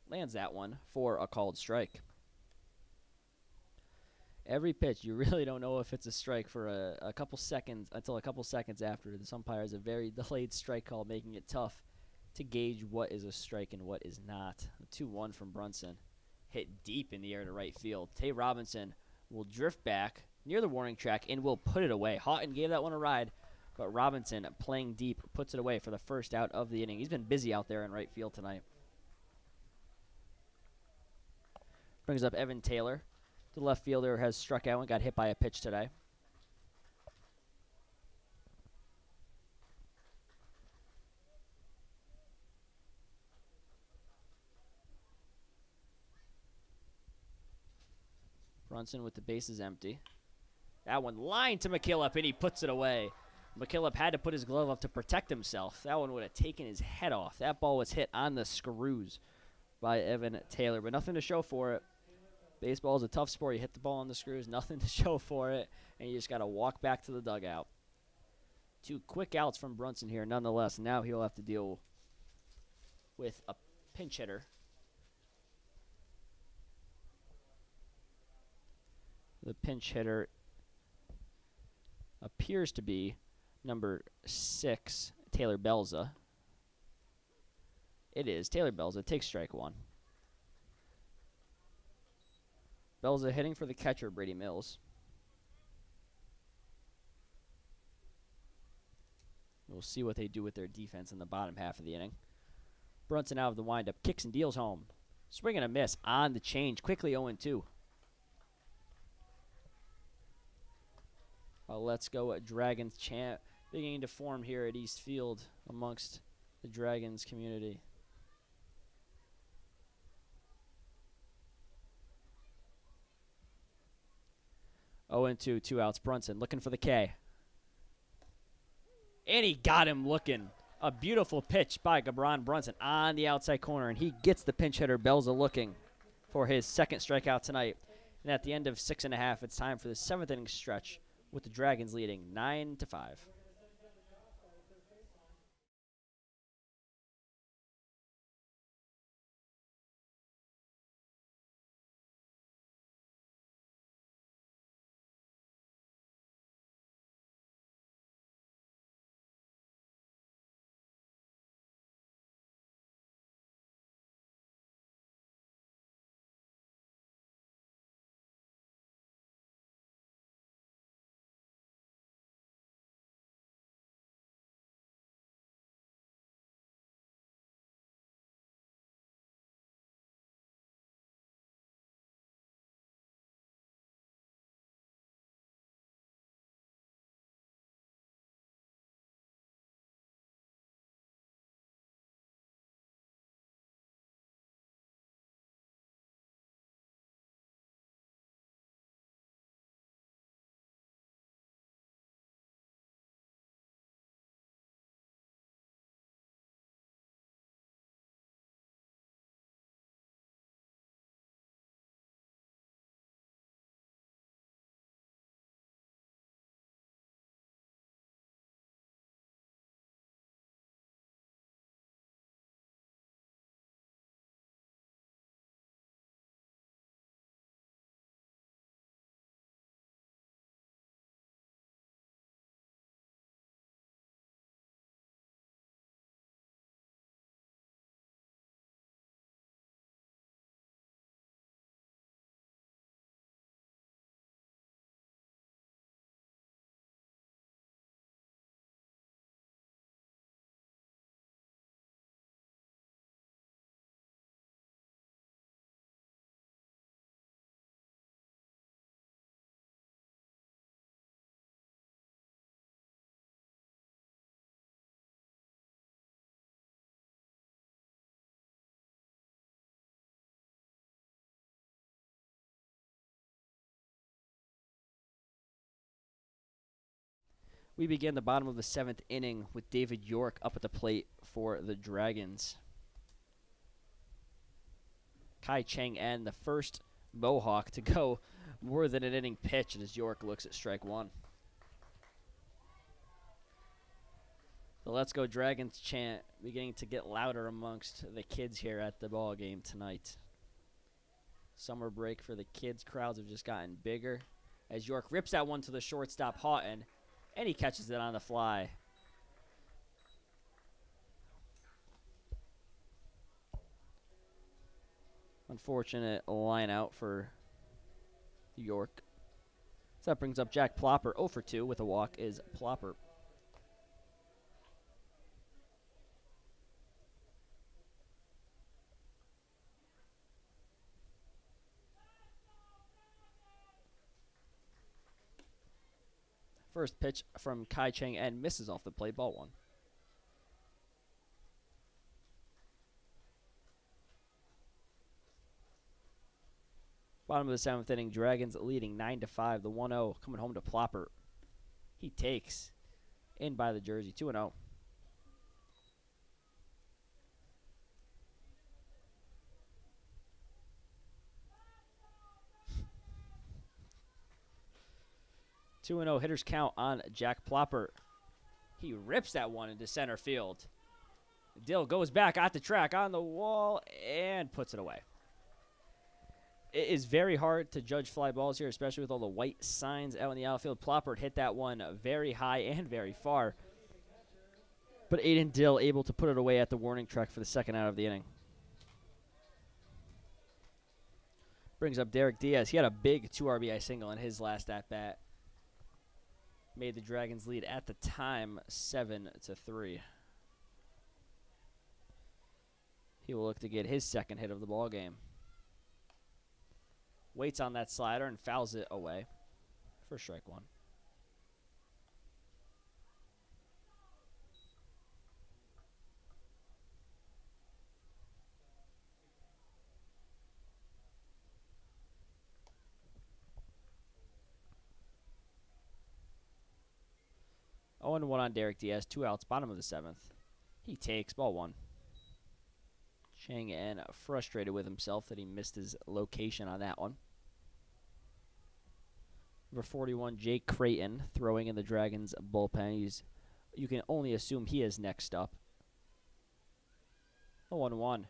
Lands that one for a called strike. Every pitch, you really don't know if it's a strike for a couple seconds, until a couple seconds after. The umpire has a very delayed strike call, making it tough to gauge what is a strike and what is not. 2-1 from Brunson. Hit deep in the air to right field. Tay Robinson will drift back near the warning track and will put it away. Houghton gave that one a ride, but Robinson, playing deep, puts it away for the first out of the inning. He's been busy out there in right field tonight. Brings up Evan Taylor. The left fielder has struck out and got hit by a pitch today. Brunson with the bases empty. That one lined to McKillop, and he puts it away. McKillop had to put his glove up to protect himself. That one would have taken his head off. That ball was hit on the screws by Evan Taylor, but nothing to show for it. Baseball is a tough sport. You hit the ball on the screws, nothing to show for it, and you just got to walk back to the dugout. 2 quick outs from Brunson here, nonetheless. Now he'll have to deal with a pinch hitter. The pinch hitter appears to be number 6, Taylor Belza. It is. Taylor Belza takes strike 1. Belza hitting for the catcher, Brady Mills. We'll see what they do with their defense in the bottom half of the inning. Brunson out of the windup, kicks and deals home. Swing and a miss on the change, quickly 0-2. Let's go Dragons chant beginning to form here at East Field amongst the Dragons community. Oh, and 2 outs. Brunson looking for the K. And he got him looking. A beautiful pitch by Gabron Brunson on the outside corner, and he gets the pinch hitter Belza looking for his second strikeout tonight. And at the end of 6 1/2, it's time for the 7th inning stretch with the Dragons leading 9-5. We begin the bottom of the 7th inning with David York up at the plate for the Dragons. Kai Chang-en, the first Mohawk to go more than an inning pitch, as York looks at strike one. The Let's Go Dragons chant beginning to get louder amongst the kids here at the ball game tonight. Summer break for the kids. Crowds have just gotten bigger as York rips that one to the shortstop, Houghton, and he catches it on the fly. Unfortunate line out for York. So that brings up Jack Plopper. 0 for 2 with a walk is Plopper. First pitch from Kai Chang-en misses off the plate, ball one. Bottom of the 7th inning, Dragons leading 9-5. The 1-0 coming home to Plopper. He takes in by the jersey, 2-0. Two and 0 hitters count on Jack Plopper. He rips that one into center field. Dill goes back at the track on the wall and puts it away. It is very hard to judge fly balls here, especially with all the white signs out in the outfield. Plopper hit that one very high and very far. But Aiden Dill able to put it away at the warning track for the second out of the inning. Brings up Derek Diaz. He had a big 2 RBI single in his last at-bat. Made the Dragons lead at the time 7-3. He will look to get his second hit of the ball game. Waits on that slider and fouls it away for strike one. Oh, and 1 on Derek Diaz. 2 outs, bottom of the 7th. He takes ball one. Chang-en frustrated with himself that he missed his location on that one. Number 41, Jake Creighton, throwing in the Dragons bullpen. You can only assume he is next up. The 1-1.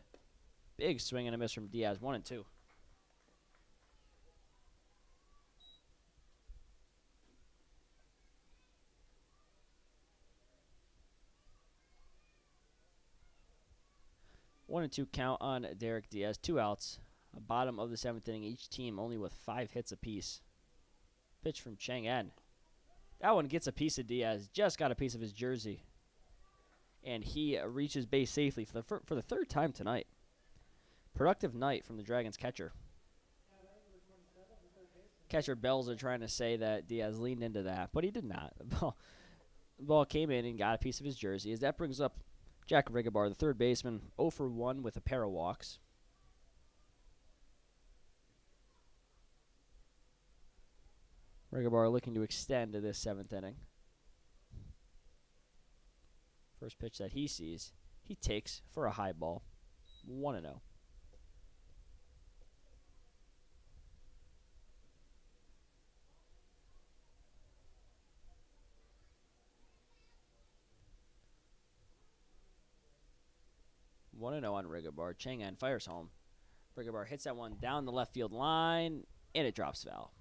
Big swing and a miss from Diaz. 1-2. One and two count on Derek Diaz. 2 outs. Bottom of the 7th inning. Each team only with 5 hits apiece. Pitch from Chang En. That one gets a piece of Diaz. Just got a piece of his jersey. And he reaches base safely for the 3rd time tonight. Productive night from the Dragons catcher. Catcher Bells are trying to say that Diaz leaned into that, but he did not. The ball came in and got a piece of his jersey. As that brings up Jack Rigobar, the 3rd baseman, 0 for 1 with a pair of walks. Rigobar looking to extend to this 7th inning. First pitch that he sees, he takes for a high ball. 1-0. On Rigobar. Chang En fires home. Rigobar hits that one down the left field line, and it drops foul.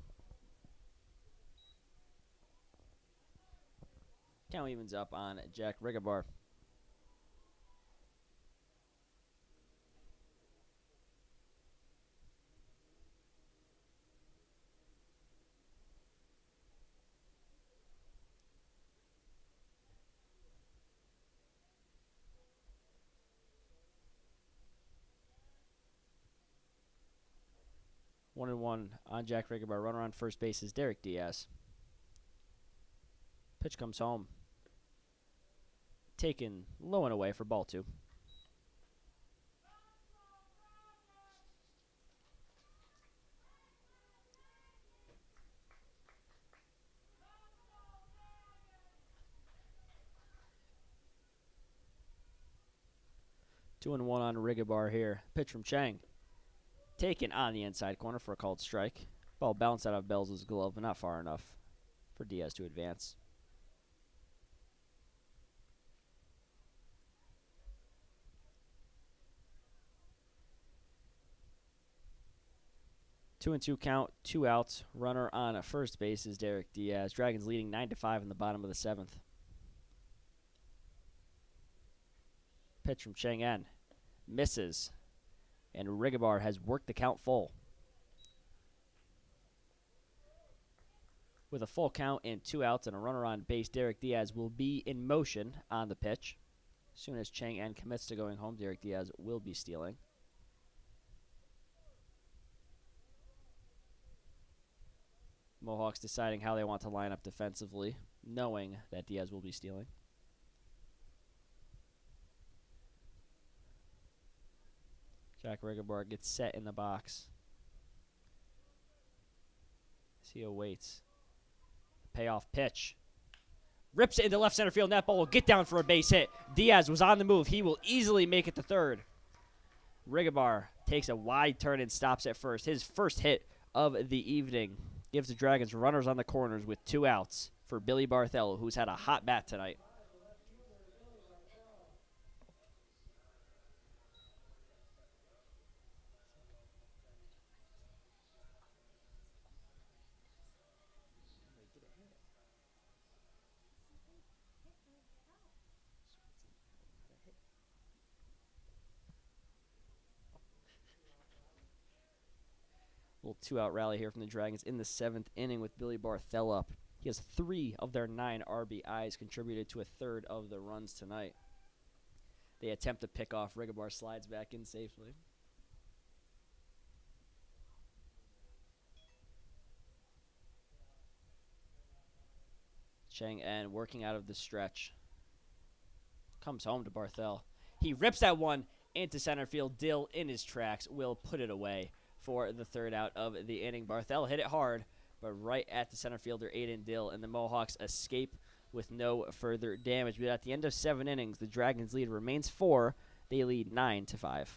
Count evens up on Jack Rigobar. One and one on Jack Rigobar. Runner on first base is Derek Diaz. Pitch comes home. Taken low and away for ball 2. Two and one on Rigobar here. Pitch from Chang. Taken on the inside corner for a called strike. Ball bounced out of Bells' glove, but not far enough for Diaz to advance. Two and two count, 2 outs. Runner on first base is Derek Diaz. Dragons leading 9-5 in the bottom of the 7th. Pitch from Chang En. Misses. And Rigobar has worked the count full. With a full count and 2 outs and a runner on base, Derek Diaz will be in motion on the pitch. As soon as Chang En commits to going home, Derek Diaz will be stealing. Mohawks deciding how they want to line up defensively, knowing that Diaz will be stealing. Jack Rigobar gets set in the box. As he awaits. Payoff pitch. Rips it into left center field. And that ball will get down for a base hit. Diaz was on the move. He will easily make it to third. Rigobar takes a wide turn and stops at first. His first hit of the evening gives the Dragons runners on the corners with 2 outs for Billy Barthel, who's had a hot bat tonight. Little 2-out rally here from the Dragons in the 7th inning with Billy Barthel up. He has 3 of their 9 RBIs, contributed to a third of the runs tonight. They attempt to pick off. Rigobar slides back in safely. Chang En working out of the stretch. Comes home to Barthel. He rips that one into center field. Dill in his tracks will put it away for the 3rd out of the inning. Barthel hit it hard, but right at the center fielder, Aiden Dill, and the Mohawks escape with no further damage. But at the end of 7 innings, the Dragons' lead remains 4. They lead 9-5.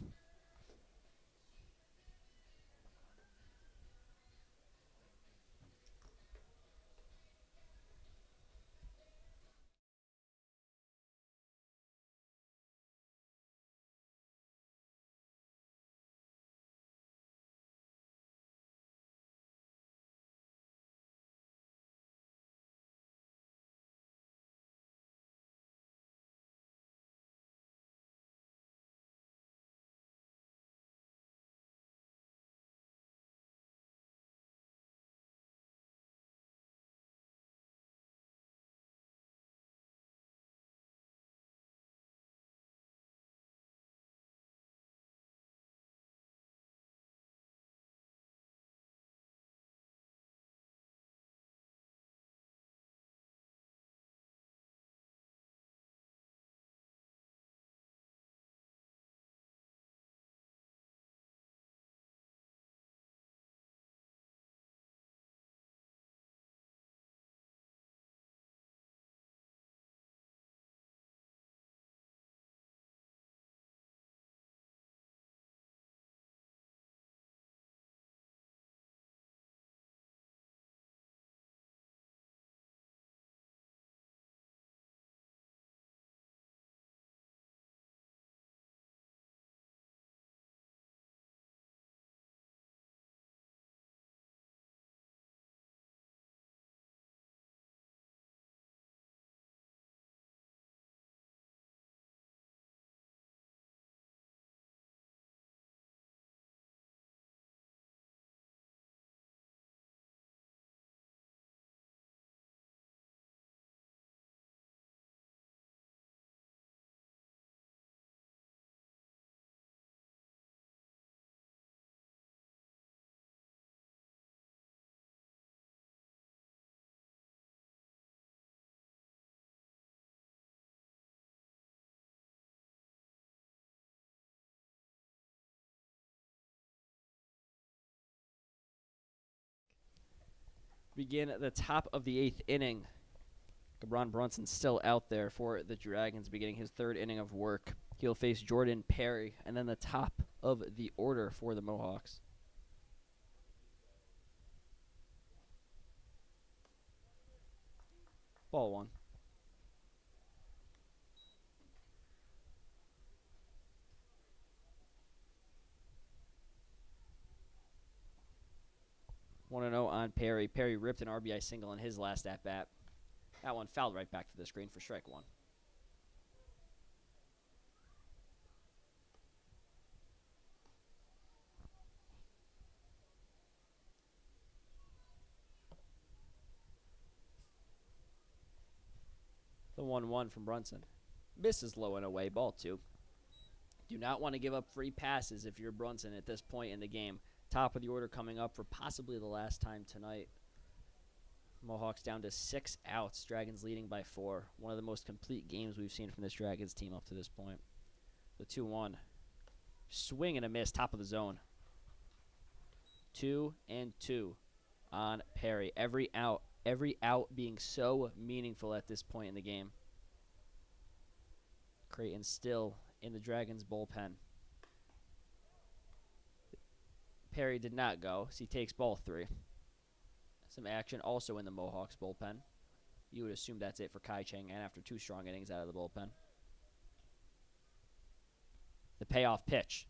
Begin at the top of the 8th inning. LeBron Brunson still out there for the Dragons, beginning his 3rd inning of work. He'll face Jordan Perry, and then the top of the order for the Mohawks. Ball 1. Want to know on Perry. Perry ripped an RBI single in his last at-bat. That one fouled right back to the screen for strike 1. The 1-1 from Brunson. Misses low and away, ball 2. Do not want to give up free passes if you're Brunson at this point in the game. Top of the order coming up for possibly the last time tonight. Mohawks down to 6 outs. Dragons leading by 4. One of the most complete games we've seen from this Dragons team up to this point. The 2-1. Swing and a miss, top of the zone. 2-2 on Perry. Every out being so meaningful at this point in the game. Creighton still in the Dragons bullpen. Perry did not go, so he takes ball 3. Some action also in the Mohawks bullpen. You would assume that's it for Kai Cheng, and after 2 strong innings out of the bullpen. The payoff pitch.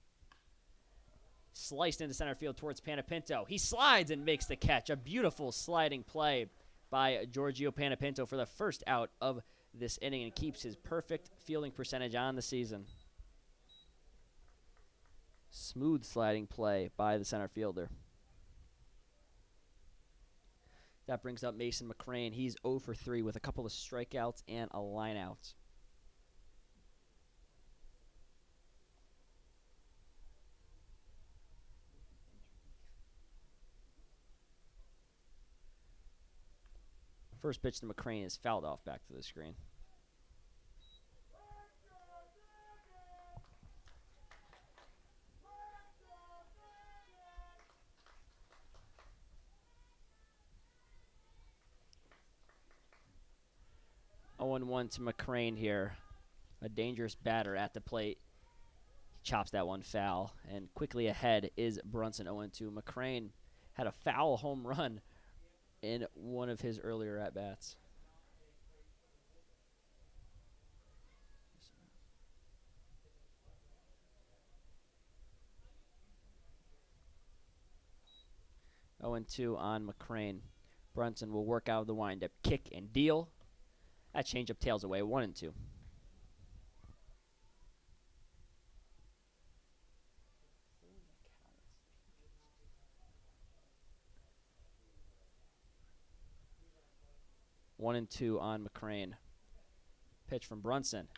Sliced into center field towards Panapinto. He slides and makes the catch. A beautiful sliding play by Giorgio Panapinto for the first out of this inning and keeps his perfect fielding percentage on the season. Smooth sliding play by the center fielder. That brings up Mason McCrane. He's 0 for 3 with a couple of strikeouts and a lineout. First pitch to McCrane is fouled off back to the screen. Oh, 0-1 to McCrane here. A dangerous batter at the plate. He chops that one foul. And quickly ahead is Brunson 0-2. McCrane had a foul home run in one of his earlier at-bats. Oh, 0-2 on McCrane. Brunson will work out of the windup, kick and deal. That changeup tails away, 1-2. One and two on McCrane. Pitch from Brunson.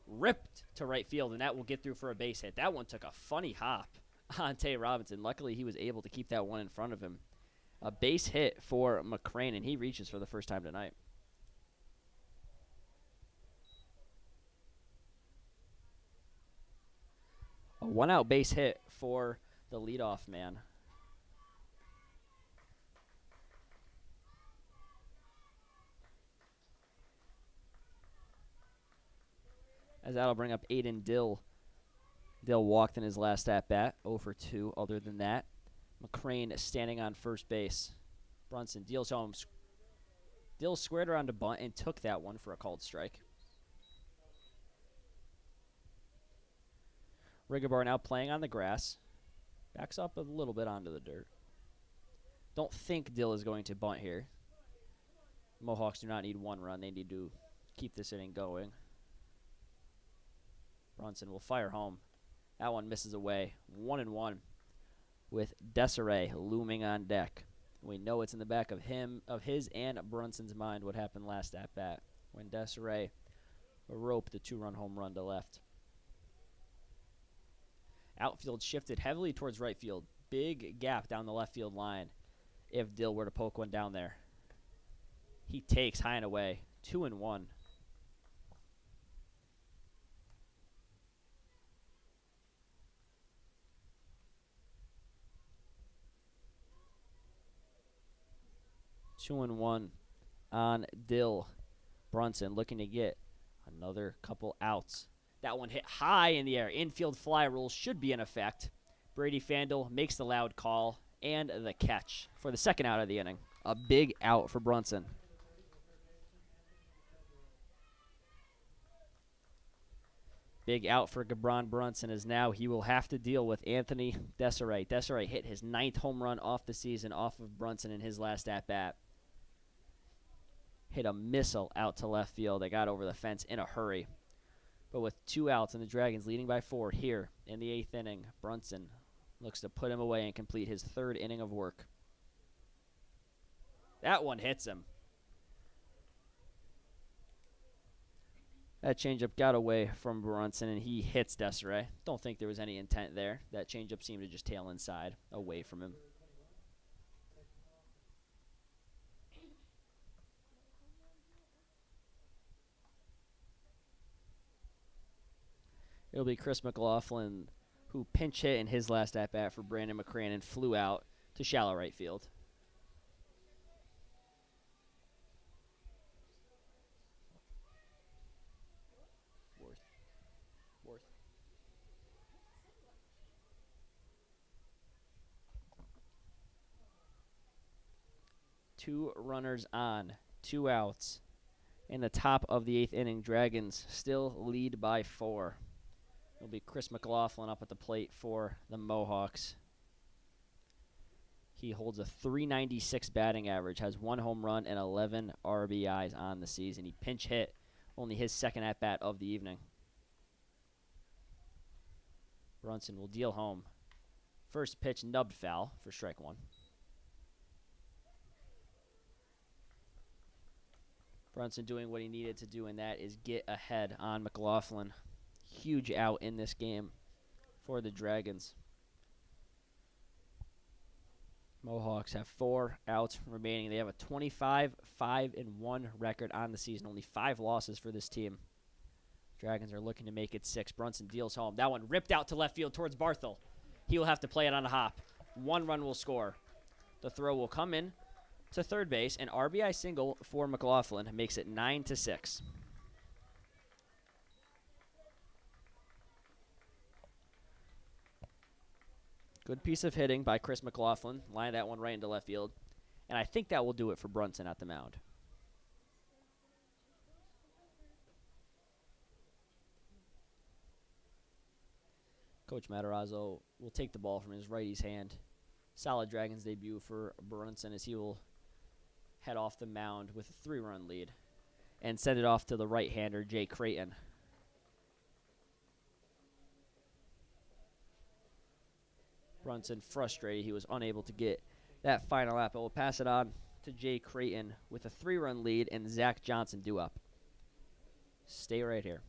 Ripped to right field, and that will get through for a base hit. That one took a funny hop on Tay Robinson. Luckily, he was able to keep that one in front of him. A base hit for McCrane, and he reaches for the first time tonight. A one-out base hit for the leadoff man. As that'll bring up Aiden Dill. Dill walked in his last at-bat, 0 for 2. Other than that, McCrane standing on first base. Brunson deals home. Dill squared around to bunt and took that one for a called strike. Rigabar now playing on the grass. Backs up a little bit onto the dirt. Don't think Dill is going to bunt here. Mohawks do not need one run. They need to keep this inning going. Brunson will fire home. That one misses away. 1-1 with Desiree looming on deck. We know it's in the back of his and Brunson's mind what happened last at bat when Desiree roped the 2-run home run to left. Outfield shifted heavily towards right field. Big gap down the left field line if Dill were to poke one down there. He takes high and away. 2-1. 2-1 on Dill. Brunson looking to get another couple outs. That one hit high in the air. Infield fly rule should be in effect. Brady Fandle makes the loud call and the catch for the second out of the inning. A big out for Brunson. Big out for Gabron Brunson as now he will have to deal with Anthony Desiree. Desiree hit his 9th home run off the season off of Brunson in his last at-bat. Hit a missile out to left field. They got over the fence in a hurry. But with 2 outs and the Dragons leading by 4 here in the 8th inning, Brunson looks to put him away and complete his 3rd inning of work. That one hits him. That changeup got away from Brunson, and he hits Desiree. Don't think there was any intent there. That changeup seemed to just tail inside, away from him. It'll be Chris McLaughlin who pinch hit in his last at-bat for Brandon McCran and flew out to shallow right field. Worth. 2 runners on, 2 outs. In the top of the 8th inning, Dragons still lead by 4. It'll be Chris McLaughlin up at the plate for the Mohawks. He holds a .396 batting average, has 1 home run and 11 RBIs on the season. He pinch hit only his 2nd at-bat of the evening. Brunson will deal home. First pitch nubbed foul for strike 1. Brunson doing what he needed to do, and that is get ahead on McLaughlin. Huge out in this game for the Dragons. Mohawks have 4 outs remaining. They have a 25-5-1 record on the season. Only 5 losses for this team. Dragons are looking to make it 6. Brunson deals home. That one ripped out to left field towards Barthel. He will have to play it on a hop. 1 run will score. The throw will come in to third base. An RBI single for McLaughlin makes it 9-6. Good piece of hitting by Chris McLaughlin. Line that one right into left field. And I think that will do it for Brunson at the mound. Coach Matarazzo will take the ball from his righty's hand. Solid Dragons debut for Brunson as he will head off the mound with a 3-run lead and send it off to the right-hander, Jay Creighton. Brunson frustrated. He was unable to get that final out, but we'll pass it on to Jay Creighton with a 3-run lead and Zach Johnson due up. Stay right here.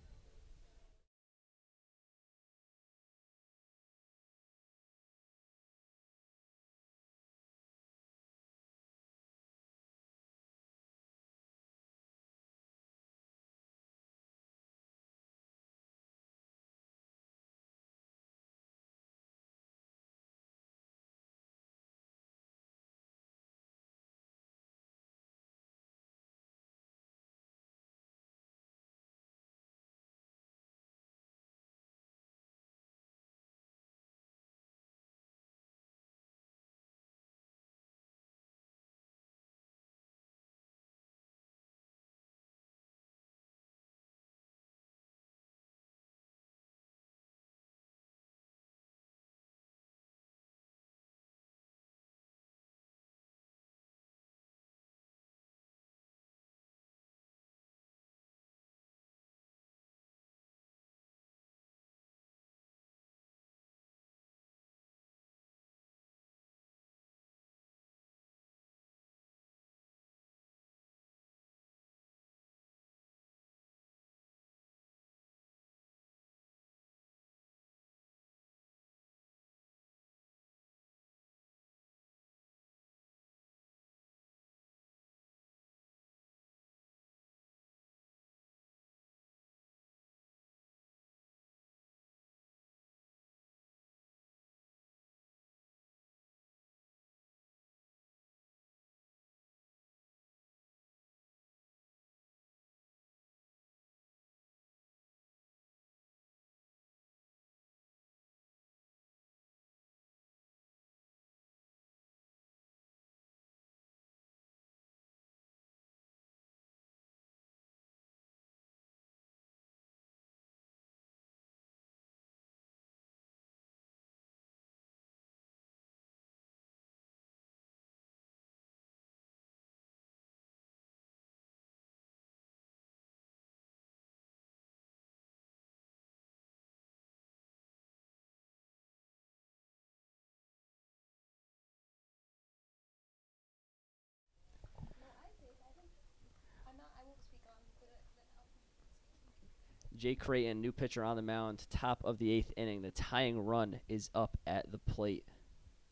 Jay Creighton, new pitcher on the mound, top of the 8th inning. The tying run is up at the plate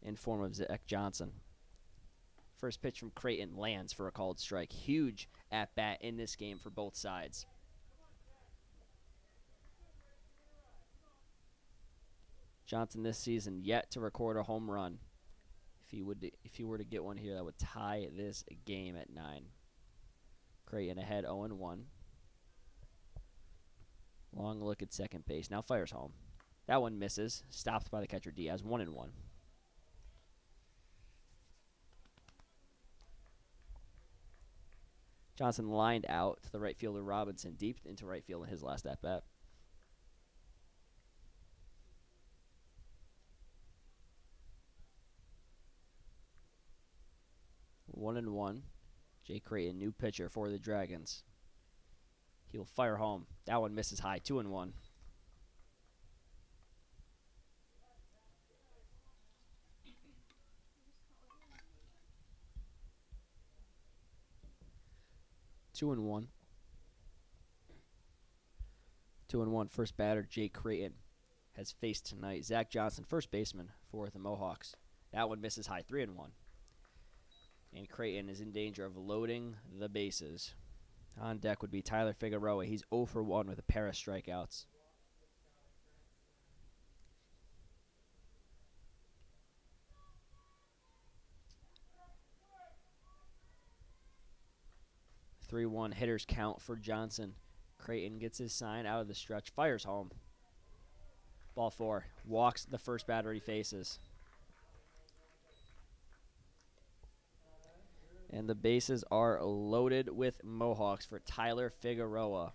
in form of Zach Johnson. First pitch from Creighton lands for a called strike. Huge at-bat in this game for both sides. Johnson this season yet to record a home run. If he were to get one here, that would tie this game at 9. Creighton ahead 0-1. Long look at second base. Now fires home. That one misses. Stopped by the catcher Diaz. 1-1. Johnson lined out to the right fielder Robinson, deep into right field in his last at-bat. 1-1. Jay Creighton, new pitcher for the Dragons. He'll fire home. That one misses high. 2-1. Two and one. 2-1. First batter, Jay Creighton, has faced tonight Zach Johnson, first baseman for the Mohawks. That one misses high. 3-1. And Creighton is in danger of loading the bases. On deck would be Tyler Figueroa. He's 0 for 1 with a pair of strikeouts. Three-one hitters count for Johnson. Creighton gets his sign out of the stretch, fires home. Ball 4. Walks the first batter he faces. And the bases are loaded with Mohawks for Tyler Figueroa.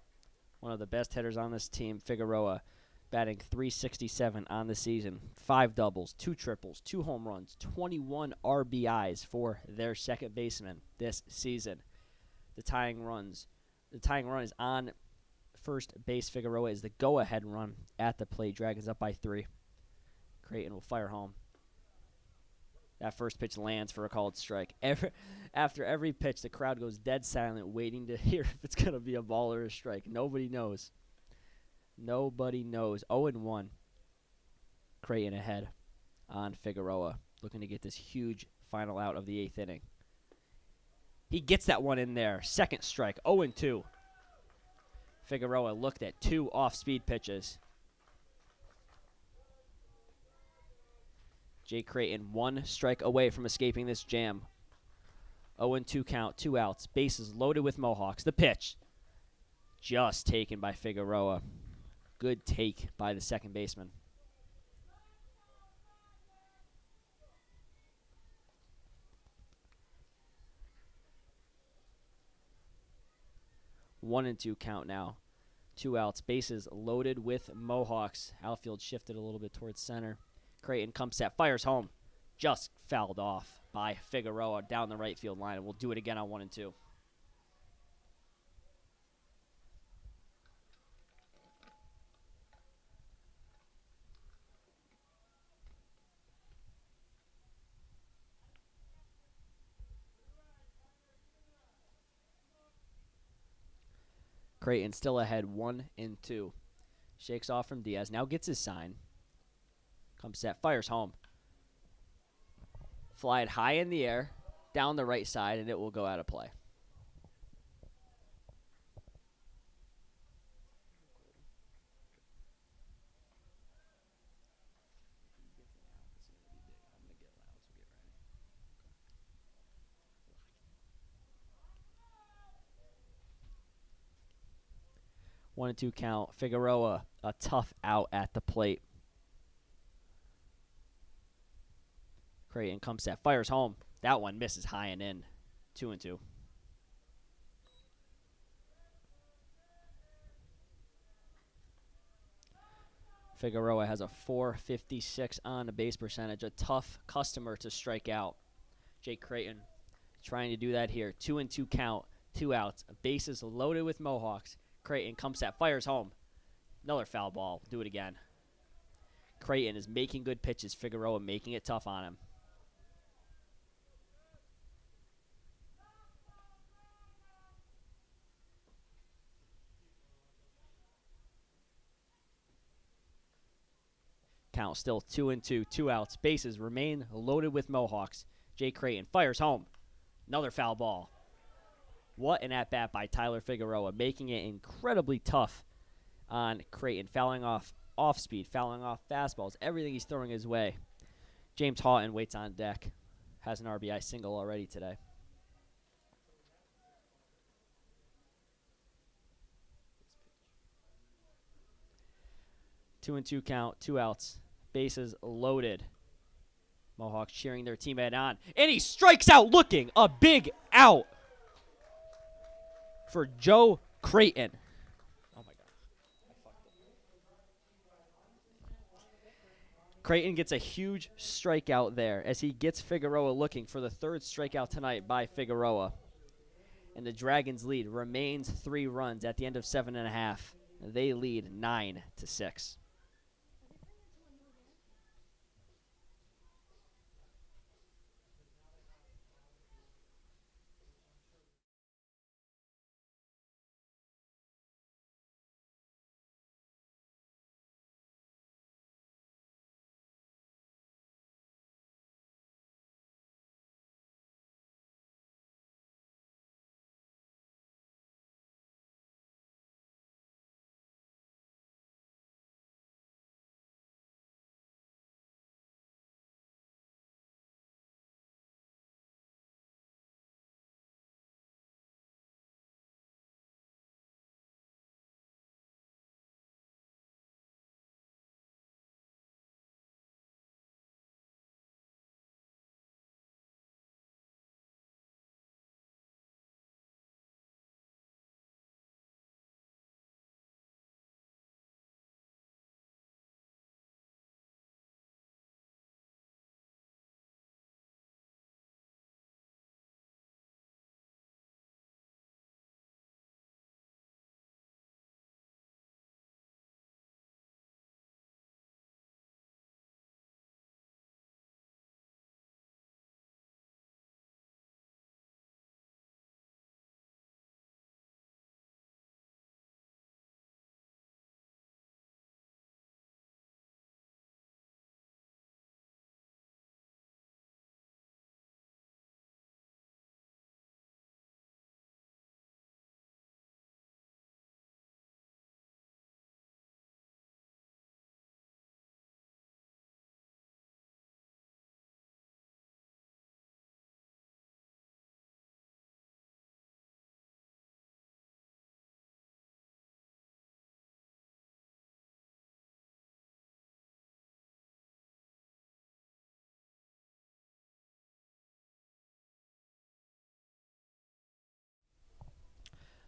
One of the best hitters on this team, Figueroa, batting .367 on the season. 5 doubles, 2 triples, 2 home runs, 21 RBIs for their second baseman this season. The tying run is on first base. Figueroa is the go-ahead run at the plate. Dragons up by 3. Creighton will fire home. That first pitch lands for a called strike. After every pitch, the crowd goes dead silent, waiting to hear if it's going to be a ball or a strike. Nobody knows. Nobody knows. 0-1. Creighton ahead on Figueroa, looking to get this huge final out of the 8th inning. He gets that one in there. Second strike. 0-2. Figueroa looked at 2 off-speed pitches. Jay Creighton 1 strike away from escaping this jam. 0-2 count, 2 outs. Bases loaded with Mohawks. The pitch just taken by Figueroa. Good take by the second baseman. One and 2 count now. 2 outs. Bases loaded with Mohawks. Outfield shifted a little bit towards center. Creighton comes set, fires home. Just fouled off by Figueroa down the right field line, and we'll do it again on 1 and 2. Creighton still ahead 1 and 2. Shakes off from Diaz. Now gets his sign. Comes set, fires home. Fly it high in the air, down the right side, and it will go out of play. One and 2 count. Figueroa, a tough out at the plate. Creighton comes set, fires home. That one misses high and in. 2 and 2. Figueroa has a .456 on the base percentage. A tough customer to strike out. Jake Creighton trying to do that here. 2 and 2 count, 2 outs. Bases loaded with Mohawks. Creighton comes set, fires home. Another foul ball. Do it again. Creighton is making good pitches. Figueroa making it tough on him. count. Still 2-2, 2 outs. Bases remain loaded with Mohawks. Jay Creighton fires home. Another foul ball. What an at-bat by Tyler Figueroa, making it incredibly tough on Creighton, fouling off off-speed, fouling off fastballs, everything he's throwing his way. James Houghton waits on deck. Has an RBI single already today. Two and two count, 2 outs, bases loaded. Mohawks cheering their teammate on, and he strikes out looking. A big out for Joe Creighton. Oh, my God. I fucked it. Creighton gets a huge strikeout there as he gets Figueroa looking for the 3rd strikeout tonight by Figueroa. And the Dragons' lead remains 3 runs at the end of 7.5. They lead 9-6.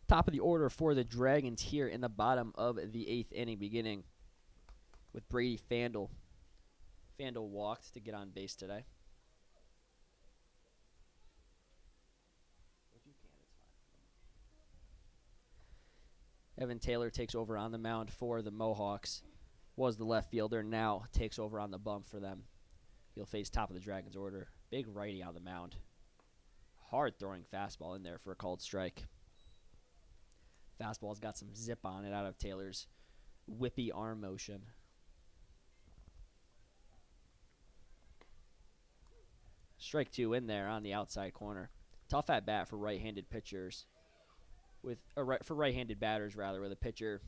Top of the order for the Dragons here in the bottom of the 8th inning, beginning with Brady Fandle. Fandle walked to get on base today. Evan Taylor takes over on the mound for the Mohawks. Was the left fielder, now takes over on the bump for them. He'll face top of the Dragons order. Big righty on the mound. Hard throwing fastball in there for a called strike. Fastball's got some zip on it out of Taylor's whippy arm motion. Strike 2 in there on the outside corner. Tough at bat for right-handed pitchers, for right-handed batters rather, with a pitcher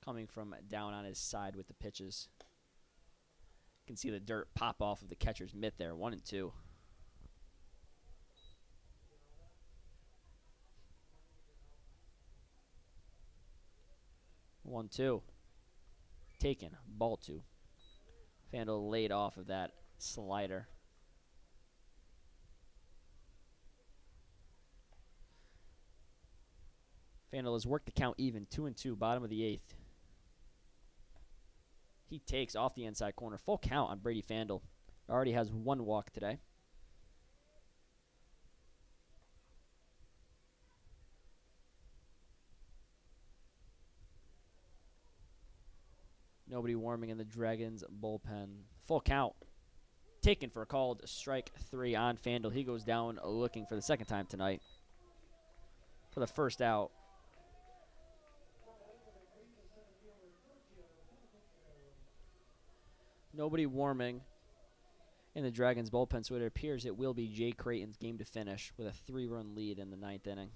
coming from down on his side with the pitches. You can see the dirt pop off of the catcher's mitt there. 1-2. 1-2. Taken. Ball 2. Fandle laid off of that slider. Fandle has worked the count even. 2-2. Bottom of the 8th. He takes off the inside corner. Full count on Brady Fandle. Already has 1 walk today. Nobody warming in the Dragons bullpen. Full count. Taken for a called strike 3 on Fandle. He goes down looking for the 2nd time tonight for the 1st out. Nobody warming in the Dragons bullpen, so it appears it will be Jay Creighton's game to finish with a 3-run lead in the 9th inning.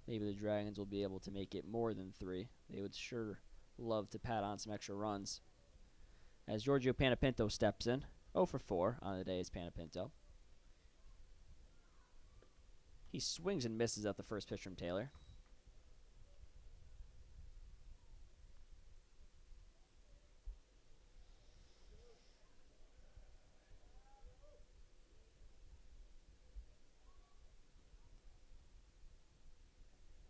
Maybe the Dragons will be able to make it more than 3. They would sure love to pad on some extra runs. As Giorgio Panapinto steps in, 0 for 4 on the day is Panapinto. He swings and misses at the first pitch from Taylor.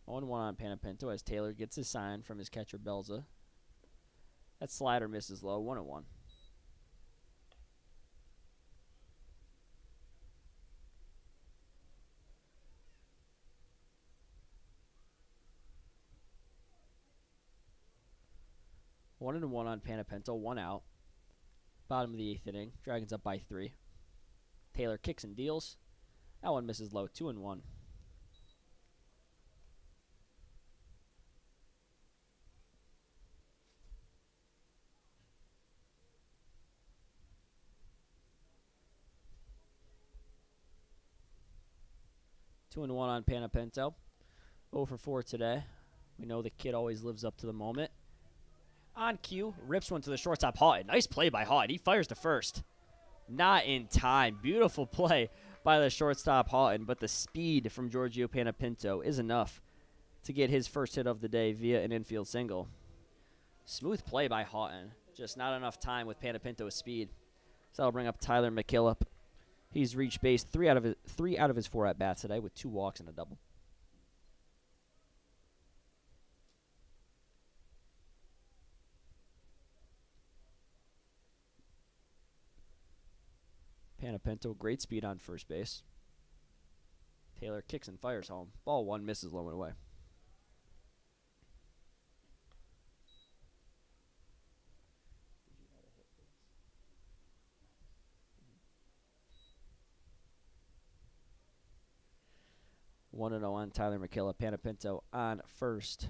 On 1 on Panapinto as Taylor gets his sign from his catcher Belza. That slider misses low, 1-1. One and one on Panapinto, 1 out. Bottom of the 8th inning. Dragons up by 3. Taylor kicks and deals. That one misses low, 2-1. Two and one on Panapinto. 0 for 4 today. We know the kid always lives up to the moment. On cue, rips one to the shortstop, Houghton. Nice play by Houghton. He fires to first. Not in time. Beautiful play by the shortstop, Houghton, but the speed from Giorgio Panapinto is enough to get his first hit of the day via an infield single. Smooth play by Houghton. Just not enough time with Panapinto's speed. So that'll bring up Tyler McKillop. He's reached base 3 out of his 4 at-bats today with 2 walks and a double. Panapinto, great speed on first base. Taylor kicks and fires home. Ball 1 misses low and away. One and 0 on Tyler McKillop. Panapinto on first.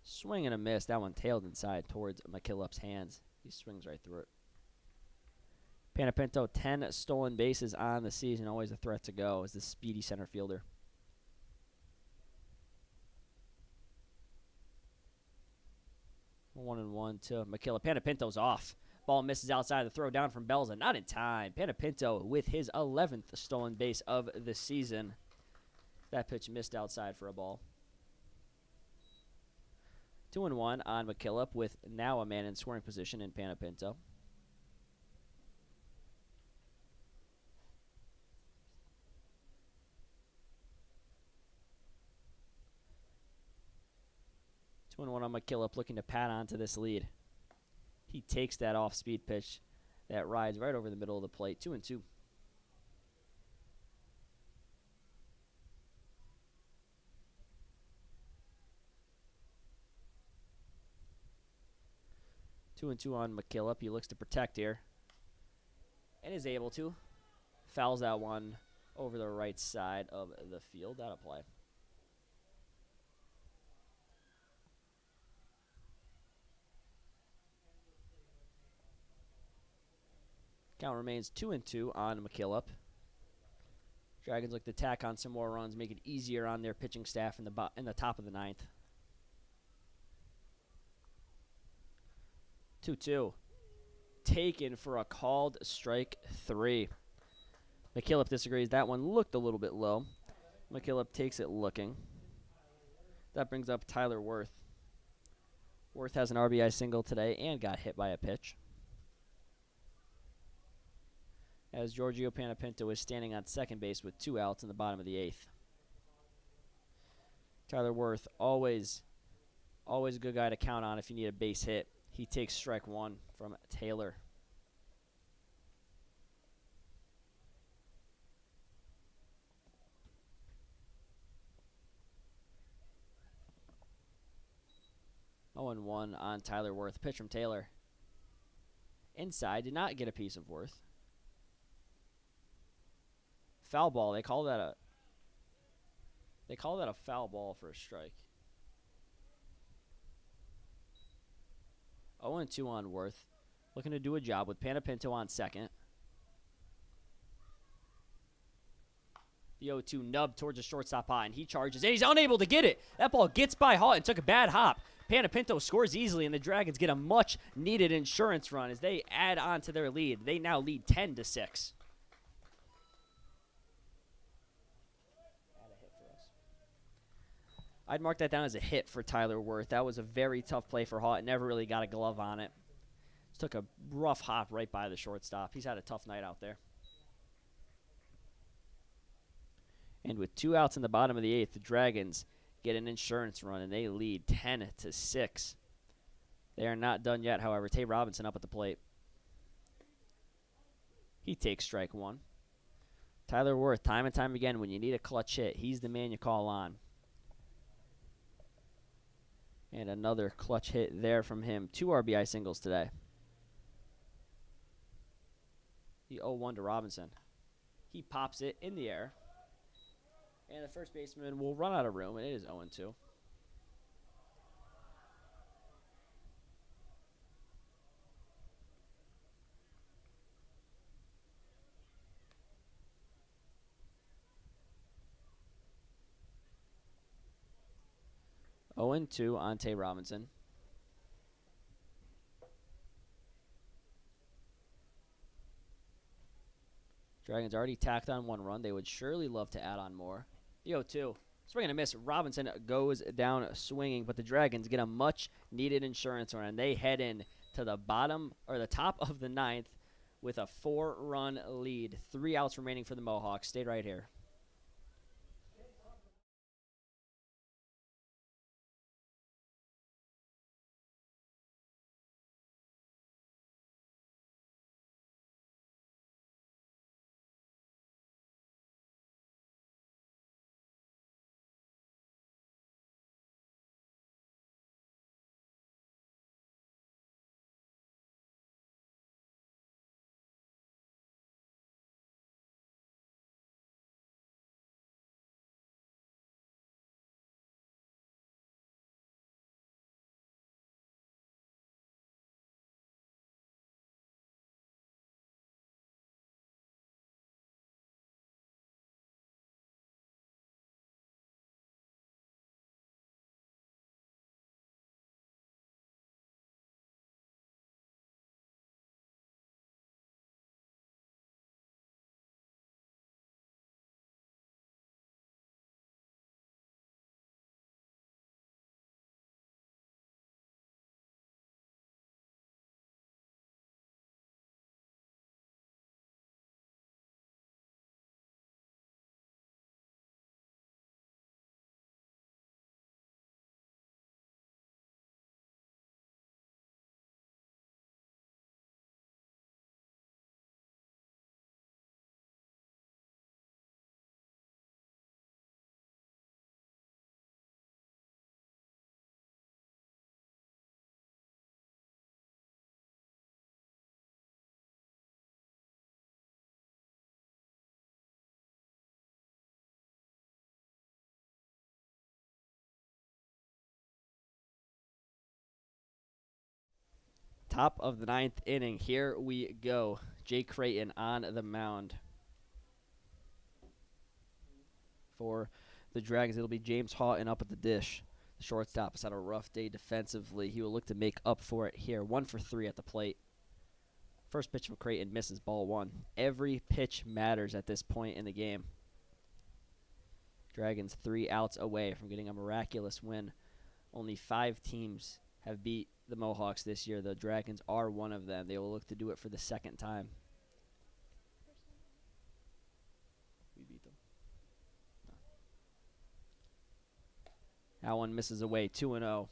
Swing and a miss. That one tailed inside towards McKillop's hands. He swings right through it. Panapinto, 10 stolen bases on the season. Always a threat to go as the speedy center fielder. One and one to McKillop. Panapinto's off. Ball misses outside. The throw down from Belza. Not in time. Panapinto with his 11th stolen base of the season. That pitch missed outside for a ball. 2 and 1 on McKillop with now a man in scoring position in Panapinto. One on McKillop looking to pad onto this lead. He takes that off-speed pitch that rides right over the middle of the plate. 2 and 2. Two and two on McKillop. He looks to protect here and is able to. Fouls that one over the right side of the field. That'll play. Count remains 2 and 2 on McKillop. Dragons look to tack on some more runs, make it easier on their pitching staff in the top of the 9th. 2-2. Taken for a called strike 3. McKillop disagrees. That one looked a little bit low. McKillop takes it looking. That brings up Tyler Worth. Worth has an RBI single today and got hit by a pitch. As Giorgio Panapinto is standing on second base with 2 outs in the bottom of the 8th. Tyler Worth, always a good guy to count on if you need a base hit. He takes strike 1 from Taylor. Oh and 1 on Tyler Worth. Pitch from Taylor. Inside, did not get a piece of Worth. Foul ball. They call that a foul ball for a strike. 0-2 on Worth. Looking to do a job with Panapinto on second. The 0-2 nub towards the shortstop high, and he charges, and he's unable to get it. That ball gets by Haught and took a bad hop. Panapinto scores easily, and the Dragons get a much-needed insurance run as they add on to their lead. They now lead 10-6. I'd mark that down as a hit for Tyler Worth. That was a very tough play for Haught. Never really got a glove on it. Just took a rough hop right by the shortstop. He's had a tough night out there. And with 2 outs in the bottom of the 8th, the Dragons get an insurance run, and they lead 10-6. They are not done yet, however. Tay Robinson up at the plate. He takes strike 1. Tyler Worth, time and time again, when you need a clutch hit, he's the man you call on. And another clutch hit there from him. 2 RBI singles today. The 0-1 to Robinson. He pops it in the air. And the first baseman will run out of room, and it is 0-2. On Tay Robinson. Dragons already tacked on 1 run. They would surely love to add on more. The 0-2. Swing and a miss. Robinson goes down swinging, but the Dragons get a much-needed insurance run, and they head in to the top of the 9th with a 4-run lead. 3 outs remaining for the Mohawks. Stay right here. Top of the 9th inning. Here we go. Jake Creighton on the mound. For the Dragons, it'll be James Haughton up at the dish. The shortstop has had a rough day defensively. He will look to make up for it here. 1 for 3 at the plate. First pitch from Creighton misses, ball 1. Every pitch matters at this point in the game. Dragons 3 outs away from getting a miraculous win. Only 5 teams have beat the Mohawks this year. The Dragons are one of them. They will look to do it for the 2nd time. We beat them. No. That one misses away. 2-0.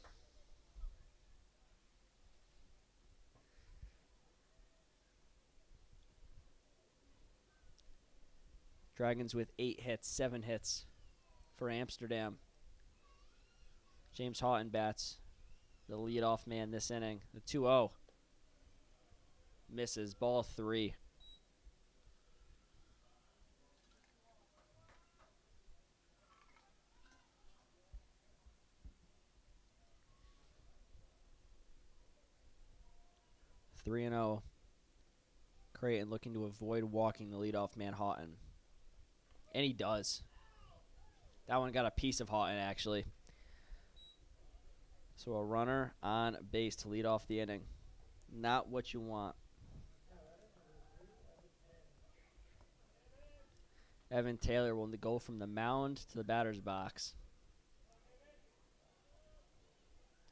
Dragons with 8 hits, 7 hits for Amsterdam. James Haughton bats. The leadoff man this inning. The 2-0. Misses. Ball 3. 3-0. Creighton looking to avoid walking the leadoff man, Houghton. And he does. That one got a piece of Houghton, actually. So a runner on base to lead off the inning. Not what you want. Evan Taylor will go from the mound to the batter's box,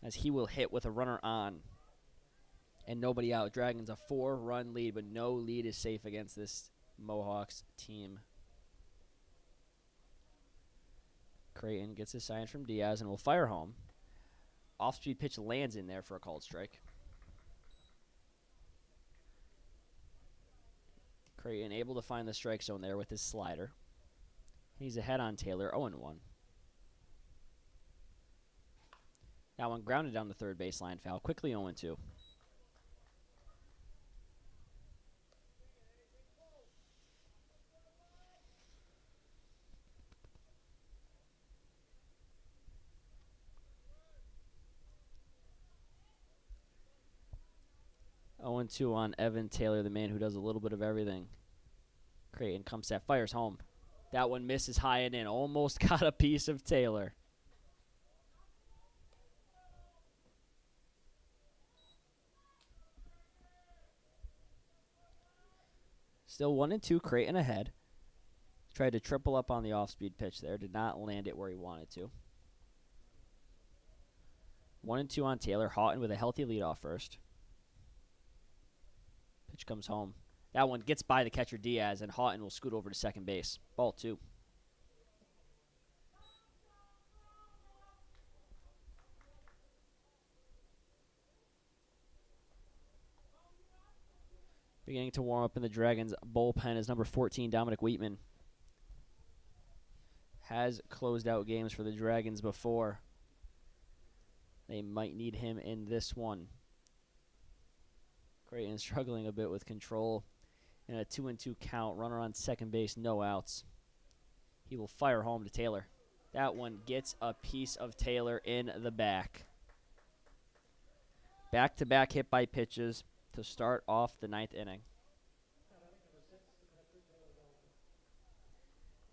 as he will hit with a runner on and nobody out. Dragons a 4-run lead, but no lead is safe against this Mohawks team. Creighton gets a sign from Diaz and will fire home. Off-speed pitch lands in there for a called strike. Creighton able to find the strike zone there with his slider. He's ahead on Taylor, 0-1. That one grounded down the third baseline foul. Quickly 0-2. And 2 on Evan Taylor, the man who does a little bit of everything. Creighton comes set, fires home. That one misses high and in. Almost got a piece of Taylor. Still 1-2, Creighton ahead. Tried to triple up on the off-speed pitch there. Did not land it where he wanted to. 1-2 on Taylor. Houghton with a healthy leadoff first. Pitch comes home. That one gets by the catcher Diaz, and Houghton will scoot over to second base. Ball 2. Beginning to warm up in the Dragons bullpen is number 14, Dominic Wheatman. Has closed out games for the Dragons before. They might need him in this one. Creighton struggling a bit with control. And a 2-2 count. Runner on second base, no outs. He will fire home to Taylor. That one gets a piece of Taylor in the back. Back-to-back hit by pitches to start off the 9th inning.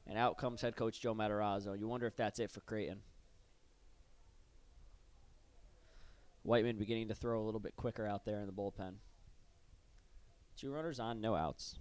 And out comes head coach Joe Matarazzo. You wonder if that's it for Creighton. Whiteman beginning to throw a little bit quicker out there in the bullpen. 2 runners on, no outs.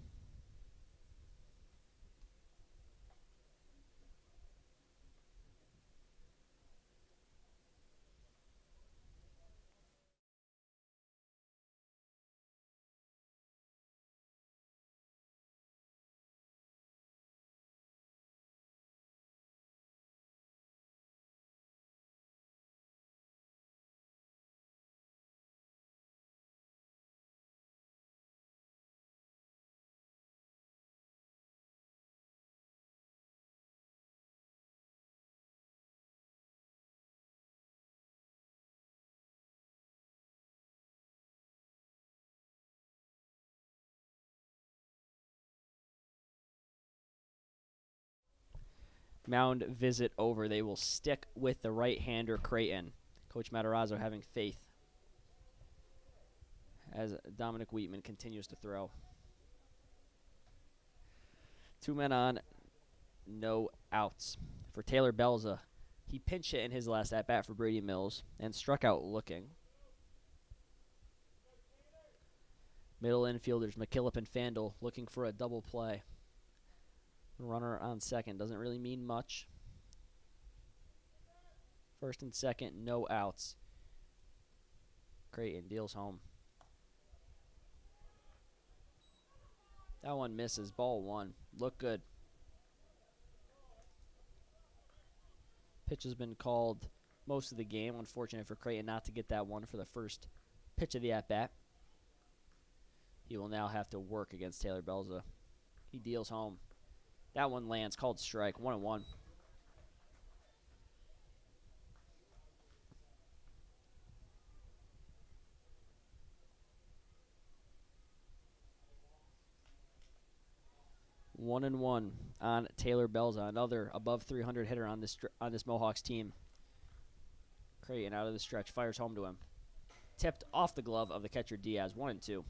Mound visit over. They will stick with the right-hander Creighton. Coach Matarazzo having faith as Dominic Wheatman continues to throw. 2 men on, no outs. For Taylor Belza, he pinch hit in his last at-bat for Brady Mills and struck out looking. Middle infielders McKillop and Fandle looking for a double play. Runner on second doesn't really mean much. First and second, no outs. Creighton deals home. That one misses. Ball 1. Look good. Pitch has been called most of the game. Unfortunate for Creighton not to get that one for the first pitch of the at-bat. He will now have to work against Taylor Belza. He deals home. That one lands, called strike, 1-1. One and one on Taylor Belza, another above 300 hitter on this Mohawks team. Creighton out of the stretch, fires home to him. Tipped off the glove of the catcher Diaz. 1-2.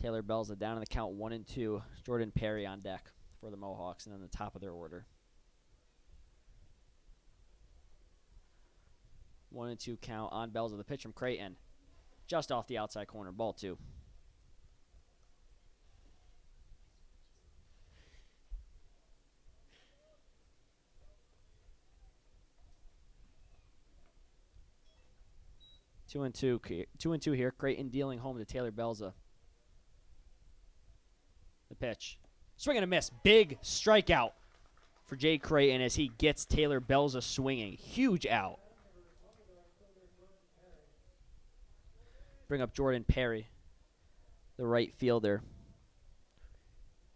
Taylor Belza down in the count 1-2. Jordan Perry on deck for the Mohawks and then the top of their order. 1-2 count on Belza. The pitch from Creighton. Just off the outside corner. Ball 2. Two and two here. Creighton dealing home to Taylor Belza. The pitch. Swing and a miss. Big strikeout for Jay Creighton as he gets Taylor Belza swinging. Huge out. Bring up Jordan Perry, the right fielder.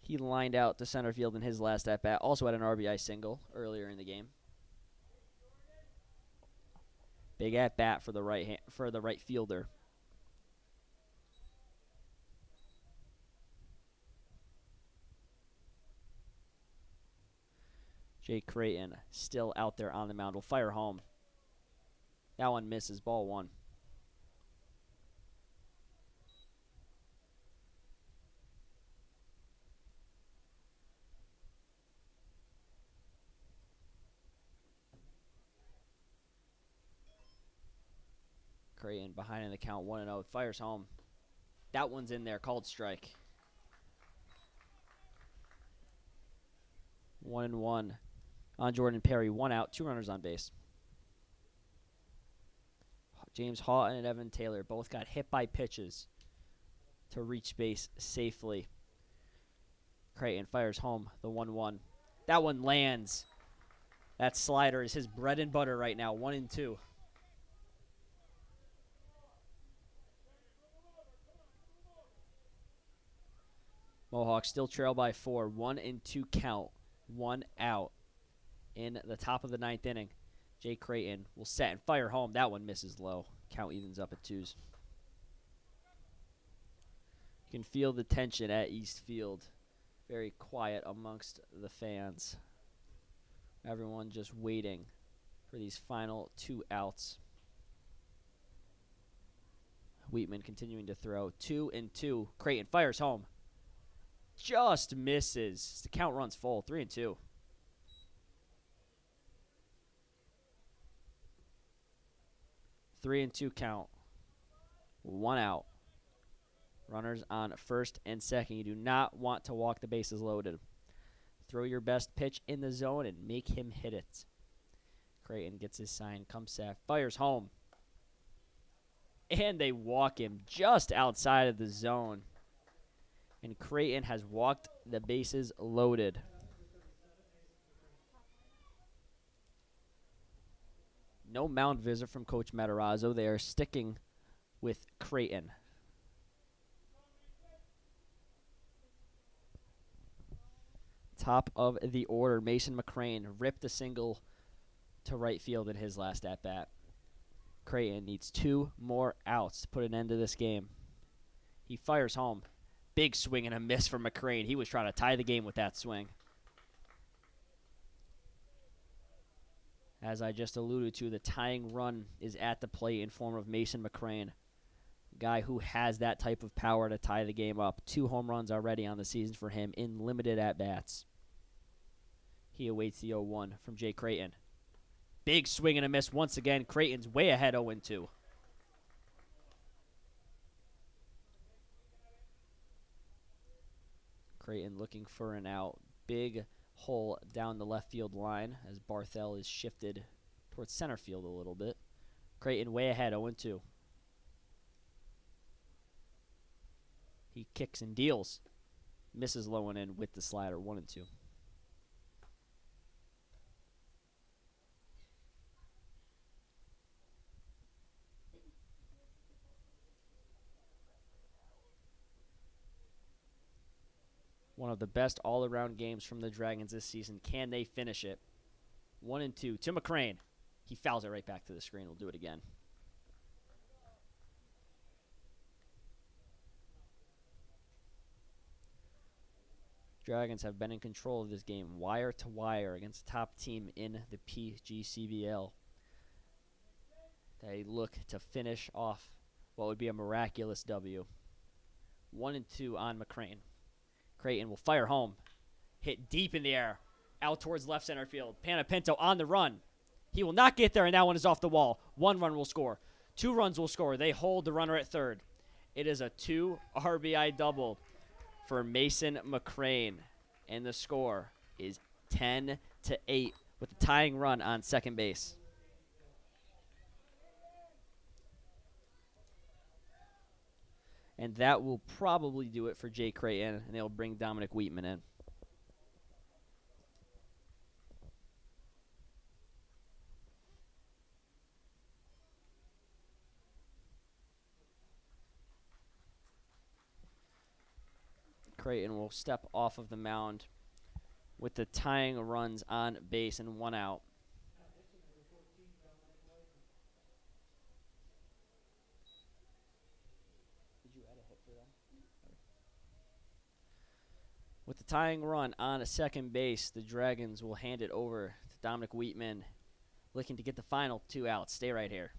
He lined out to center field in his last at-bat. Also had an RBI single earlier in the game. Big at-bat for the right fielder. Jay Creighton still out there on the mound. Will fire home. That one misses. Ball 1. Creighton behind in the count 1-0. Fires home. That one's in there. Called strike. 1-1 on Jordan Perry. 1 out. 2 runners on base. James Houghton and Evan Taylor both got hit by pitches to reach base safely. Creighton fires home the 1-1. That one lands. That slider is his bread and butter right now. 1-2. Mohawks still trail by 4. 1-2 count. 1 out in the top of the 9th inning. Jay Creighton will set and fire home. That one misses low. Count evens up at 2s. You can feel the tension at East Field. Very quiet amongst the fans. Everyone just waiting for these final 2 outs. Wheatman continuing to throw. 2-2. Creighton fires home. Just misses. The count runs full. 3-2. Three and two count. 1 out. Runners on first and second. You do not want to walk the bases loaded. Throw your best pitch in the zone and make him hit it. Creighton gets his sign. Comes set. Fires home. And they walk him just outside of the zone. And Creighton has walked the bases loaded. No mound visit from Coach Matarazzo. They are sticking with Creighton. Top of the order, Mason McCrane ripped a single to right field in his last at-bat. Creighton needs 2 more outs to put an end to this game. He fires home. Big swing and a miss from McCrane. He was trying to tie the game with that swing. As I just alluded to, the tying run is at the plate in form of Mason McCrane, a guy who has that type of power to tie the game up. 2 home runs already on the season for him in limited at-bats. He awaits the 0-1 from Jay Creighton. Big swing and a miss once again. Creighton's way ahead 0-2. Creighton looking for an out. Big hole down the left field line as Barthel is shifted towards center field a little bit. Creighton way ahead, 0-2. He kicks and deals. Misses low and in with the slider, 1-2. One of the best all-around games from the Dragons this season. Can they finish it? 1-2 to McCrane. He fouls it right back to the screen. We'll do it again. Dragons have been in control of this game wire to wire against the top team in the PGCBL. They look to finish off what would be a miraculous W. 1-2 on McCrane. Creighton will fire home. Hit deep in the air. Out towards left center field. Panapinto on the run. He will not get there, and that one is off the wall. 1 run will score. 2 runs will score. They hold the runner at third. It is a 2 RBI double for Mason McCrane, and the score is 10-8 with the tying run on second base. And that will probably do it for Jay Creighton, and they'll bring Dominic Wheatman in. Creighton will step off of the mound with the tying runs on base and 1 out. Did you add a hit for that? With the tying run on a second base, the Dragons will hand it over to Dominic Wheatman, looking to get the final 2 outs. Stay right here.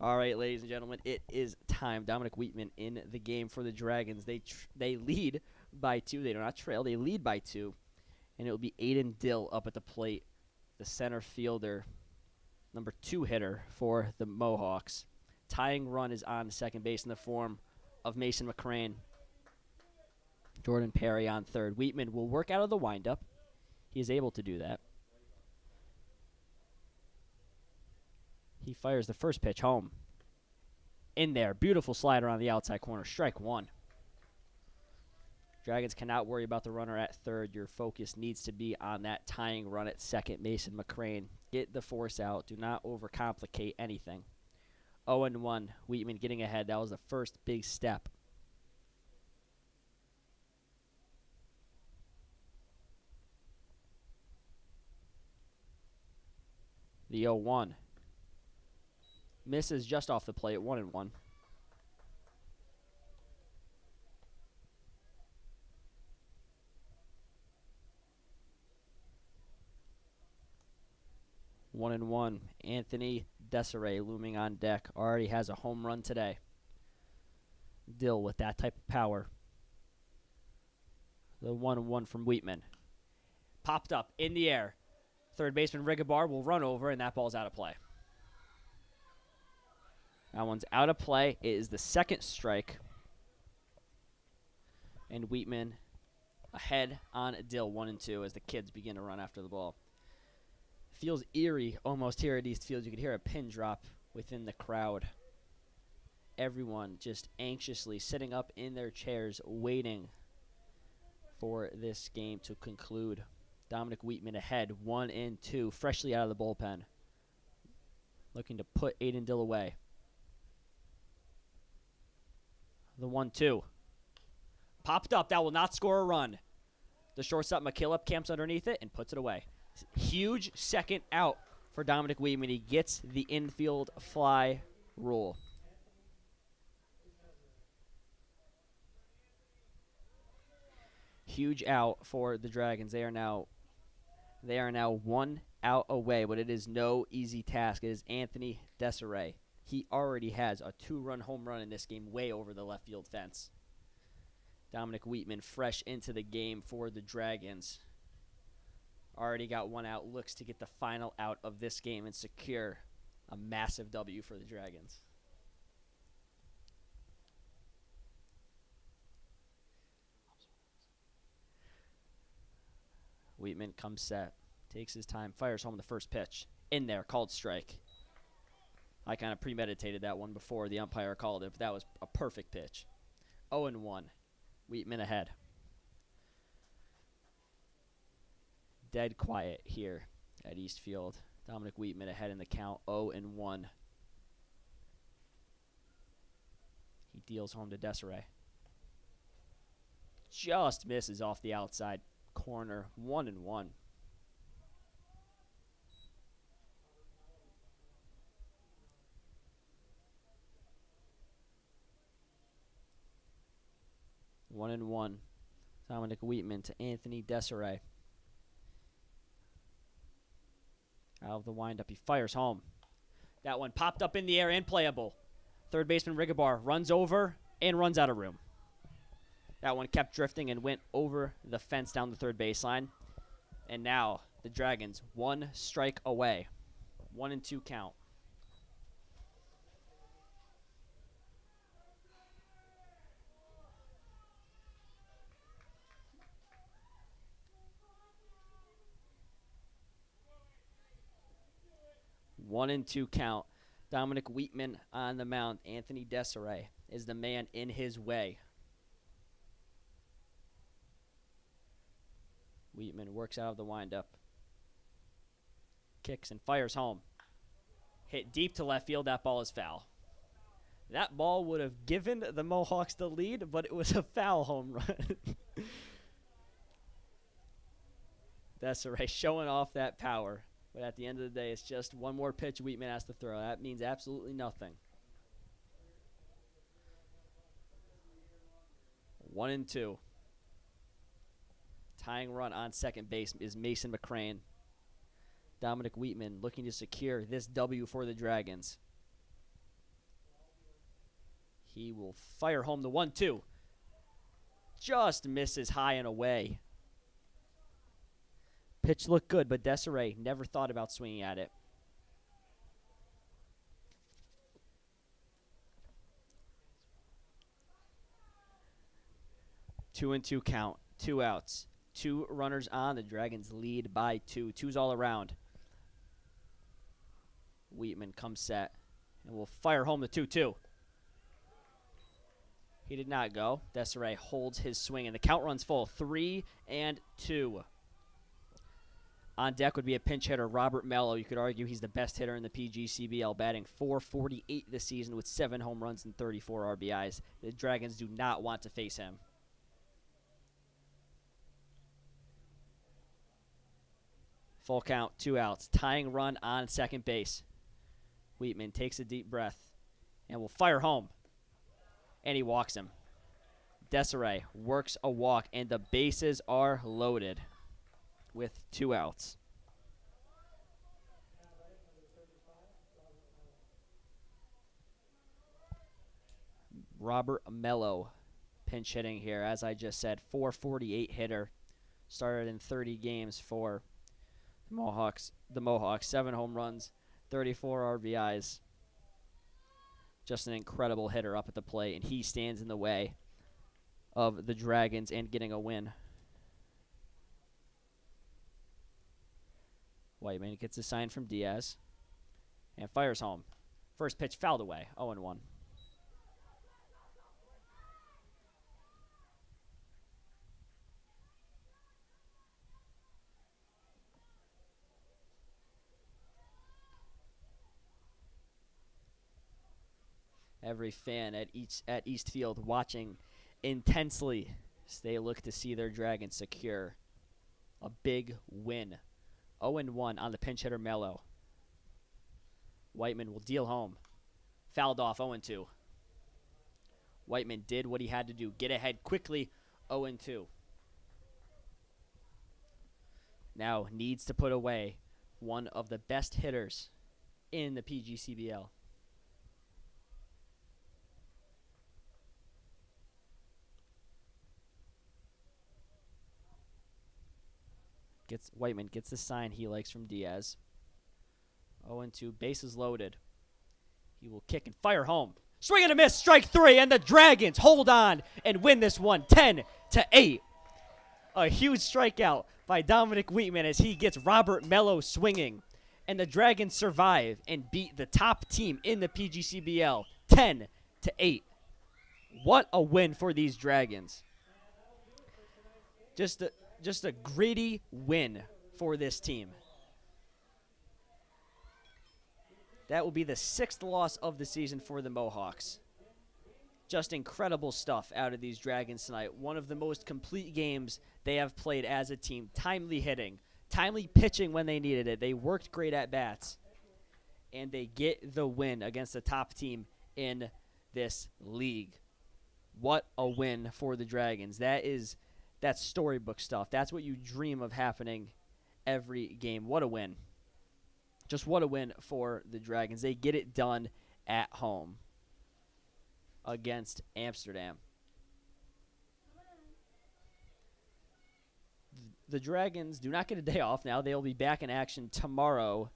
All right, ladies and gentlemen, it is time. Dominic Wheatman in the game for the Dragons. They lead by 2. They do not trail. They lead by 2. And it will be Aiden Dill up at the plate, the center fielder, number 2 hitter for the Mohawks. Tying run is on second base in the form of Mason McCrane. Jordan Perry on third. Wheatman will work out of the windup. He is able to do that. He fires the first pitch home. In there. Beautiful slider on the outside corner. Strike 1. Dragons cannot worry about the runner at third. Your focus needs to be on that tying run at second. Mason McCrane. Get the force out. Do not overcomplicate anything. 0-1. Wheatman getting ahead. That was the first big step. The 0-1. Misses just off the plate, 1-1. Anthony Desiree looming on deck. Already has a home run today. Dill with that type of power. The 1-1 from Wheatman. Popped up in the air. Third baseman Rigabar will run over, and that ball's out of play. That one's out of play. It is the second strike. And Wheatman ahead on Dill, 1-2, as the kids begin to run after the ball. Feels eerie almost here at East Field. You could hear a pin drop within the crowd. Everyone just anxiously sitting up in their chairs waiting for this game to conclude. Dominic Wheatman ahead, 1-2, freshly out of the bullpen. Looking to put Aiden Dill away. The 1-2. Popped up. That will not score a run. The shortstop McKillop camps underneath it and puts it away. Huge second out for Dominic Wheatman. He gets the infield fly rule. Huge out for the Dragons. They are now 1 out away, but it is no easy task. It is Anthony Desiree. He already has a 2-run home run in this game way over the left field fence. Dominic Wheatman fresh into the game for the Dragons. Already got 1 out, looks to get the final out of this game and secure a massive W for the Dragons. Wheatman comes set, takes his time, fires home the first pitch. In there, called strike. I kind of premeditated that one before the umpire called it, but that was a perfect pitch. 0-1. Wheatman ahead. Dead quiet here at East Field. Dominic Wheatman ahead in the count, 0-1. He deals home to Desiree. Just misses off the outside corner, 1-1. One and one. Dominic Wheatman to Anthony Desiree. Out of the windup, he fires home. That one popped up in the air and playable. Third baseman Rigabar runs over and runs out of room. That one kept drifting and went over the fence down the third baseline. And now the Dragons 1 strike away. 1-2 count. One and two count. Dominic Wheatman on the mound. Anthony Desiree is the man in his way. Wheatman works out of the windup. Kicks and fires home. Hit deep to left field. That ball is foul. That ball would have given the Mohawks the lead, but it was a foul home run. Desiree showing off that power. But at the end of the day, it's just one more pitch Wheatman has to throw. That means absolutely nothing. 1-2. Tying run on second base is Mason McCrane. Dominic Wheatman looking to secure this W for the Dragons. He will fire home the 1-2. Just misses high and away. Pitch looked good, but Desiree never thought about swinging at it. Two and two count. 2 outs. 2 runners on. The Dragons lead by 2. 2's all around. Wheatman comes set and will fire home the 2-2. He did not go. Desiree holds his swing, and the count runs full. 3-2. On deck would be a pinch hitter, Robert Mello. You could argue he's the best hitter in the PGCBL, batting .448 this season with 7 home runs and 34 RBIs. The Dragons do not want to face him. Full count, 2 outs. Tying run on second base. Wheatman takes a deep breath and will fire home. And he walks him. Desiree works a walk, and the bases are loaded with 2 outs. Robert Mello pinch hitting here. As I just said, 448 hitter. Started in 30 games for the Mohawks. 7 home runs, 34 RBIs. Just an incredible hitter up at the plate, and he stands in the way of the Dragons and getting a win. Whiteman gets a sign from Diaz and fires home. First pitch fouled away, 0-1. Every fan at Eastfield watching intensely as they look to see their Dragons secure a big win. 0-1 on the pinch hitter Mello. Whiteman will deal home. Fouled off, 0-2. Whiteman did what he had to do. Get ahead quickly, 0-2. Now needs to put away one of the best hitters in the PGCBL. Whiteman gets the sign he likes from Diaz. 0-2, bases loaded. He will kick and fire home. Swing and a miss, strike 3, and the Dragons hold on and win this one 10-8. A huge strikeout by Dominic Wheatman as he gets Robert Mello swinging. And the Dragons survive and beat the top team in the PGCBL 10-8. What a win for these Dragons. Just a gritty win for this team. That will be the 6th loss of the season for the Mohawks. Just incredible stuff out of these Dragons tonight. One of the most complete games they have played as a team. Timely hitting, timely pitching when they needed it. They worked great at bats, and they get the win against the top team in this league. What a win for the Dragons. That's storybook stuff. That's what you dream of happening every game. What a win. Just what a win for the Dragons. They get it done at home against Amsterdam. The Dragons do not get a day off now. They'll be back in action tomorrow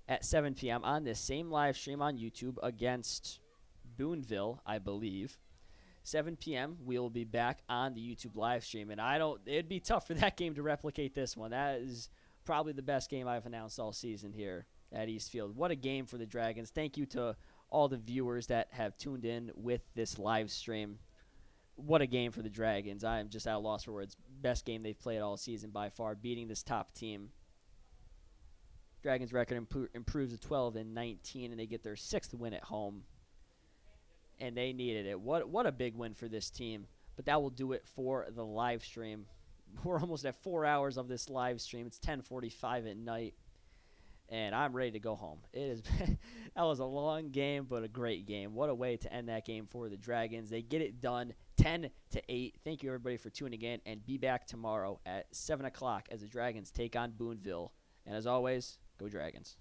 at 7 p.m. on this same live stream on YouTube against Boonville, I believe. 7 p.m. we'll be back on the YouTube live stream, and it'd be tough for that game to replicate this one. That is probably the best game I've announced all season here at Eastfield. What a game for the Dragons. Thank you to all the viewers that have tuned in with this live stream. What a game for the Dragons. I am just at a loss for words. Best game they've played all season by far, beating this top team. Dragons record improves to 12-19, and they get their 6th win at home. And they needed it. What a big win for this team. But that will do it for the live stream. We're almost at 4 hours of this live stream. It's 10:45 at night, and I'm ready to go home. That was a long game, but a great game. What a way to end that game for the Dragons. They get it done 10-8. Thank you, everybody, for tuning in, and be back tomorrow at 7 o'clock as the Dragons take on Boonville. And as always, go Dragons.